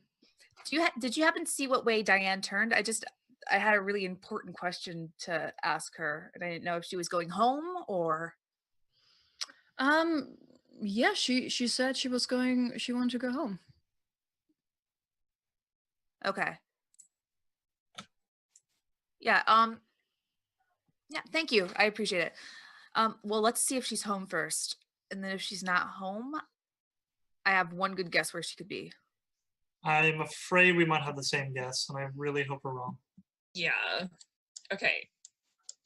Did you happen to see what way Diane turned? I had a really important question to ask her, and I didn't know if she was going home or. Yeah, she said she wanted to go home. Okay. Yeah, yeah, thank you. I appreciate it. Well, let's see if she's home first. And then if she's not home, I have one good guess where she could be. I'm afraid we might have the same guess, and I really hope we're wrong. Yeah. Okay.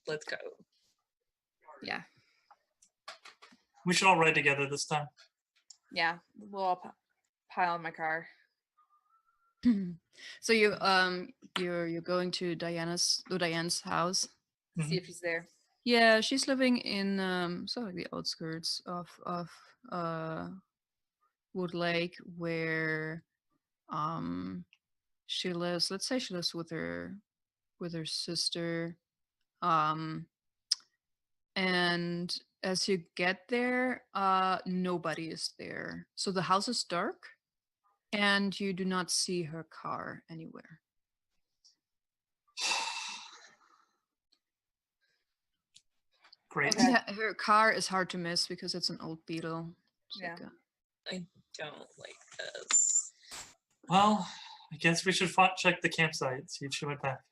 Let's go. Yeah. We should all ride together this time. Yeah. We'll all pile in my car. So you're going to Diane's house. See if she's there. Yeah, she's living in sort of the outskirts of Woodlake, where she lives. Let's say she lives with her sister. And as you get there, nobody is there. So the house is dark, and you do not see her car anywhere. Great. Okay. And her car is hard to miss because it's an old Beetle. It's Yeah. like a- I don't like this. Well, I guess we should check the campsite, see if she went back.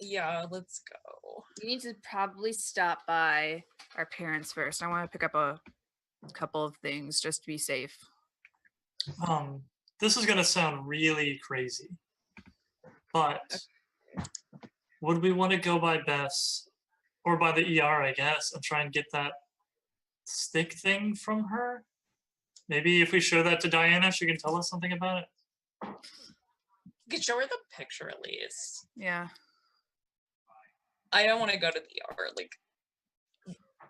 Yeah, let's go. We need to probably stop by our parents first. I want to pick up a couple of things just to be safe. This is gonna sound really crazy, but would we want to go by Bess or by the ER, I guess, and try and get that stick thing from her? Maybe if we show that to Diana, she can tell us something about it. You could show her the picture at least. Yeah. I don't want to go to the ER. Like,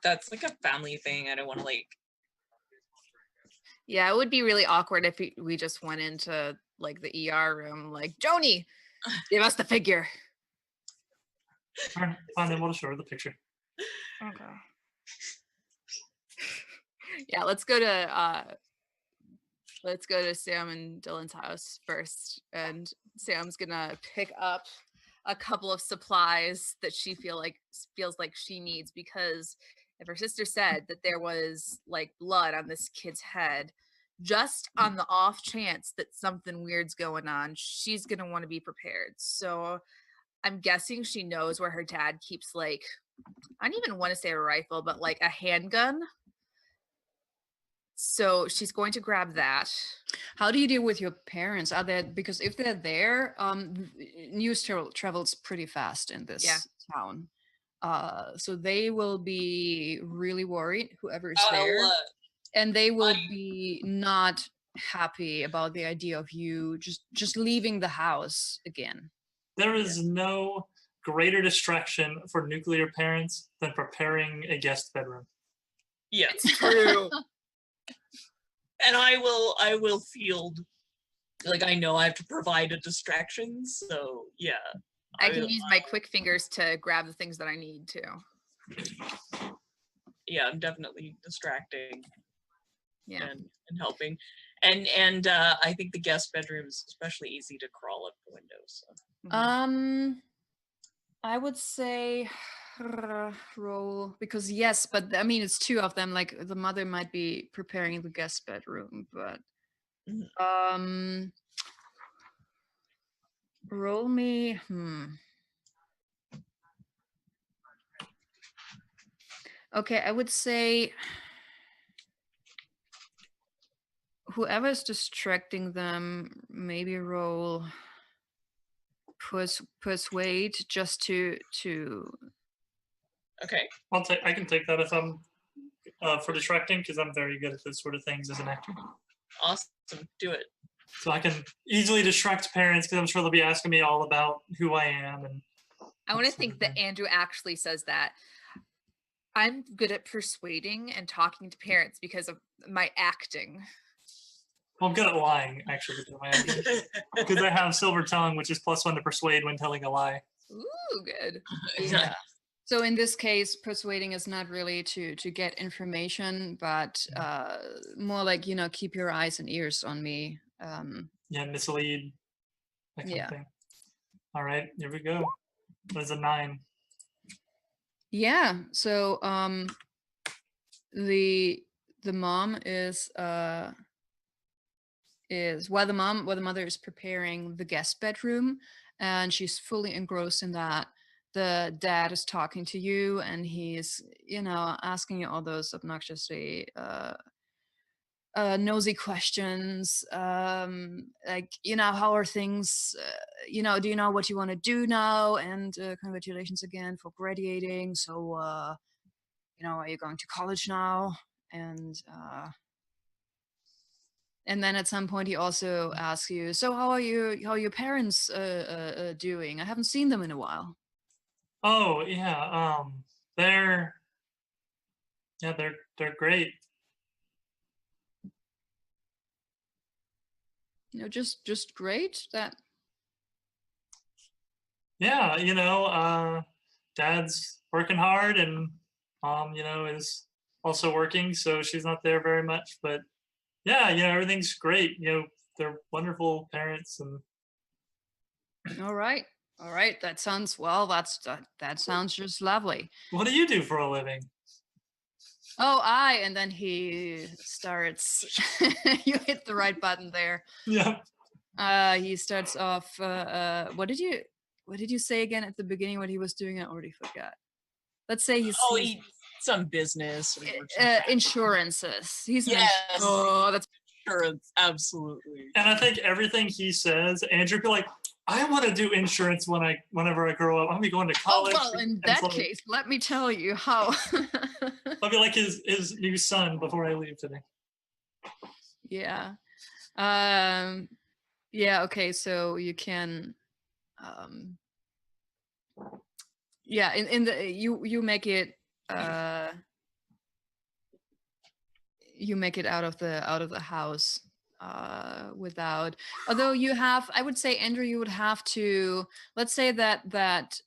that's like a family thing. I don't want to like. Yeah, it would be really awkward if we just went into like the ER room, like, Joni, give us the figure. All right, fine, then we'll show her the picture. Okay. Yeah, let's go to Sam and Dylan's house first, and Sam's gonna pick up a couple of supplies that she feels like she needs, because if her sister said that there was like blood on this kid's head, just on the off chance that something weird's going on, she's gonna want to be prepared. So I'm guessing she knows where her dad keeps, like, I don't even want to say a rifle, but like a handgun. So she's going to grab that. How do you deal with your parents? Are they, because if they're there, news travels pretty fast in this town. So they will be really worried, whoever is there, and they will be not happy about the idea of you just leaving the house again. There is no greater distraction for nuclear parents than preparing a guest bedroom. Yeah. It's true. And I will field, like, I know I have to provide a distraction, so yeah. I can use my quick fingers to grab the things that I need too. Yeah, I'm definitely distracting. Yeah. And helping. And I think the guest bedroom is especially easy to crawl up the windows. So. I would say roll, because yes, but I mean it's two of them. Like the mother might be preparing the guest bedroom, but roll me. Okay, I would say whoever's distracting them, maybe roll persuade just to Okay. I can take that if I'm for distracting, because I'm very good at this sort of things as an actor. Awesome. Do it. So I can easily distract parents, because I'm sure they'll be asking me all about who I am. And I want to think that Andrew actually says that. I'm good at persuading and talking to parents because of my acting. Well, I'm good at lying, actually, because I have silver tongue, which is +1 to persuade when telling a lie. Ooh, good. Yeah. So in this case, persuading is not really to get information, but more like, keep your eyes and ears on me. Yeah, mislead. That kind of thing. All right, here we go. There's a 9. Yeah. So the mom is while the mother is preparing the guest bedroom and she's fully engrossed in that, the dad is talking to you and he's asking you all those obnoxiously nosy questions, like, how are things, do you know what you want to do now, and congratulations again for graduating. So are you going to college now? And then at some point he also asks you, so how are your parents doing? I haven't seen them in a while. Oh yeah, they're great. Just great. That. Yeah, dad's working hard, and mom, is also working, so she's not there very much. But yeah, everything's great. They're wonderful parents, and All right. That sounds that sounds just lovely. What do you do for a living? Oh, and then he starts. You hit the right button there. Yeah. He starts off. What did you say again at the beginning? What he was doing? I already forgot. Let's say he's some business. Insurances. He's yes. That's insurance, absolutely. And I think everything he says, Andrew be like, I want to do insurance whenever I grow up. I'll be going to college. Oh, well, in that case, let me tell you how. I'll be like his new son before I leave today. Yeah. Yeah, okay, so you can yeah, in the you make it you make it out of the house without. Although you have, I would say, Andrew, you would have to. Let's say that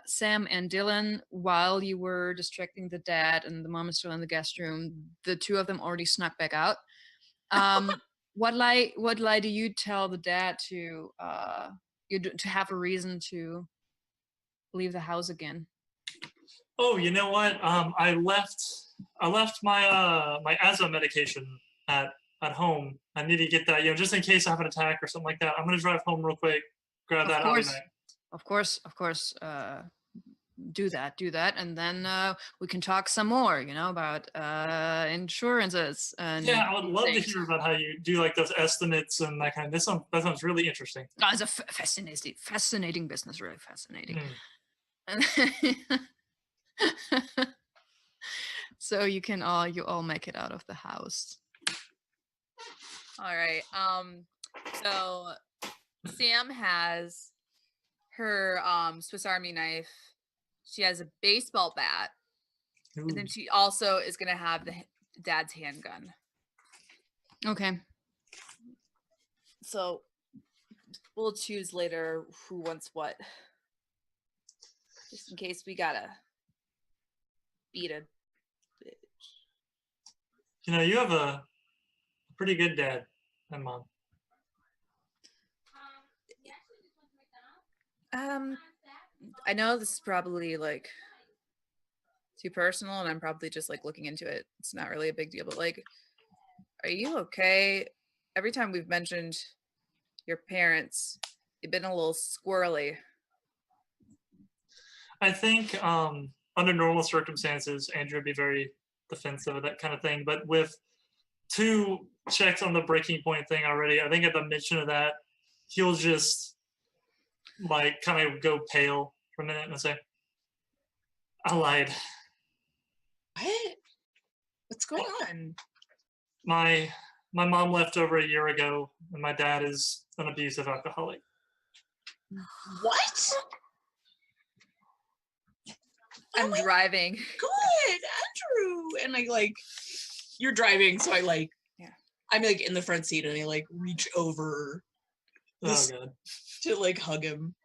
Sam and Dylan, while you were distracting the dad and the mom is still in the guest room, the two of them already snuck back out. What lie do you tell the dad to to have a reason to leave the house again? Oh, you know what? I left my asthma medication at home. I need to get that, just in case I have an attack or something like that. I'm gonna drive home real quick, grab that. I'll be back. Of course. Do that, and then we can talk some more, about insurances and Yeah, I would love to things. hear about how you do like those estimates and that kind of. That sounds really interesting. Oh, it's a fascinating business, really fascinating. Hmm. So you all make it out of the house. All right. So Sam has her Swiss Army knife. She has a baseball bat, and then Ooh. she also is gonna have the dad's handgun. Okay. So we'll choose later who wants what, just in case we gotta beat a bitch. You have a pretty good dad and mom. I know this is probably like too personal, and I'm probably just like looking into it. It's not really a big deal, but like, are you okay? Every time we've mentioned your parents, you've been a little squirrely. I think under normal circumstances, Andrew would be very defensive of that kind of thing. But with 2 checks on the breaking point thing already, I think at the mention of that, he'll just like kind of go pale for a minute and say, "I lied. What? What's going on? My mom left over a year ago, and my dad is an abusive alcoholic." What? I'm driving. Good, Andrew. And I like, you're driving, so I like, Yeah. I'm like in the front seat, and I like reach over Oh god. to like hug him.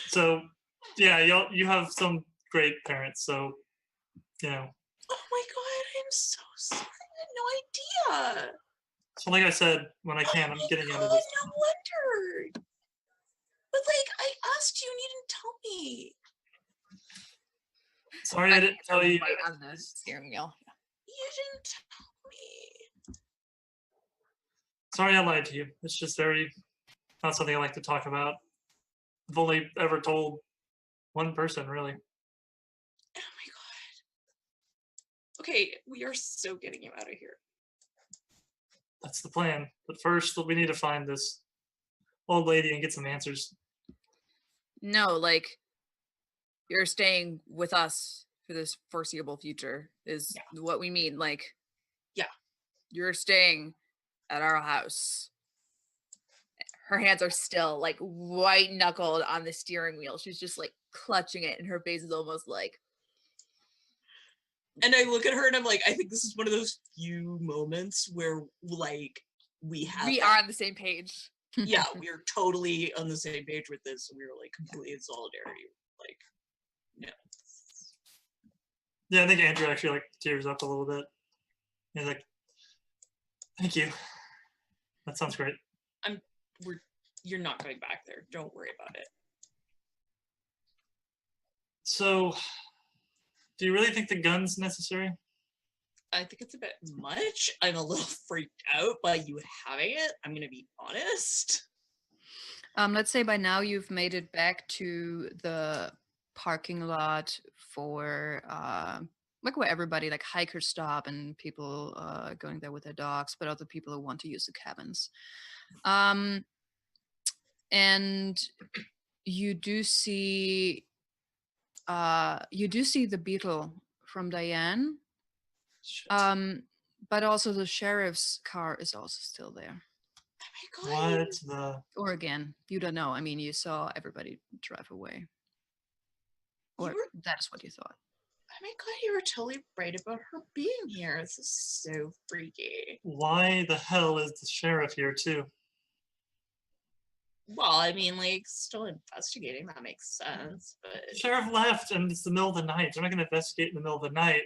So yeah, you have some great parents. So Oh my god, I'm so sorry. I had no idea. so like I said, when I can, I'm getting out of this. No wonder. But like, I asked you and you didn't tell me. Sorry I didn't tell you. Right on the steering wheel. You didn't tell me. Sorry I lied to you. It's just not something I like to talk about. I've only ever told one person, really. Oh my god. Okay, we are so getting you out of here. That's the plan. But first, we need to find this old lady and get some answers. No, like, you're staying with us for this foreseeable future is what we mean. Like, yeah, you're staying at our house. Her hands are still like white knuckled on the steering wheel. She's just like clutching it, and her face is almost like. And I look at her and I'm like, I think this is one of those few moments where like we are on the same page. Yeah, we are totally on the same page with this. We were like completely in solidarity. Like, no. Yeah, I think Andrew actually like tears up a little bit. He's like, "Thank you. That sounds great." You're not going back there. Don't worry about it. So, do you really think the gun's necessary? I think it's a bit much. I'm a little freaked out by you having it. I'm gonna be honest. Let's say by now you've made it back to the parking lot for like where everybody like hikers stop and people going there with their dogs, but other people who want to use the cabins. And you do see the beetle from Diane. Shit. But also the sheriff's car is also still there. Oh my god. What the? Or again, you don't know. I mean, you saw everybody drive away. Or that is what you thought. Oh my god, you were totally right about her being here. This is so freaky. Why the hell is the sheriff here too? Well, I mean, like, still investigating, that makes sense, but The sheriff left and it's the middle of the night. They're not gonna investigate in the middle of the night.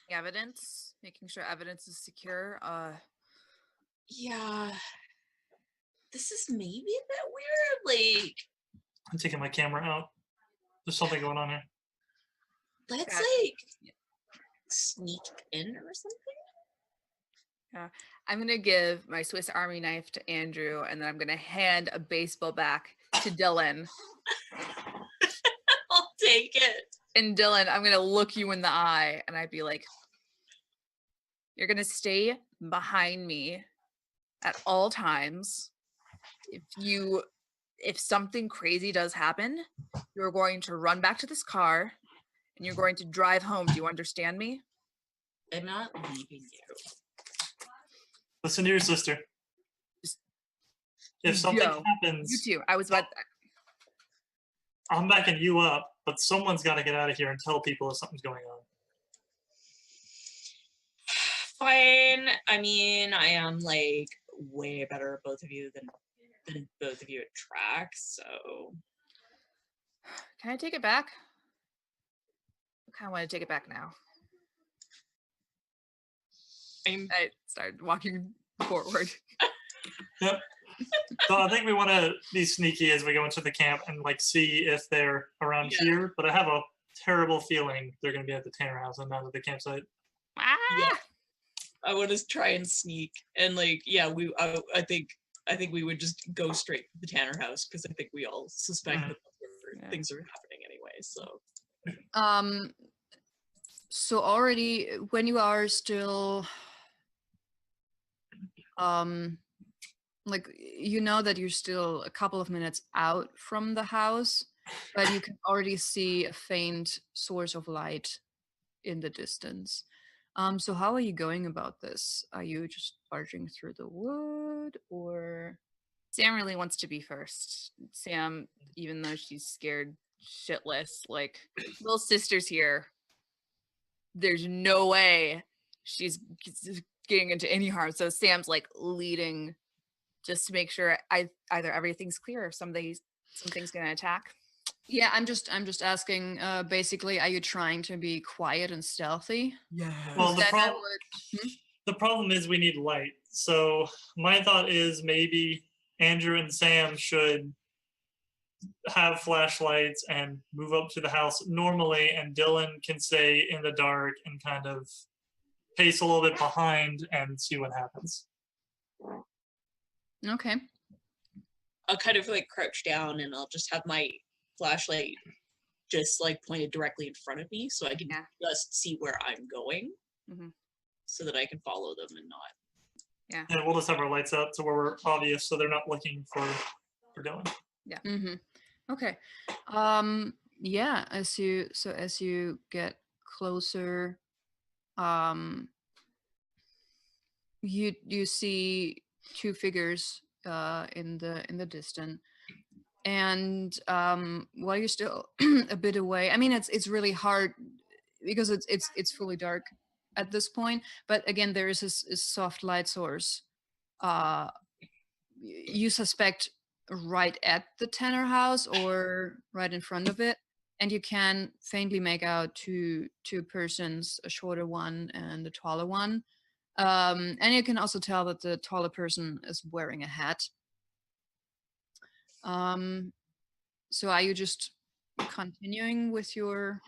Evidence, making sure evidence is secure. yeah. This is maybe a bit weird. Like, I'm taking my camera out. There's something going on here. let's Yeah. like sneak in or something. I'm gonna give my Swiss Army knife to Andrew, and then I'm gonna hand a baseball bat to Dylan. I'll take it. And Dylan, I'm gonna look you in the eye, and I'd be like, "You're gonna stay behind me at all times. If something crazy does happen, you're going to run back to this car, and you're going to drive home. Do you understand me?" I'm not leaving you. Listen to your sister. Just- If something Yo, happens, You too. I was about. I'm backing you up, but someone's got to get out of here and tell people if something's going on. Fine. I mean, I am like way better at both of you than both of you at track, so Can I take it back? I kind of want to take it back now. I started walking forward. Yep. So I think we want to be sneaky as we go into the camp and like see if they're around Yeah. here. But I have a terrible feeling they're going to be at the Tanner house and not at the campsite. Ah! yeah. I want to try and sneak and like I think we would just go straight to the Tanner house because I think we all suspect Mhm. that Yeah. things are happening anyway. So So already when you are still like you know that you're still a couple of minutes out from the house, but you can already see a faint source of light in the distance. So how are you going about this? Are you just barging through the wood or Sam really wants to be first. Sam, even though she's scared shitless, like little sister's here. There's no way she's getting into any harm. So Sam's like leading just to make sure either everything's clear or something's gonna attack. yeah, I'm just asking basically are you trying to be quiet and stealthy? Yeah. Well, Then I would the problem is we need light. So my thought is maybe Andrew and Sam should have flashlights and move up to the house normally, and Dylan can stay in the dark and kind of pace a little bit behind and see what happens. Okay. I'll kind of like crouch down and I'll just have my flashlight just like pointed directly in front of me so I can Yeah. just see where I'm going Mhm. so that I can follow them and not. And we'll just have our lights up to where we're obvious so they're not looking for Dylan. Mm-hmm. Okay. Yeah, as you get closer, you see two figures in the distance. And while you're still a bit away, I mean it's really hard because it's fully dark at this point, but again there is a soft light source you suspect right at the Tanner house or right in front of it, and you can faintly make out two persons, a shorter one and a taller one. And you can also tell that the taller person is wearing a hat. So are you just continuing with your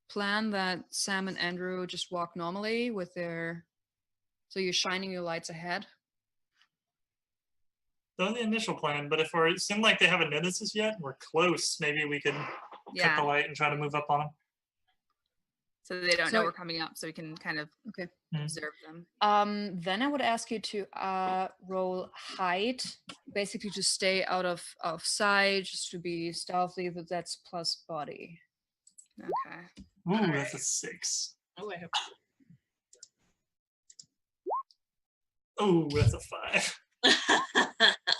plan that Sam and Andrew just walk normally with their, so you're shining your lights ahead? That was the initial plan, but if it seemed like they haven't noticed us yet, we're close. Maybe we could cut Yeah. the light and try to move up on them. So they don't know So- we're coming up, so we can kind of Okay. observe them. Then I would ask you to roll hide, basically to stay out of sight, just to be stealthy. But that's plus body. Okay. Ooh, that's a 6. Oh, I hope. Ooh, that's a 5.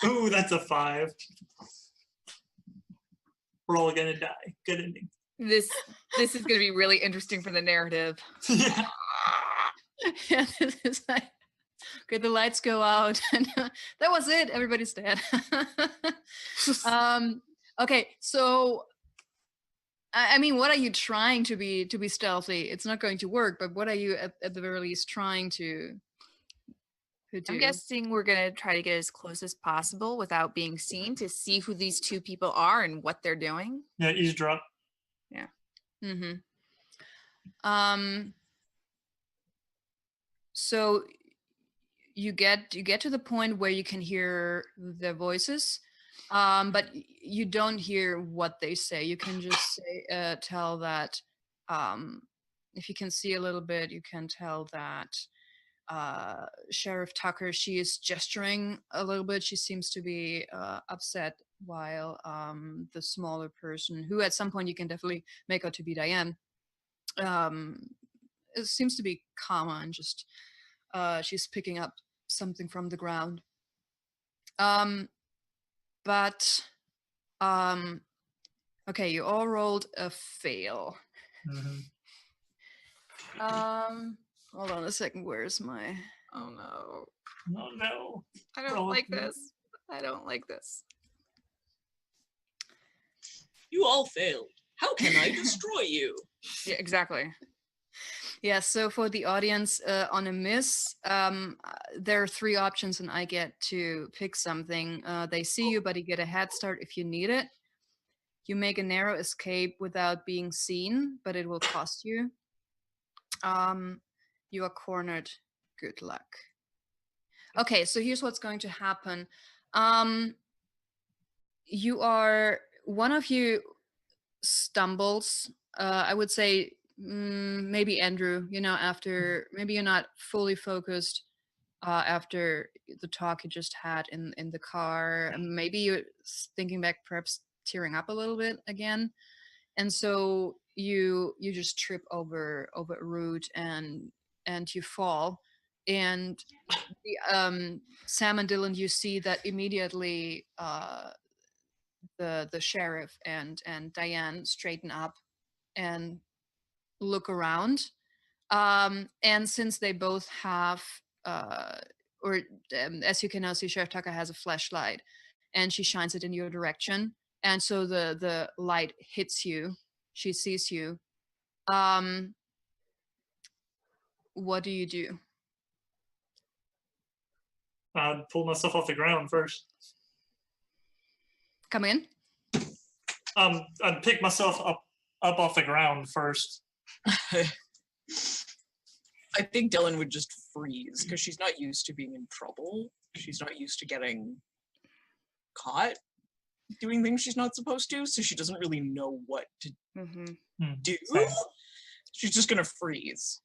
Ooh, that's a 5. We're all gonna die. Good ending. This is going to be really interesting for the narrative. Yeah. Yeah, this is like, okay, the lights go out, and that was it. Everybody's dead. Okay, so I mean, what are you trying to be stealthy? It's not going to work, but what are you at the very least trying to do? I'm guessing we're going to try to get as close as possible without being seen to see who these two people are and what they're doing. Yeah, eavesdrop. Mm-hmm. So you get to the point where you can hear their voices, but you don't hear what they say. You can just tell that if you can see a little bit, you can tell that Sheriff Tucker, she is gesturing a little bit. She seems to be upset, while the smaller person, who at some point you can definitely make out to be Diane, it seems to be calmer and just she's picking up something from the ground. But okay, you all rolled a fail. Hold on a second. Where's my? Oh no! Oh no! I don't like this. I don't like this. You all failed. How can I destroy you? Yeah, exactly. Yeah, so for the audience, on a miss, there are 3 options, and I get to pick something. They see you, but you get a head start if you need it. You make a narrow escape without being seen, but it will cost you. You are cornered. Good luck. Okay, so here's what's going to happen. One of you stumbles. I would say maybe Andrew, after maybe you're not fully focused after the talk you just had in the car. Maybe you're thinking back, perhaps tearing up a little bit again, and so you just trip over a root and you fall. And Sam and Dylan, you see that immediately the sheriff and Diane straighten up and look around. And since they both have, as you can now see, Sheriff Tucker has a flashlight, and she shines it in your direction. And so the light hits you. She sees you. What do you do? I'd pull myself off the ground first. Come in. I'd pick myself up off the ground first. I think Dylan would just freeze because she's not used to being in trouble. She's not used to getting caught doing things she's not supposed to, so she doesn't really know what to do. Same. She's just gonna freeze.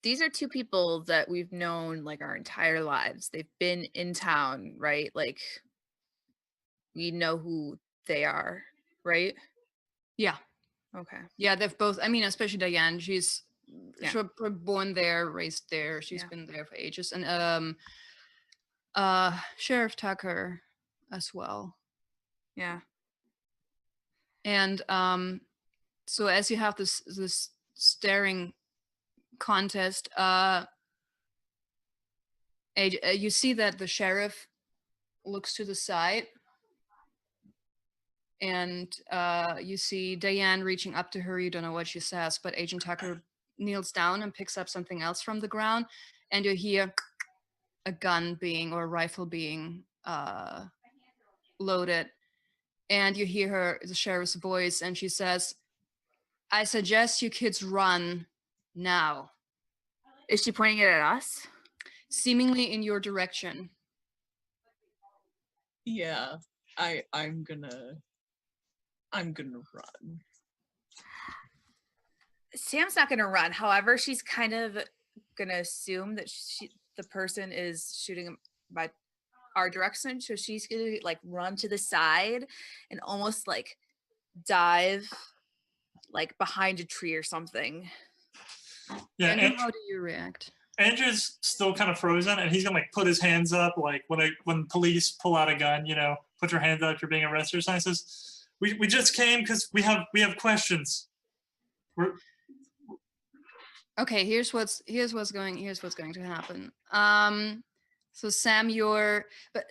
These are 2 people that we've known like our entire lives. They've been in town, right? Like we know who they are, right? Yeah. Okay. Yeah, they've both. I mean, especially Diane. She's Yeah. born there, raised there. She's been there for ages, and Sheriff Tucker as well. Yeah. And so as you have this staring contest, you see that the sheriff looks to the side, and you see Diane reaching up to her. You don't know what she says, but Agent Tucker kneels down and picks up something else from the ground, and you hear a gun or a rifle being loaded, and you hear the sheriff's voice, and she says, "I suggest you kids run now." Is she pointing it at us? Seemingly in your direction. Yeah, I'm gonna run. Sam's not gonna run. However, she's kind of gonna assume that the person is shooting by our direction, so she's gonna like run to the side and almost like dive like behind a tree or something. Yeah, Andrew, how do you react? Andrew's still kind of frozen, and he's gonna like put his hands up, like when police pull out a gun, put your hands up, you're being arrested or something. Says, We just came because we have questions. We're, Okay, here's what's going to happen. So Sam,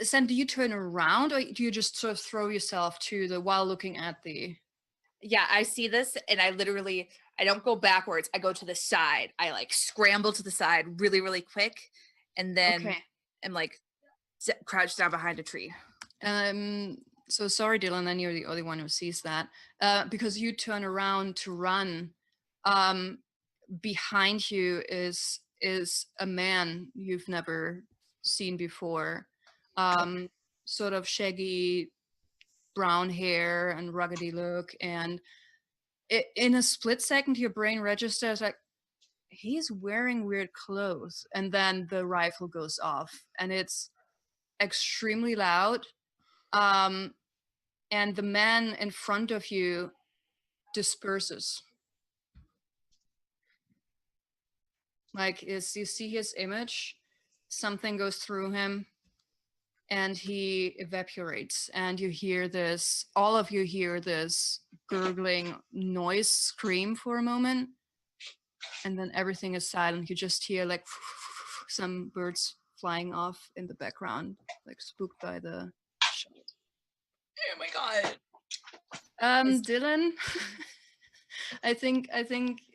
Sam, do you turn around or do you just sort of throw yourself to the while looking at the? Yeah, I see this and I don't go backwards. I go to the side. I like scramble to the side really, really quick. And then Okay. I'm like crouched down behind a tree. So sorry, Dylan, then you're the only one who sees that. Because you turn around to run, behind you is a man you've never seen before. Sort of shaggy brown hair and ruggedy look, and in a split second your brain registers like he's wearing weird clothes, and then the rifle goes off and it's extremely loud. And the man in front of you disperses. Like, you see his image, something goes through him, and he evaporates. And you hear this, all of you hear this gurgling noise scream for a moment, and then everything is silent. You just hear like some birds flying off in the background, like spooked by the shot. Oh my god. Dylan, I think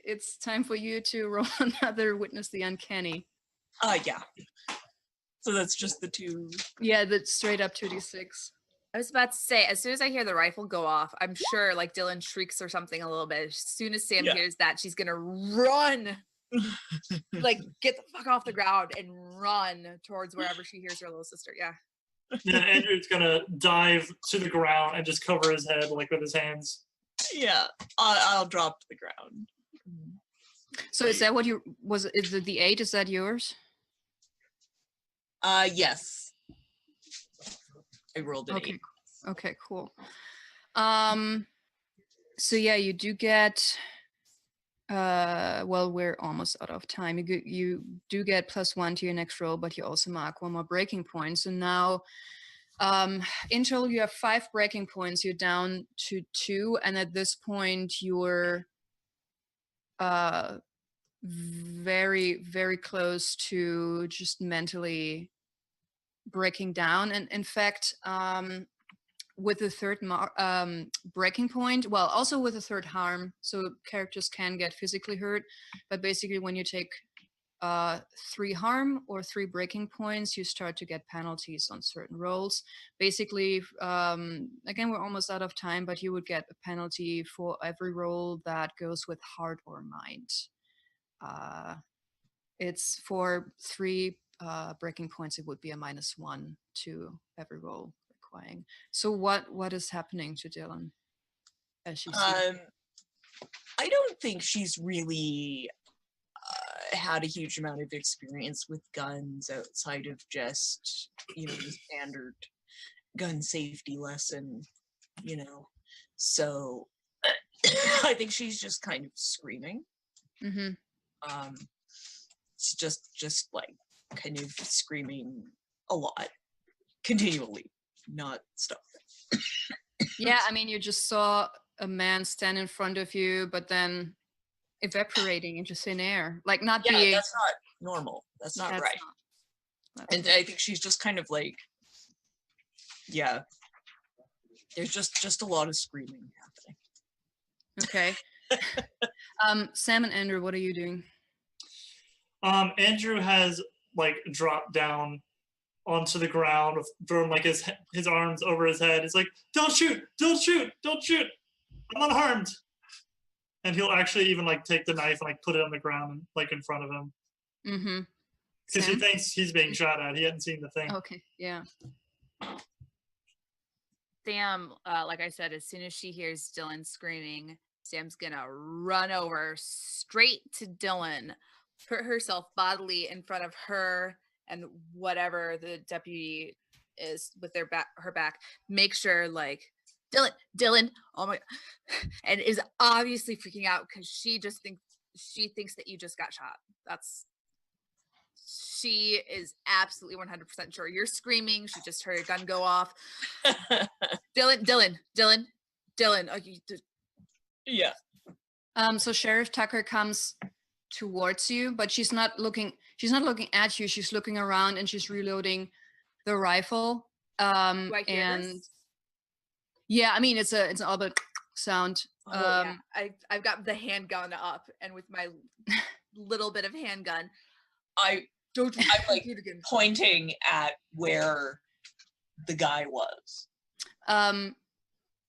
it's time for you to roll another Witness the Uncanny. Yeah. So that's just the 2. Yeah, that's straight up 2d6. I was about to say, as soon as I hear the rifle go off, I'm sure like Dylan shrieks or something a little bit. As soon as Sam hears that, she's gonna run, like get the fuck off the ground and run towards wherever she hears her little sister. Yeah. yeah, Andrew's gonna dive to the ground and just cover his head like with his hands. Yeah, I'll drop to the ground. So is that what you was? Is the D8? Is that yours? Yes. I rolled an 8. Okay, cool. So yeah, you do get. Well, we're almost out of time. You do get +1 to your next roll, but you also mark 1 more breaking point. So now, in total, you have 5 breaking points. You're down to 2, and at this point, you're very, very close to just mentally breaking down. And in fact, with the third breaking point, well, also with the third harm, so characters can get physically hurt, but basically when you take 3 harm or 3 breaking points, you start to get penalties on certain rolls. Basically, again, we're almost out of time, but you would get a penalty for every roll that goes with heart or mind. It's for 3 breaking points, it would be a -1 to every roll requiring. So what is happening to Dylan as she sees? I don't think she's really had a huge amount of experience with guns outside of just, the standard gun safety lesson, So I think she's just kind of screaming. Mm-hmm. It's just like kind of screaming a lot, continually, not stopping. Yeah, I mean, you just saw a man stand in front of you, but then evaporating into thin air, like not being. That's not normal. That's not right. And I think she's just kind of like, there's just a lot of screaming happening. Okay. Sam and Andrew, what are you doing? Andrew has like dropped down onto the ground, thrown like his arms over his head. He's like, "Don't shoot! Don't shoot! Don't shoot! I'm unharmed." And he'll actually even like take the knife and like put it on the ground like in front of him. Mm-hmm. Because he thinks he's being shot at. He hadn't seen the thing. Okay, yeah. Sam, like I said, as soon as she hears Dylan screaming, Sam's gonna run over straight to Dylan, put herself bodily in front of her and whatever the deputy is with her back, make sure like Dylan, oh my, and is obviously freaking out because she thinks that you just got shot. She is absolutely 100% sure. You're screaming. She just heard a gun go off. Dylan, Dylan, Yeah. So Sheriff Tucker comes towards you, but she's not looking at you. She's looking around and she's reloading the rifle. do I hear And this? yeah, I mean it's an audible sound. Oh, yeah. I've got the handgun up, and with my little bit of handgun, I'm like do it again. pointing at where the guy was.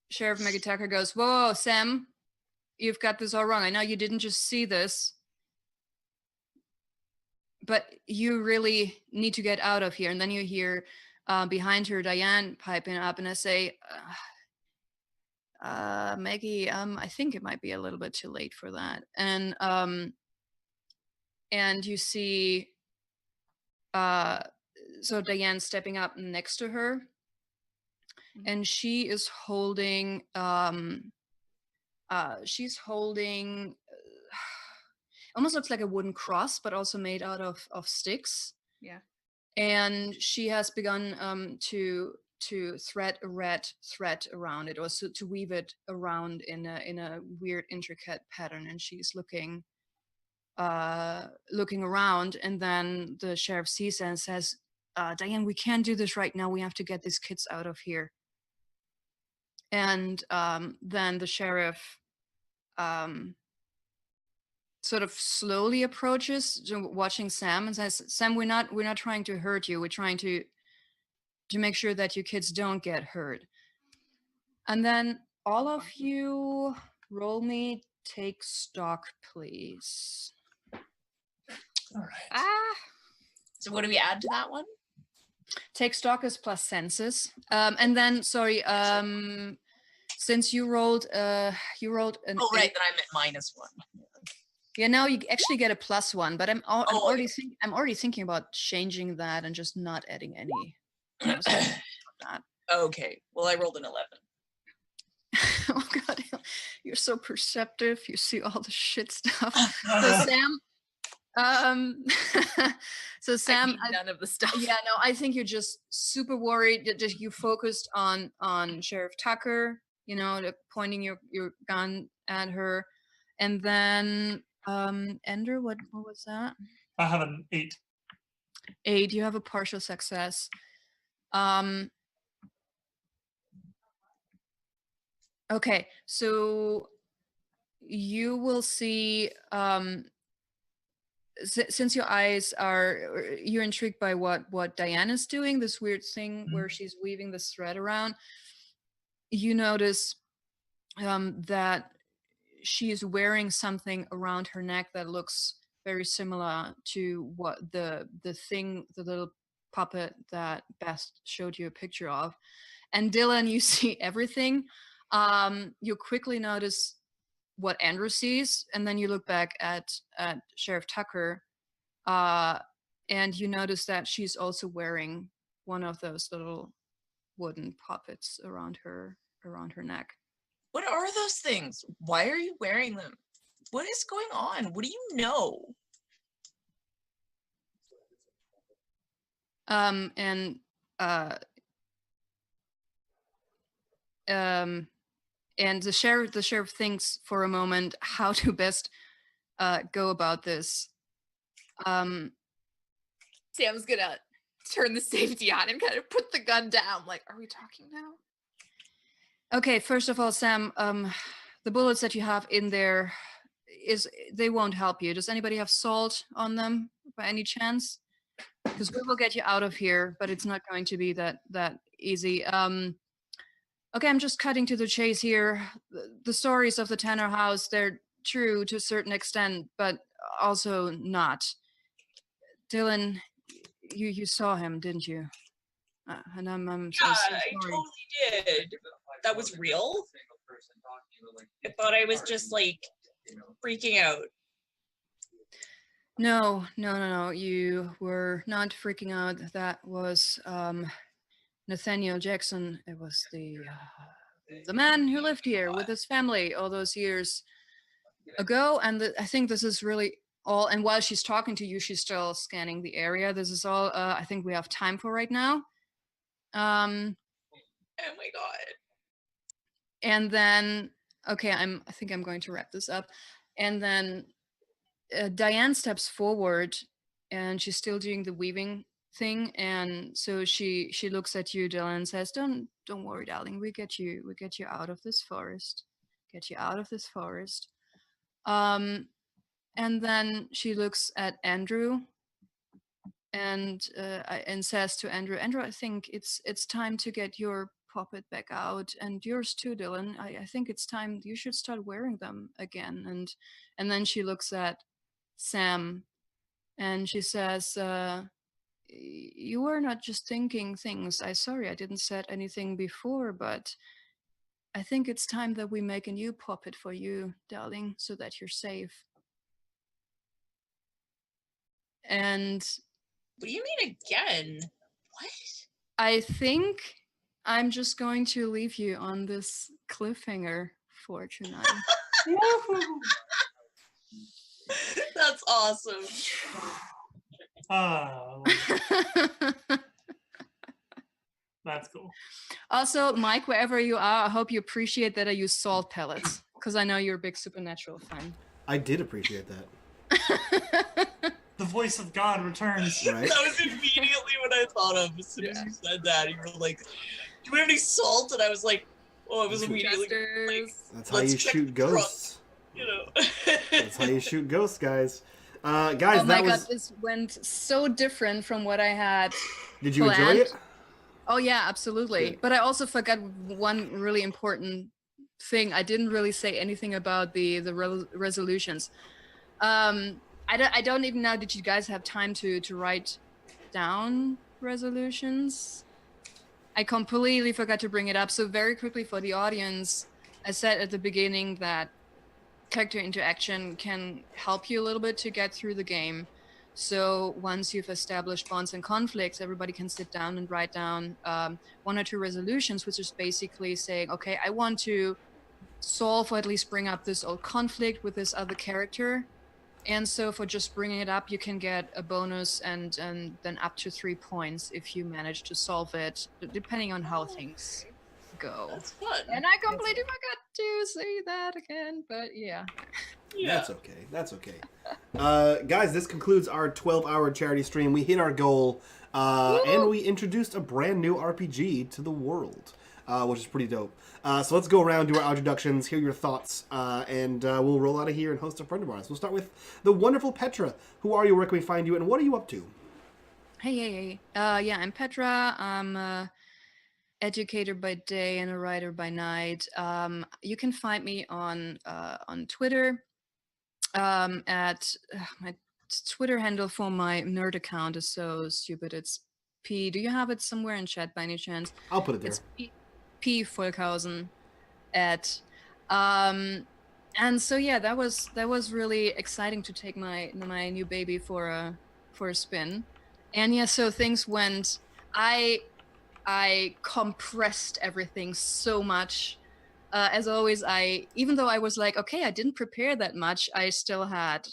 Sheriff Maggie Tucker goes, whoa, Sam, you've got this all wrong. I know you didn't just see this, but you really need to get out of here. And then you hear behind her Diane piping up, and I say, Maggie, I think it might be a little bit too late for that. And you see so Diane stepping up next to her, and she is holding almost looks like a wooden cross, but also made out of sticks. Yeah. And she has begun to thread a red thread around it, or so to weave it around in a weird intricate pattern. And she's looking around, and then the sheriff sees and says, Diane, we can't do this right now. We have to get these kids out of here. And then the sheriff sort of slowly approaches, watching Sam, and says, Sam, we're not trying to hurt you. We're trying to make sure that your kids don't get hurt. And then all of you roll me take stock, please. All right. So what do we add to that one? Take stock is plus senses. And then, sorry, since you rolled an Oh, right, 8. then I'm at -1. Yeah, now you actually get a +1, but I'm already okay. I'm already thinking about changing that and just not adding any. That. Okay, well, I rolled an 11. Oh God, you're so perceptive. You see all the shit stuff. So Sam, so Sam, I see none of the stuff. yeah, no, I think you're just super worried. Just you focused on Sheriff Tucker, pointing your gun at her, and then Ender, what was that? I have an 8. 8. You have a partial success. Okay, so you will see. Since your eyes you're intrigued by what Diana's doing, this weird thing where she's weaving this thread around. You notice that she is wearing something around her neck that looks very similar to what the little puppet that Beth showed you a picture of. And Dylan, you see everything. You quickly notice what Andrew sees, and then you look back at Sheriff Tucker, and you notice that she's also wearing one of those little wooden puppets around her neck. What are those things? Why are you wearing them? What is going on? What do you know? And the sheriff thinks for a moment how to best go about this. Sam's gonna turn the safety on and kind of put the gun down. Like, are we talking now? Okay, first of all, Sam, the bullets that you have in there they won't help you. Does anybody have salt on them by any chance? Because we will get you out of here, but it's not going to be that easy. Okay, I'm just cutting to the chase here. The stories of the Tanner house, they're true to a certain extent, but also not. Dylan, you saw him, didn't you? And I'm so sorry. I totally did. That was real. I thought I was just like freaking out. No. You were not freaking out. That was Nathaniel Jackson. It was the man who lived here with his family all those years ago. And I think this is really all. And while she's talking to you, she's still scanning the area. This is all I think we have time for right now. Oh my God. and then okay, I think I'm going to wrap this up, and then Diane steps forward, and she's still doing the weaving thing, and so she looks at you, Dylan, and says, "Don't worry, darling. We get you out of this forest. Get you out of this forest." And then she looks at Andrew, and says to Andrew, "Andrew, I think it's time to get your puppet back out, and yours too, Dylan. I think it's time you should start wearing them again." And then she looks at Sam, and she says, "You are not just thinking things. Sorry I didn't said anything before, but I think it's time that we make a new puppet for you, darling, so that you're safe." And What do you mean again? What? I think I'm just going to leave you on this cliffhanger for tonight. That's awesome. Oh, that's cool. Also, Mike, wherever you are, I hope you appreciate that I use salt pellets, because I know you're a big Supernatural fan. I did appreciate that. The voice of God returns. Right? That was immediately what I thought of as soon as you said that. You were like, "Do we have any salt?" And I was like, "Oh, I was immediately like, That's how let's you check shoot the ghosts. you know." That's how you shoot ghosts, guys. Guys, Oh my that god, was. this went so different from what I had Did you enjoy planned. it? Oh yeah, absolutely. Good. But I also forgot one really important thing. I didn't really say anything about the resolutions. I don't even know. Did you guys have time to write down resolutions? I completely forgot to bring it up. So very quickly for the audience, I said at the beginning that character interaction can help you a little bit to get through the game. So once you've established bonds and conflicts, everybody can sit down and write down 1 or 2 resolutions, which is basically saying, okay, I want to solve or at least bring up this old conflict with this other character. And so for just bringing it up, you can get a bonus and then up to 3 points if you manage to solve it, depending on how things go. That's fun. And I completely forgot to say that again, but yeah. That's okay. That's okay. Guys, this concludes our 12-hour charity stream. We hit our goal, and we introduced a brand new RPG to the world, which is pretty dope. So let's go around, do our introductions, hear your thoughts, and we'll roll out of here and host a friend of ours. We'll start with the wonderful Petra. Who are you, where can we find you, and what are you up to? Hey. Yeah, I'm Petra. I'm a educator by day and a writer by night. You can find me on Twitter at my Twitter handle for my nerd account is so stupid. It's P. Do you have it somewhere in chat by any chance? I'll put it there. It's P Volkhausen at. And so yeah, that was really exciting to take my new baby for a spin. And yeah, so things went. I compressed everything so much. As always, even though I was like, okay, I didn't prepare that much, I still had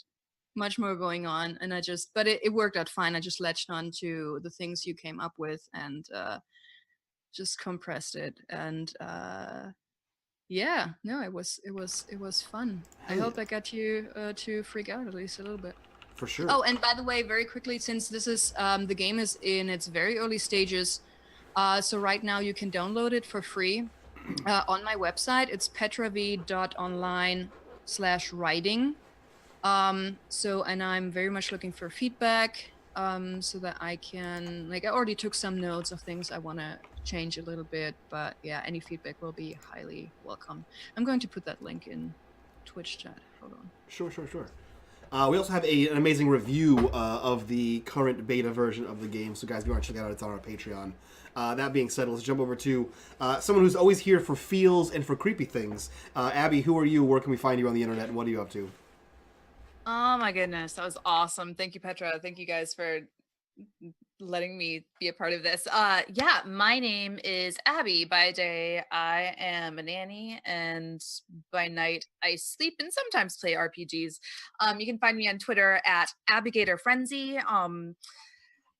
much more going on, and but it worked out fine. I just latched on to the things you came up with and just compressed it. And yeah, no, it was fun. I hope I got you to freak out at least a little bit. For sure. Oh, and by the way, very quickly, since this is the game is in its very early stages. So right now you can download it for free on my website. It's petrav.online/writing. And I'm very much looking for feedback so that I can, I already took some notes of things I want to change a little bit, but yeah, any feedback will be highly welcome. I'm going to put that link in Twitch chat. Hold on. Sure. We also have an amazing review of the current beta version of the game. So guys, if you want to check that out, it's on our Patreon. That being said, let's jump over to someone who's always here for feels and for creepy things. Abby, who are you? Where can we find you on the internet? And what are you up to? Oh my goodness, that was awesome. Thank you, Petra. Thank you guys for letting me be a part of this. Yeah, my name is Abby. By day, I am a nanny, and by night, I sleep and sometimes play RPGs. You can find me on Twitter at AbbyGatorFrenzy.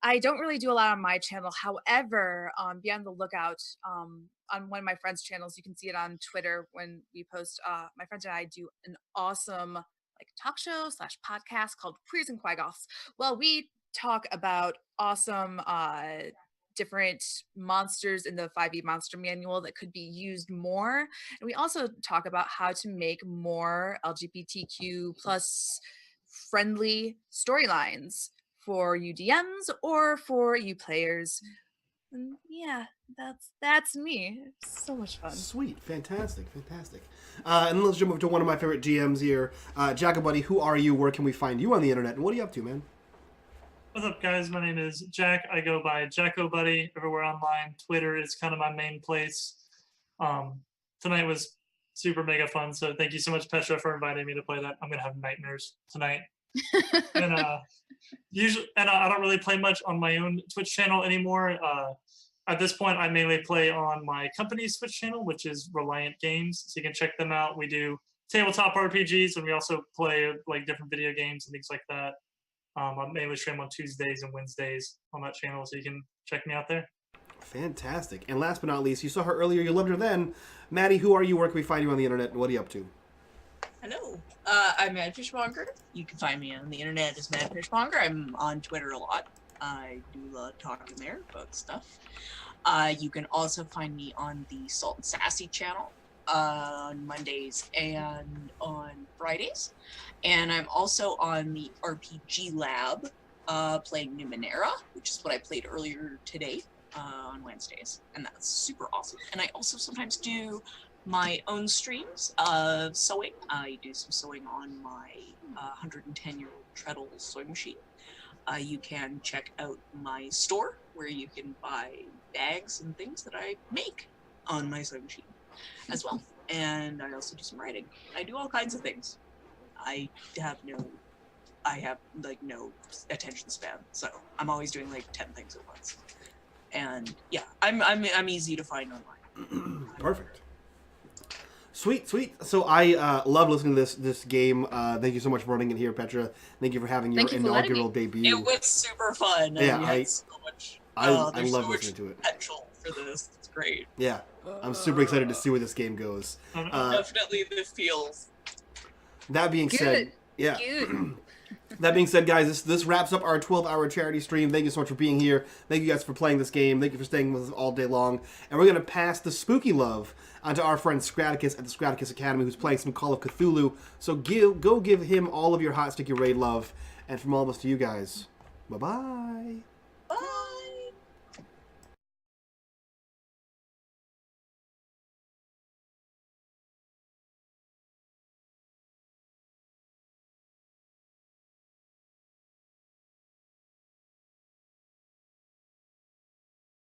I don't really do a lot on my channel. However, be on the lookout on one of my friends' channels. You can see it on Twitter when we post. My friends and I do an awesome like talk show / podcast called Queers and Quagoffs. Well, we talk about awesome different monsters in the 5e monster manual that could be used more, and we also talk about how to make more LGBTQ plus friendly storylines for you DMs or for you players. And yeah, that's me. It's so much fun. Sweet, fantastic. And then let's jump over to one of my favorite GMs here, Jacobuddy. Who are you? Where can we find you on the internet? And what are you up to, man? What's up, guys? My name is Jack. I go by JackoBuddy everywhere online. Twitter is kind of my main place. Tonight was super mega fun, so thank you so much, Petra, for inviting me to play that. I'm gonna have nightmares tonight. And usually, I don't really play much on my own Twitch channel anymore. At this point, I mainly play on my company's Twitch channel, which is Reliant Games. So you can check them out. We do tabletop RPGs, and we also play like different video games and things like that. I mainly stream on Tuesdays and Wednesdays on that channel, so you can check me out there. Fantastic. And last but not least, you saw her earlier, you loved her then. Maddie, who are you? Where can we find you on the internet? And what are you up to? Hello, I'm Mad Fishmonger. You can find me on the internet as Mad Fishmonger. I'm on Twitter a lot. I do a lot of talking there about stuff. You can also find me on the Salt and Sassy channel on Mondays and on Fridays. And I'm also on the RPG Lab playing Numenera, which is what I played earlier today on Wednesdays. And that's super awesome. And I also sometimes do my own streams of sewing. I do some sewing on my 110-year-old treadle sewing machine. You can check out my store where you can buy bags and things that I make on my sewing machine as well. And I also do some writing. I do all kinds of things. I have no attention span, so I'm always doing like 10 things at once. And yeah, I'm easy to find online. Perfect. Sweet. So I love listening to this game. Thank you so much for running it here, Petra. Thank you for having your Thank you for letting inaugural me. debut. It was super fun. Yeah, and you had so much. I there's love so much listening to it. potential for this. It's great. Yeah, I'm super excited to see where this game goes. Definitely the feels. That being said, yeah. Good. That being said, guys, this wraps up our 12-hour charity stream. Thank you so much for being here. Thank you guys for playing this game. Thank you for staying with us all day long. And we're going to pass the spooky love onto our friend Scraticus at the Scraticus Academy, who's playing some Call of Cthulhu. So go give him all of your hot sticky raid love. And from all of us to you guys, bye-bye.